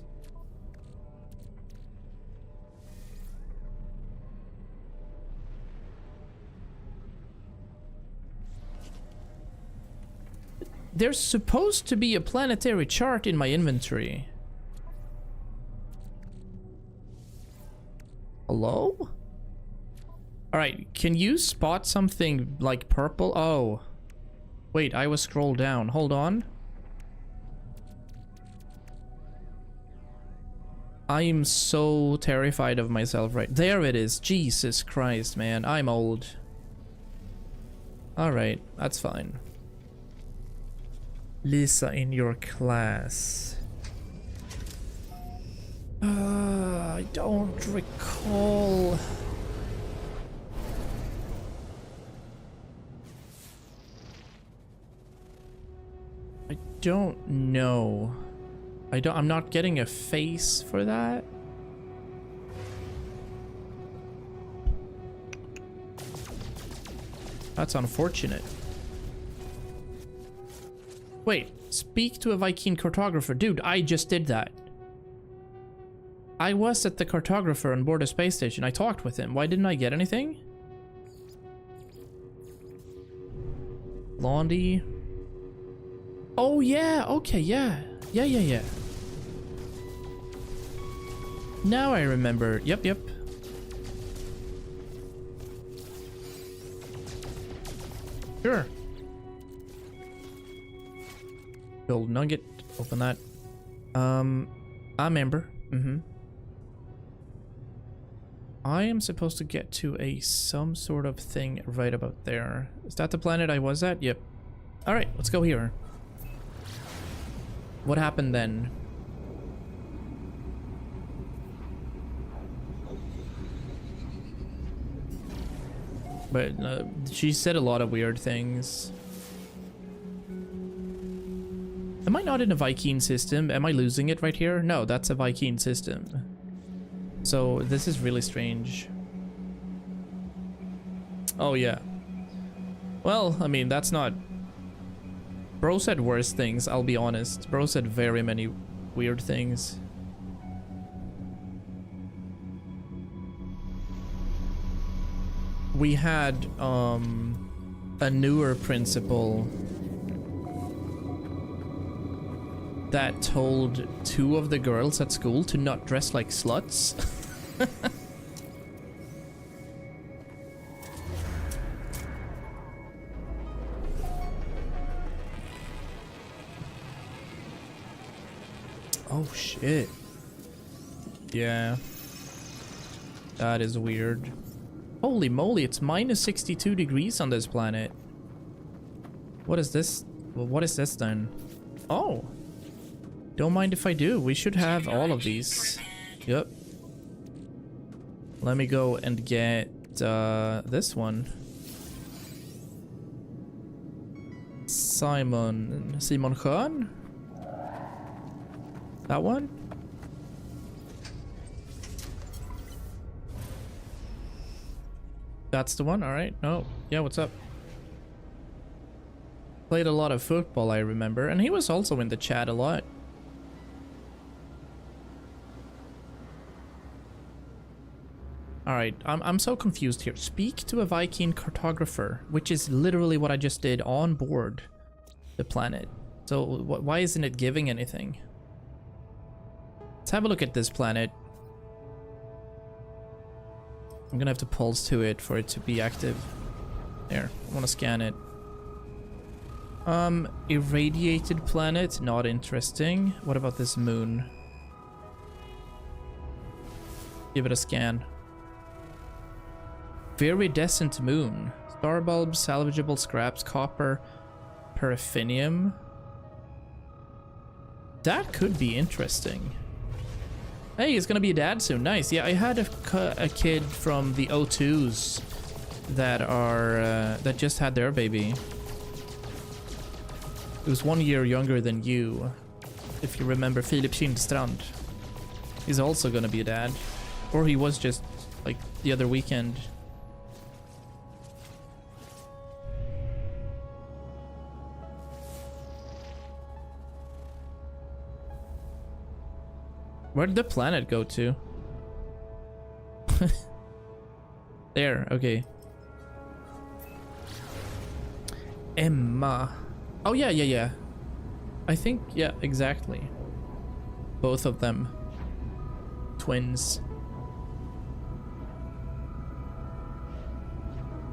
There's supposed to be a planetary chart in my inventory. Hello? Alright, can you spot something like purple? Oh. Wait, I was scrolled down. Hold on. I am so terrified of myself right there. It is. Jesus Christ, man. I'm old. Alright, that's fine. Lisa in your class. I don't recall. I don't know. I'm not getting a face for that. That's unfortunate. Wait, speak to a Viking cartographer. Dude, I just did that. I was at the cartographer on board a space station. I talked with him. Why didn't I get anything? Blondie. Oh, yeah. Okay, yeah. Yeah. Now I remember. Yep. Sure. Gold nugget. Open that. I remember. I am supposed to get to some sort of thing right about there. Is that the planet I was at? Yep. Alright, let's go here. What happened then? But she said a lot of weird things. Am I not in a Viking system? Am I losing it right here? No, that's a Viking system. So this is really strange. Oh yeah. Well, I mean, that's not... Bro said worse things, I'll be honest. Bro said very many weird things. We had a newer principal that told 2 of the girls at school to not dress like sluts. Oh shit. Yeah. That is weird. Holy moly, it's minus 62 degrees on this planet. What is this? Well, what is this then? Oh. Don't mind if I do. We should have all of these. Yep. Let me go and get this one. Simon Khan? That one? That's the one? Alright. No. Yeah, what's up? Played a lot of football, I remember. And he was also in the chat a lot. Alright, I'm so confused here. Speak to a Viking cartographer, which is literally what I just did on board the planet. So why isn't it giving anything? Let's have a look at this planet. I'm gonna have to pulse to it for it to be active. There, I want to scan it. Irradiated planet, not interesting. What about this moon? Give it a scan. Viridescent moon. Star bulbs, salvageable scraps, copper, paraffinium. That could be interesting. Hey, he's gonna be a dad soon. Nice. Yeah, I had a kid from the O2s that are that just had their baby. It was 1 year younger than you, if you remember Philip Kindstrand. He's also gonna be a dad, or he was just like the other weekend. Where did the planet go to? There, okay. Emma. Oh, yeah. I think, yeah, exactly. Both of them. Twins.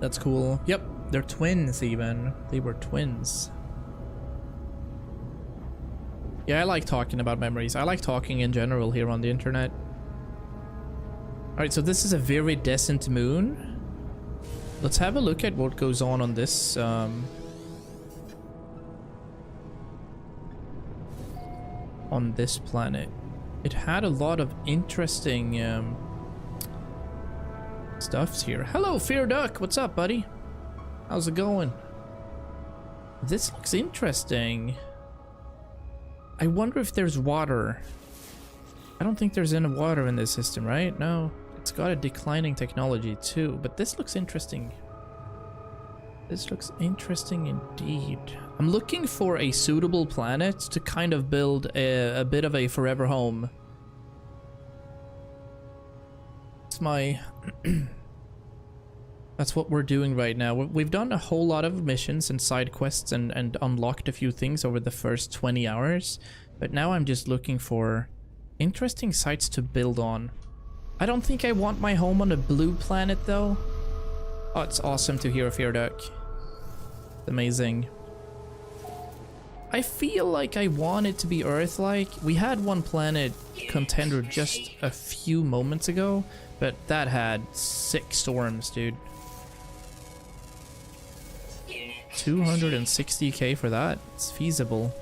That's cool. Yep, they're twins even. They were twins. Yeah, I like talking about memories. I like talking in general here on the internet. Alright, so this is a viridescent moon. Let's have a look at what goes on this planet. It had a lot of interesting stuffs here. Hello, Fear Duck. What's up, buddy? How's it going? This looks interesting. I wonder if there's water. I don't think there's any water in this system, right? No. It's got a declining technology too, but this looks interesting. This looks interesting indeed. I'm looking for a suitable planet to kind of build a bit of a forever home. It's my... That's what we're doing right now. We've done a whole lot of missions and side quests and unlocked a few things over the first 20 hours. But now I'm just looking for interesting sites to build on. I don't think I want my home on a blue planet though. Oh, it's awesome to hear Fear Duck. Amazing. I feel like I want it to be Earth-like. We had one planet contender just a few moments ago, but that had 6 storms, dude. 260k for that. It's feasible.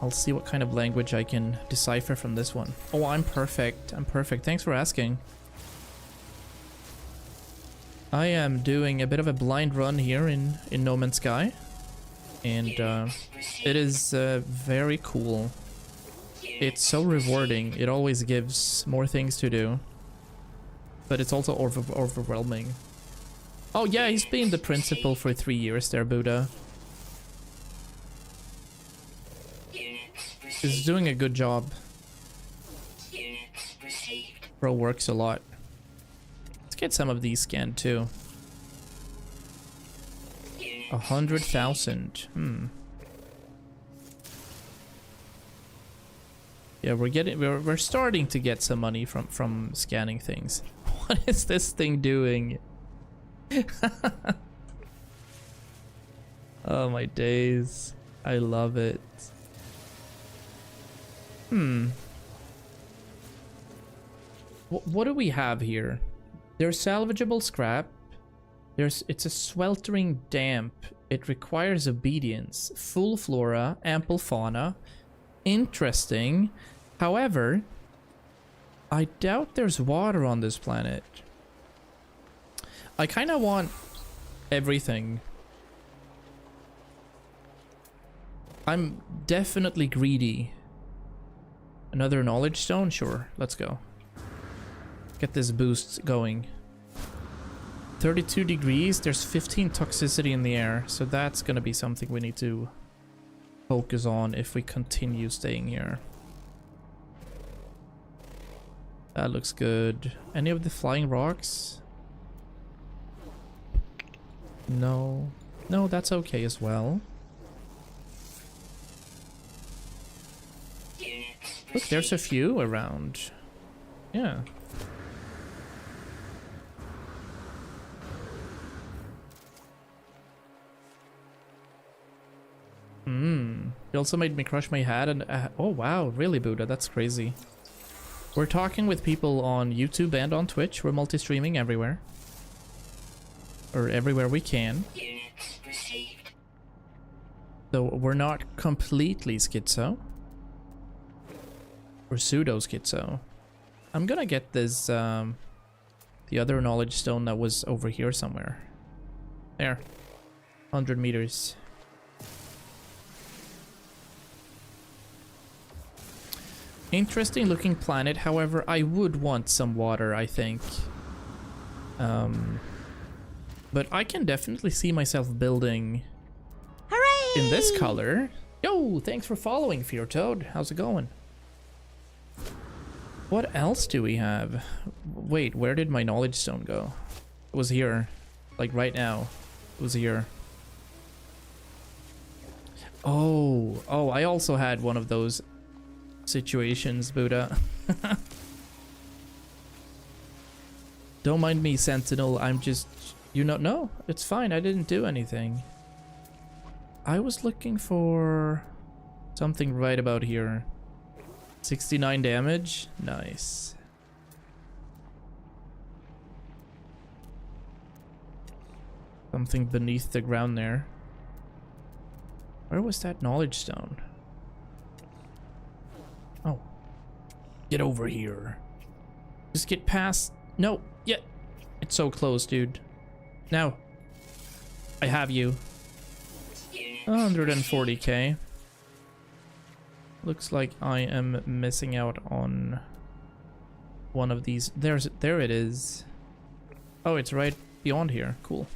I'll see what kind of language I can decipher from this one. Oh, I'm perfect. I'm perfect. Thanks for asking. I am doing a bit of a blind run here in No Man's Sky. And it is very cool. It's so rewarding. It always gives more things to do. But it's also overwhelming. Oh yeah, he's been the principal for 3 years there, Buddha. He's doing a good job. Bro works a lot. Let's get some of these scanned too. 100,000. Yeah, we're starting to get some money from scanning things. What is this thing doing? Oh my days. I love it. What do we have here? There's salvageable scrap. It's a sweltering damp. It requires obedience. Full flora, ample fauna. Interesting. However, I doubt there's water on this planet. I kind of want everything. I'm definitely greedy. Another knowledge stone? Sure, let's go. Get this boost going. 32 degrees, there's 15 toxicity in the air, so that's gonna be something we need to focus on if we continue staying here. That looks good. Any of the flying rocks? No. No, that's okay as well. Look, there's a few around. Yeah. It also made me crush my hat and oh wow, really, Buddha? That's crazy. We're talking with people on YouTube and on Twitch. We're multi-streaming everywhere. Or everywhere we can. Units received. So we're not completely schizo. We're pseudo-schizo. I'm gonna get this, the other knowledge stone that was over here somewhere. There. 100 meters. Interesting looking planet, however, I would want some water, I think. But I can definitely see myself building in this color. Yo, thanks for following, Fear Toad. How's it going? What else do we have? Wait, where did my knowledge stone go? It was here. Like right now. It was here. Oh, I also had one of those situations, Buddha. Don't mind me, Sentinel. I'm just... No, it's fine. I didn't do anything. I was looking for something right about here. 69 damage. Nice. Something beneath the ground there. Where was that knowledge stone? Oh. Get over here. Just get past... No. Yeah. It's so close, dude. Now. I have you. 140k. Looks like I am missing out on one of these. There it is. Oh, it's right beyond here. Cool.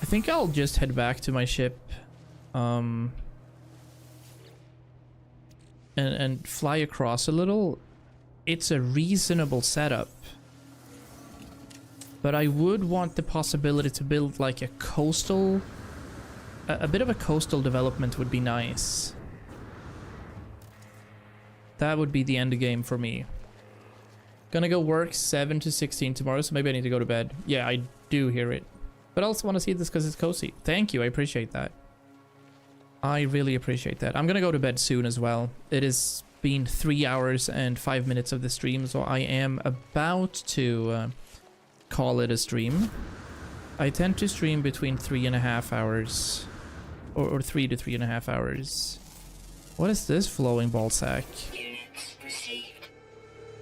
I think I'll just head back to my ship. And fly across a little. It's a reasonable setup. But I would want the possibility to build like a coastal... A bit of a coastal development would be nice. That would be the end game for me. Gonna go work 7 to 16 tomorrow, so maybe I need to go to bed. Yeah, I do hear it. But I also want to see this because it's cozy. Thank you, I appreciate that. I really appreciate that. I'm gonna go to bed soon as well. It has been 3 hours and 5 minutes of the stream, so I am about to call it a stream. I tend to stream between 3.5 hours. Or 3 to 3.5 hours. What is this flowing ball sack? Units received.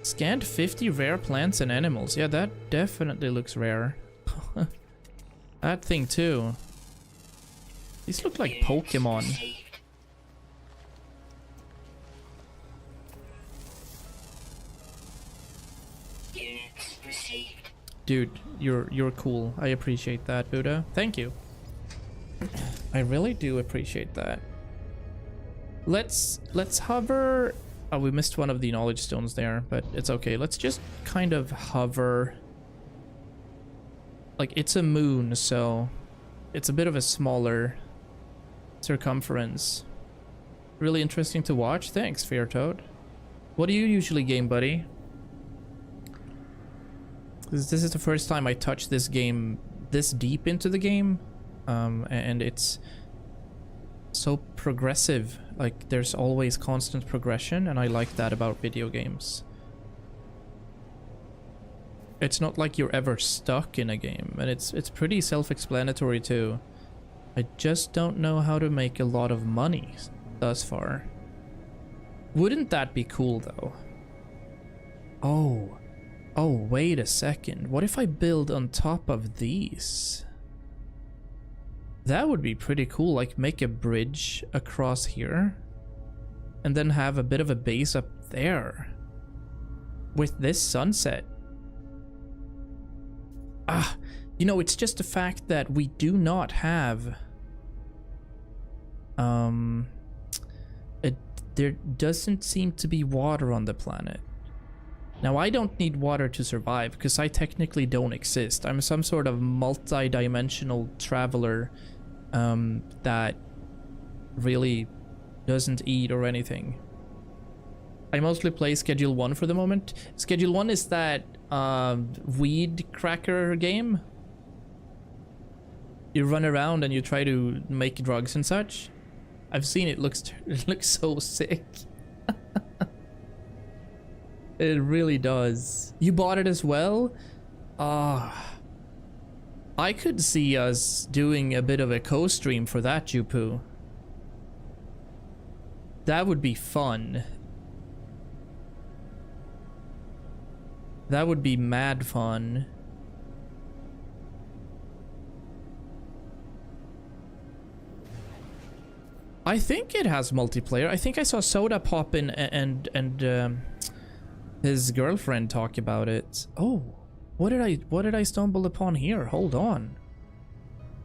Scanned 50 rare plants and animals. Yeah, that definitely looks rare. That thing too. These look like Pokemon. Received. Units received. Dude, you're cool. I appreciate that, Buddha. Thank you. I really do appreciate that. Let's hover. Oh, we missed one of the knowledge stones there, but it's okay. Let's just kind of hover. Like, it's a moon, so it's a bit of a smaller circumference. Really interesting to watch. Thanks, Fair Toad. What do you usually game, buddy? This is the first time I touch this game this deep into the game. And it's so progressive. Like, there's always constant progression, and I like that about video games. It's not like you're ever stuck in a game, and it's pretty self-explanatory too. I just don't know how to make a lot of money thus far. Wouldn't that be cool though? Oh, wait a second. What if I build on top of these? That would be pretty cool. Like, make a bridge across here and then have a bit of a base up there with this sunset. You know, it's just the fact that we do not have there doesn't seem to be water on the planet. Now, I don't need water to survive because I technically don't exist. I'm some sort of multi-dimensional traveler that really doesn't eat or anything. I mostly play Schedule 1 for the moment. Schedule 1 is that weed cracker game. You run around and you try to make drugs and such. I've seen it. It looks so sick. It really does. You bought it as well? I could see us doing a bit of a co-stream for that, Jupu. That would be fun. That would be mad fun. I think it has multiplayer. I think I saw Soda pop in and his girlfriend talk about it. Oh, what did I stumble upon here? Hold on.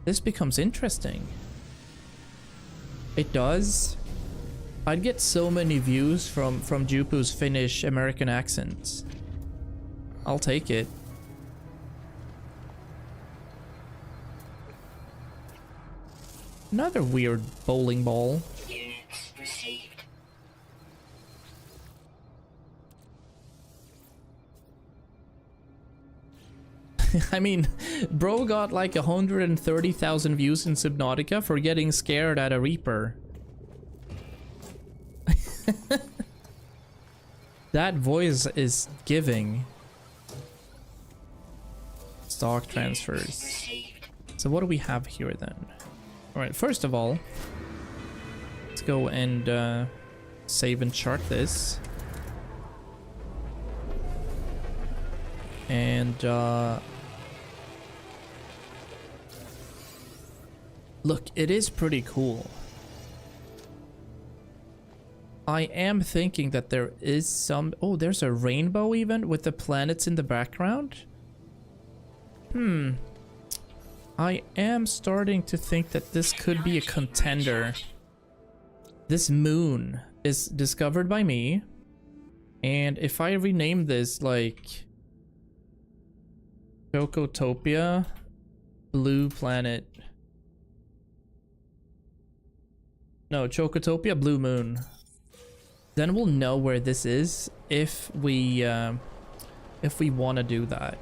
This becomes interesting. It does. I'd get so many views from Jupu's Finnish American accent. I'll take it. Another weird bowling ball. Units received. I mean, bro got like 130,000 views in Subnautica for getting scared at a Reaper. That voice is giving. Stock transfers. So what do we have here then? Alright, first of all, let's go and save and chart this. And look, it is pretty cool. I am thinking that there is some... Oh, there's a rainbow even with the planets in the background. I am starting to think that this could be a contender. This moon is discovered by me. And if I rename this like Chocotopia, blue planet. No, Chocotopia, blue moon. Then we'll know where this is if we want to do that.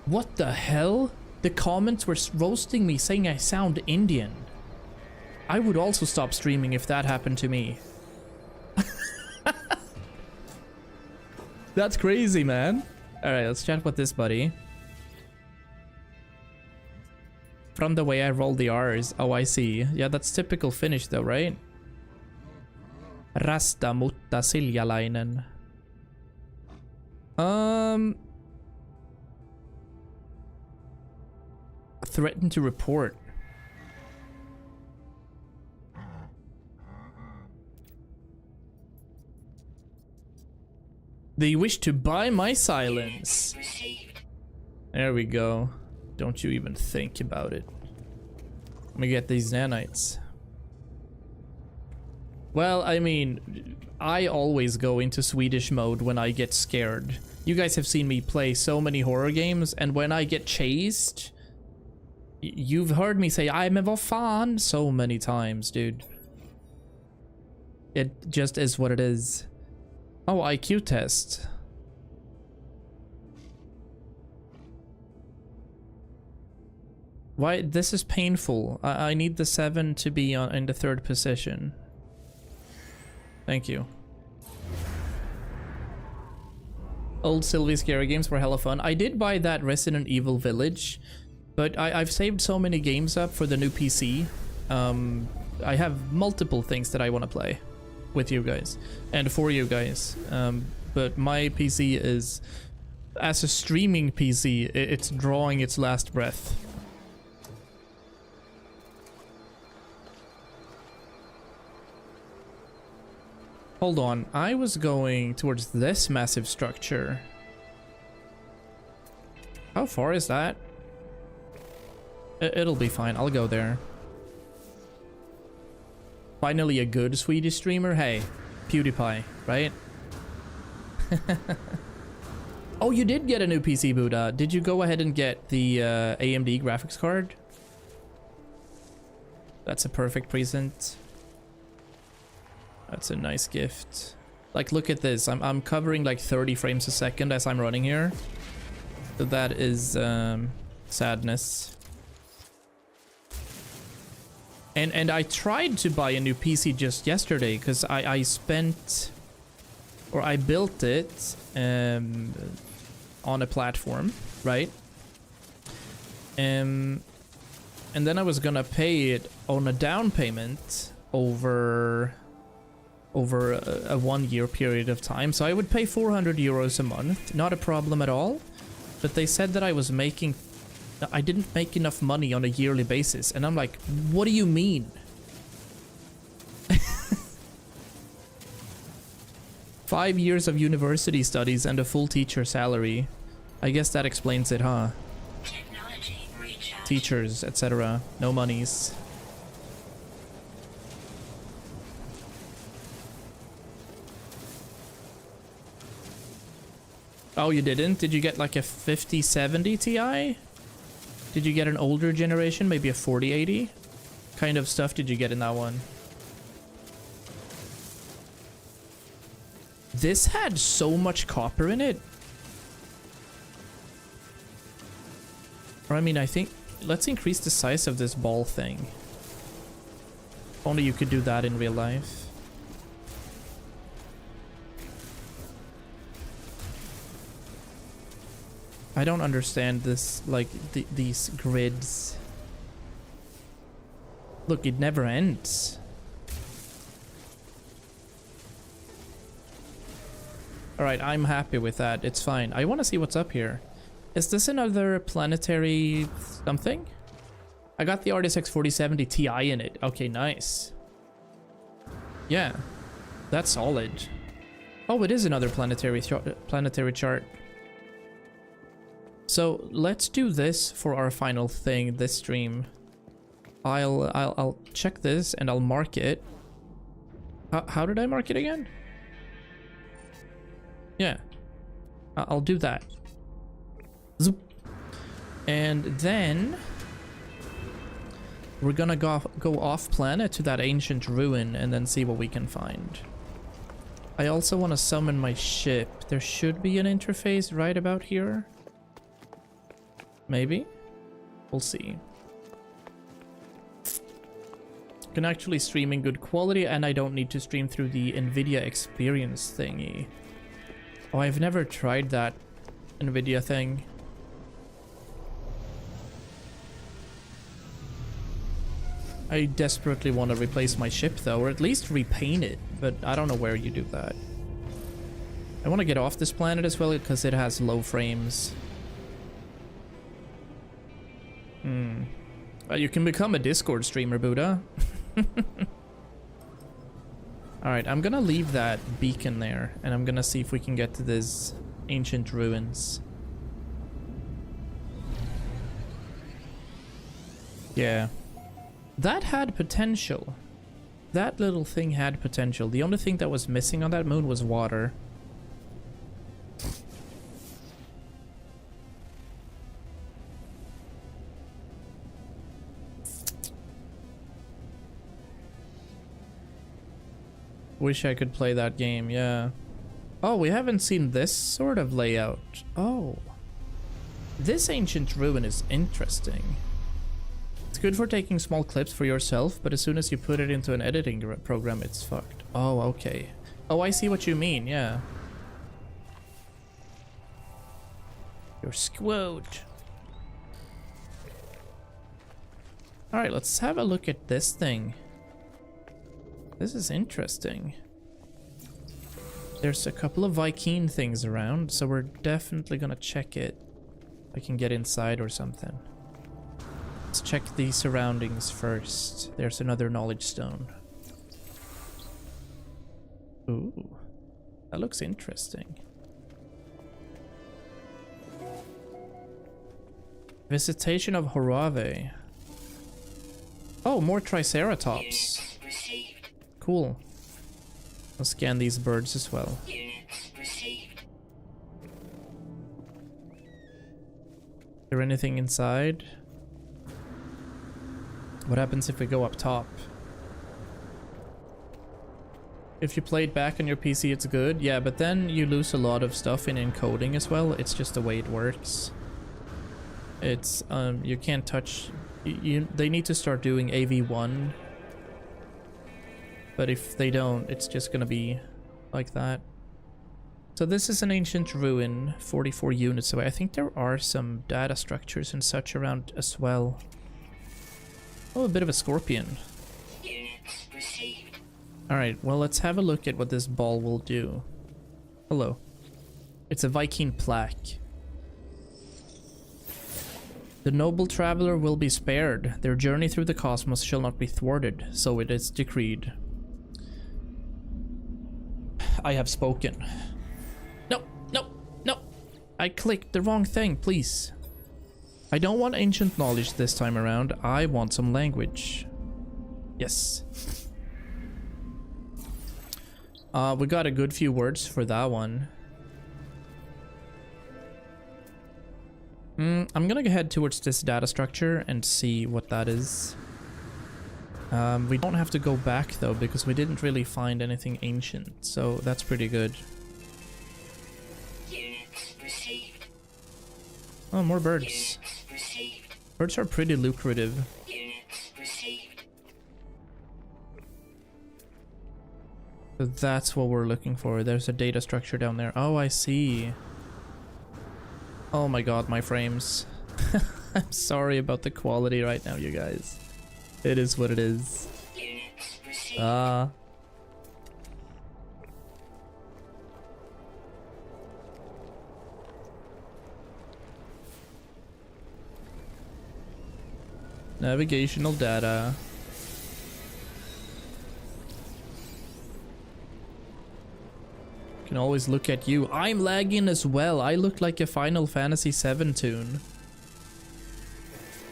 What the hell? The comments were roasting me, saying I sound Indian. I would also stop streaming if that happened to me. That's crazy, man. Alright, let's chat with this buddy. From the way I roll the R's. Oh, I see. Yeah, that's typical Finnish though, right? Rasta mutta Siljalainen. Threaten to report. They wish to buy my silence. There we go. Don't you even think about it. Let me get these nanites. Well, I mean, I always go into Swedish mode when I get scared. You guys have seen me play so many horror games, and when I get chased, you've heard me say "I'm a fan" so many times, dude. It just is what it is. Oh, IQ test. Why? This is painful. I need the 7 to be in the 3rd position. Thank you. Old Silvy scary games were hella fun. I did buy that Resident Evil Village, but I've saved so many games up for the new PC. I have multiple things that I want to play with you guys and for you guys. But my PC is, as a streaming PC, it's drawing its last breath. Hold on, I was going towards this massive structure. How far is that? It'll be fine, I'll go there. Finally a good Swedish streamer? Hey, PewDiePie, right? Oh, you did get a new PC, Buddha. Did you go ahead and get the AMD graphics card? That's a perfect present. That's a nice gift. Like, look at this. I'm covering like 30 frames a second as I'm running here. So that is sadness. And I tried to buy a new PC just yesterday because I spent, or I built it on a platform, right? And then I was gonna pay it on a down payment over a 1 year period of time. So I would pay 400 euros a month, not a problem at all. But they said that I didn't make enough money on a yearly basis. And I'm like, what do you mean? 5 years of university studies and a full teacher salary. I guess that explains it, huh? Technology recharge. Teachers, etc. No monies. Oh, you didn't? Did you get like a 5070 Ti? Did you get an older generation, maybe a 4080? Kind of stuff did you get in that one? This had so much copper in it. Or I mean, I think... Let's increase the size of this ball thing. If only you could do that in real life. I don't understand this, like, these grids. Look, it never ends. Alright, I'm happy with that. It's fine. I want to see what's up here. Is this another planetary something? I got the RTX 4070 Ti in it. Okay, nice. Yeah, that's solid. Oh, it is another planetary chart. So let's do this for our final thing this stream. I'll check this and I'll mark it. How did I mark it again? Yeah, I'll do that. Zoop. And then we're gonna go off planet to that ancient ruin and then see what we can find. I also want to summon my ship. There should be an interface right about here. Maybe? We'll see. Can actually stream in good quality and I don't need to stream through the NVIDIA experience thingy. Oh, I've never tried that NVIDIA thing. I desperately want to replace my ship though, or at least repaint it, but I don't know where you do that. I want to get off this planet as well because it has low frames. You can become a Discord streamer, Buddha. Alright, I'm gonna leave that beacon there, and I'm gonna see if we can get to this ancient ruins. Yeah. That had potential. That little thing had potential. The only thing that was missing on that moon was water. Wish I could play that game, yeah. Oh, we haven't seen this sort of layout. Oh. This ancient ruin is interesting. It's good for taking small clips for yourself, but as soon as you put it into an editing program, it's fucked. Oh, okay. Oh, I see what you mean, yeah. You're squote. Alright, let's have a look at this thing. This is interesting. There's a couple of Viking things around, so we're definitely gonna check it. I can get inside or something. Let's check the surroundings first. There's another knowledge stone. Ooh, that looks interesting. Visitation of Horave. Oh, more Triceratops. Cool. I'll scan these birds as well. Units received. Is there anything inside? What happens if we go up top? If you play it back on your PC, it's good. Yeah, but then you lose a lot of stuff in encoding as well. It's just the way it works. It's, you can't touch... they need to start doing AV1. But if they don't, it's just gonna be like that. So this is an ancient ruin, 44 units away. I think there are some data structures and such around as well. Oh, a bit of a scorpion. Units received. Alright, well, let's have a look at what this ball will do. Hello. It's a Viking plaque. The noble traveler will be spared. Their journey through the cosmos shall not be thwarted, so it is decreed. I have spoken. No, no, no! I clicked the wrong thing, please. I don't want ancient knowledge this time around. I want some language. Yes. We got a good few words for that one. I'm gonna head towards this data structure and see what that is. We don't have to go back though, because we didn't really find anything ancient, so that's pretty good. Units received. Oh, more birds. Units received. Birds are pretty lucrative. Units received. So that's what we're looking for. There's a data structure down there. Oh, I see. Oh my god, my frames. I'm sorry about the quality right now, you guys. It is what it is. Units received. Navigational data. Can always look at you. I'm lagging as well. I look like a Final Fantasy VII tune.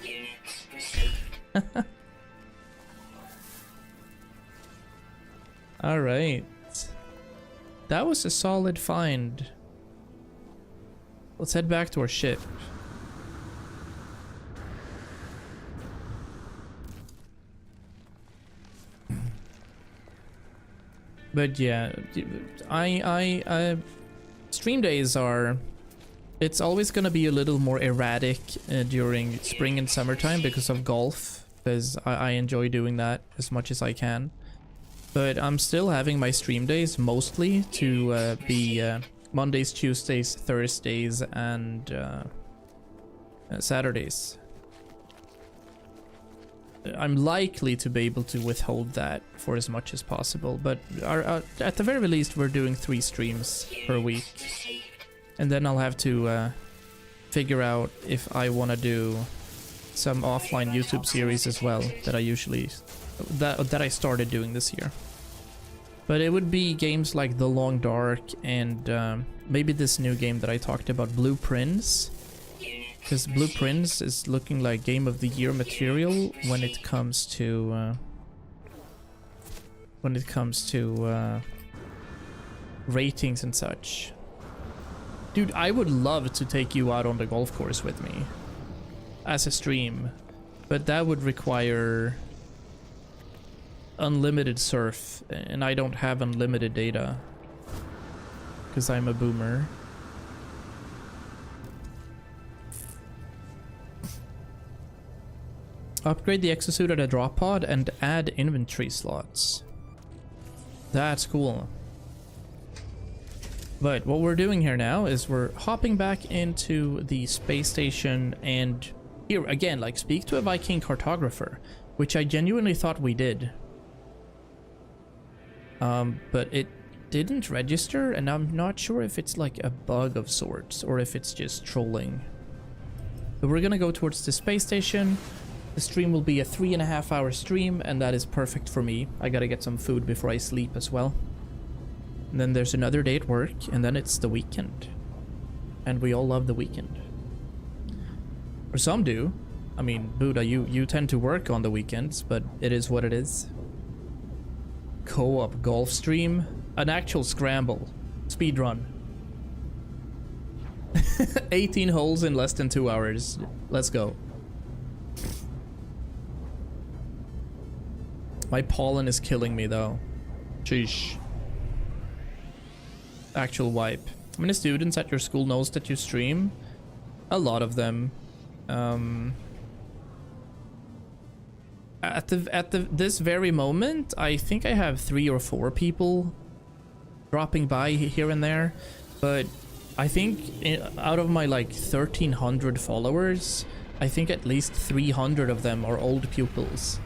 Units received. Alright. That was a solid find. Let's head back to our ship. But yeah, stream days are... It's always gonna be a little more erratic during spring and summertime because of golf. Because I enjoy doing that as much as I can. But I'm still having my stream days mostly to be Mondays, Tuesdays, Thursdays, and Saturdays. I'm likely to be able to withhold that for as much as possible, but at the very least we're doing 3 streams per week. And then I'll have to figure out if I want to do some offline YouTube series as well that I usually... that I started doing this year. But it would be games like The Long Dark and maybe this new game that I talked about, Blue Prince. Because Blue Prince is looking like Game of the Year material when it comes to ratings and such. Dude, I would love to take you out on the golf course with me as a stream, but that would require unlimited surf, and I don't have unlimited data because I'm a boomer. Upgrade the exosuit at a drop pod and add inventory slots. That's cool. But what we're doing here now is we're hopping back into the space station, and here again, like, speak to a Viking cartographer, which I genuinely thought we did. But it didn't register, and I'm not sure if it's like a bug of sorts or if it's just trolling. But we're gonna go towards the space station. The stream will be a 3.5 hour stream, and that is perfect for me. I gotta get some food before I sleep as well. And then there's another day at work, and then it's the weekend. And we all love the weekend. Or some do. I mean, Buddha, you tend to work on the weekends, but it is what it is. Co-op golf stream? An actual scramble. Speedrun. 18 holes in less than 2 hours. Let's go. My pollen is killing me though. Sheesh. Actual wipe. How many students at your school knows that you stream? A lot of them. At this very moment, I think I have 3 or 4 people dropping by here and there, but I think out of my like 1,300 followers, I think at least 300 of them are old pupils.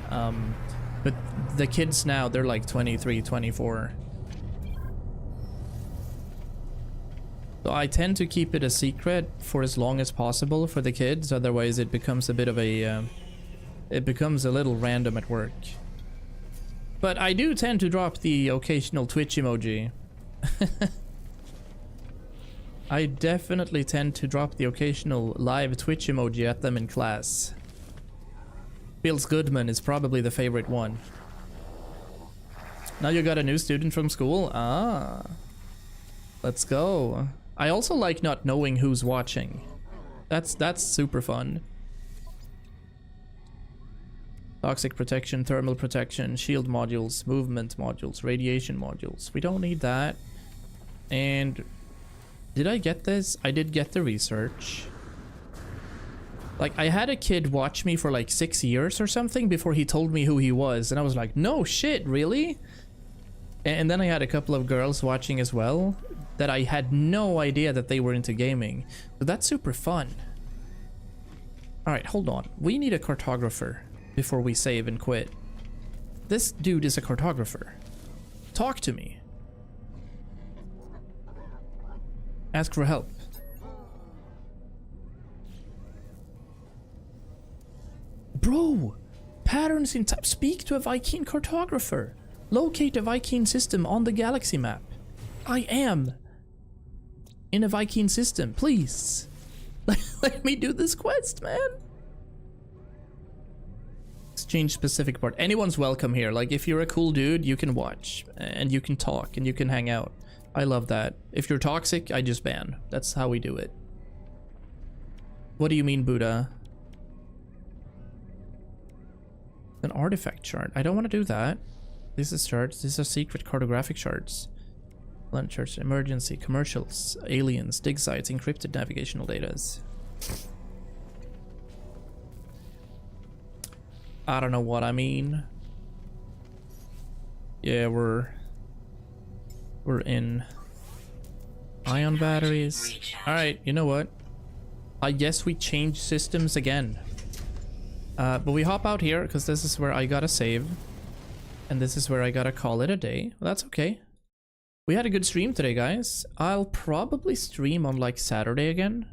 But the kids now, they're like 23, 24. So I tend to keep it a secret for as long as possible for the kids, otherwise it becomes a bit of a... it becomes a little random at work. But I do tend to drop the occasional Twitch emoji. I definitely tend to drop the occasional live Twitch emoji at them in class. Feels Goodman is probably the favorite one. Now you got a new student from school? Ah. Let's go. I also like not knowing who's watching. That's super fun. Toxic protection, thermal protection, shield modules, movement modules, radiation modules. We don't need that. And did I get this? I did get the research. Like, I had a kid watch me for like 6 years or something before he told me who he was. And I was like, no shit, really? And then I had a couple of girls watching as well that I had no idea that they were into gaming. So that's super fun. Alright, hold on. We need a cartographer before we save and quit. This dude is a cartographer. Talk to me. Ask for help. Bro! Patterns in time. Speak to a Viking cartographer. Locate a Viking system on the galaxy map. I am in a Viking system. Please. Let me do this quest, man. Exchange specific part. Anyone's welcome here. Like, if you're a cool dude, you can watch. And you can talk. And you can hang out. I love that. If you're toxic, I just ban. That's how we do it. What do you mean, Buddha? An artifact chart. I don't want to do that. This is charts. These are secret cartographic charts. Lunch charts, emergency, commercials, aliens, dig sites, encrypted navigational datas. I don't know what I mean. Yeah, we're in. Ion batteries. Alright, you know what? I guess we change systems again. But we hop out here because this is where I gotta save. And this is where I gotta call it a day. Well, that's okay. We had a good stream today, guys. I'll probably stream on like Saturday again.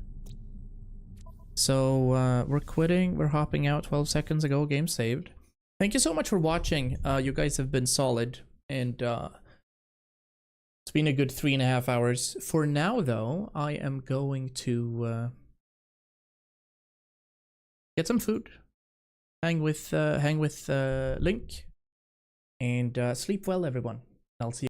So we're quitting. We're hopping out 12 seconds ago. Game saved. Thank you so much for watching. You guys have been solid. And it's been a good 3.5 hours. For now, though, I am going to get some food. Hang with Link. And sleep well, everyone. I'll see you.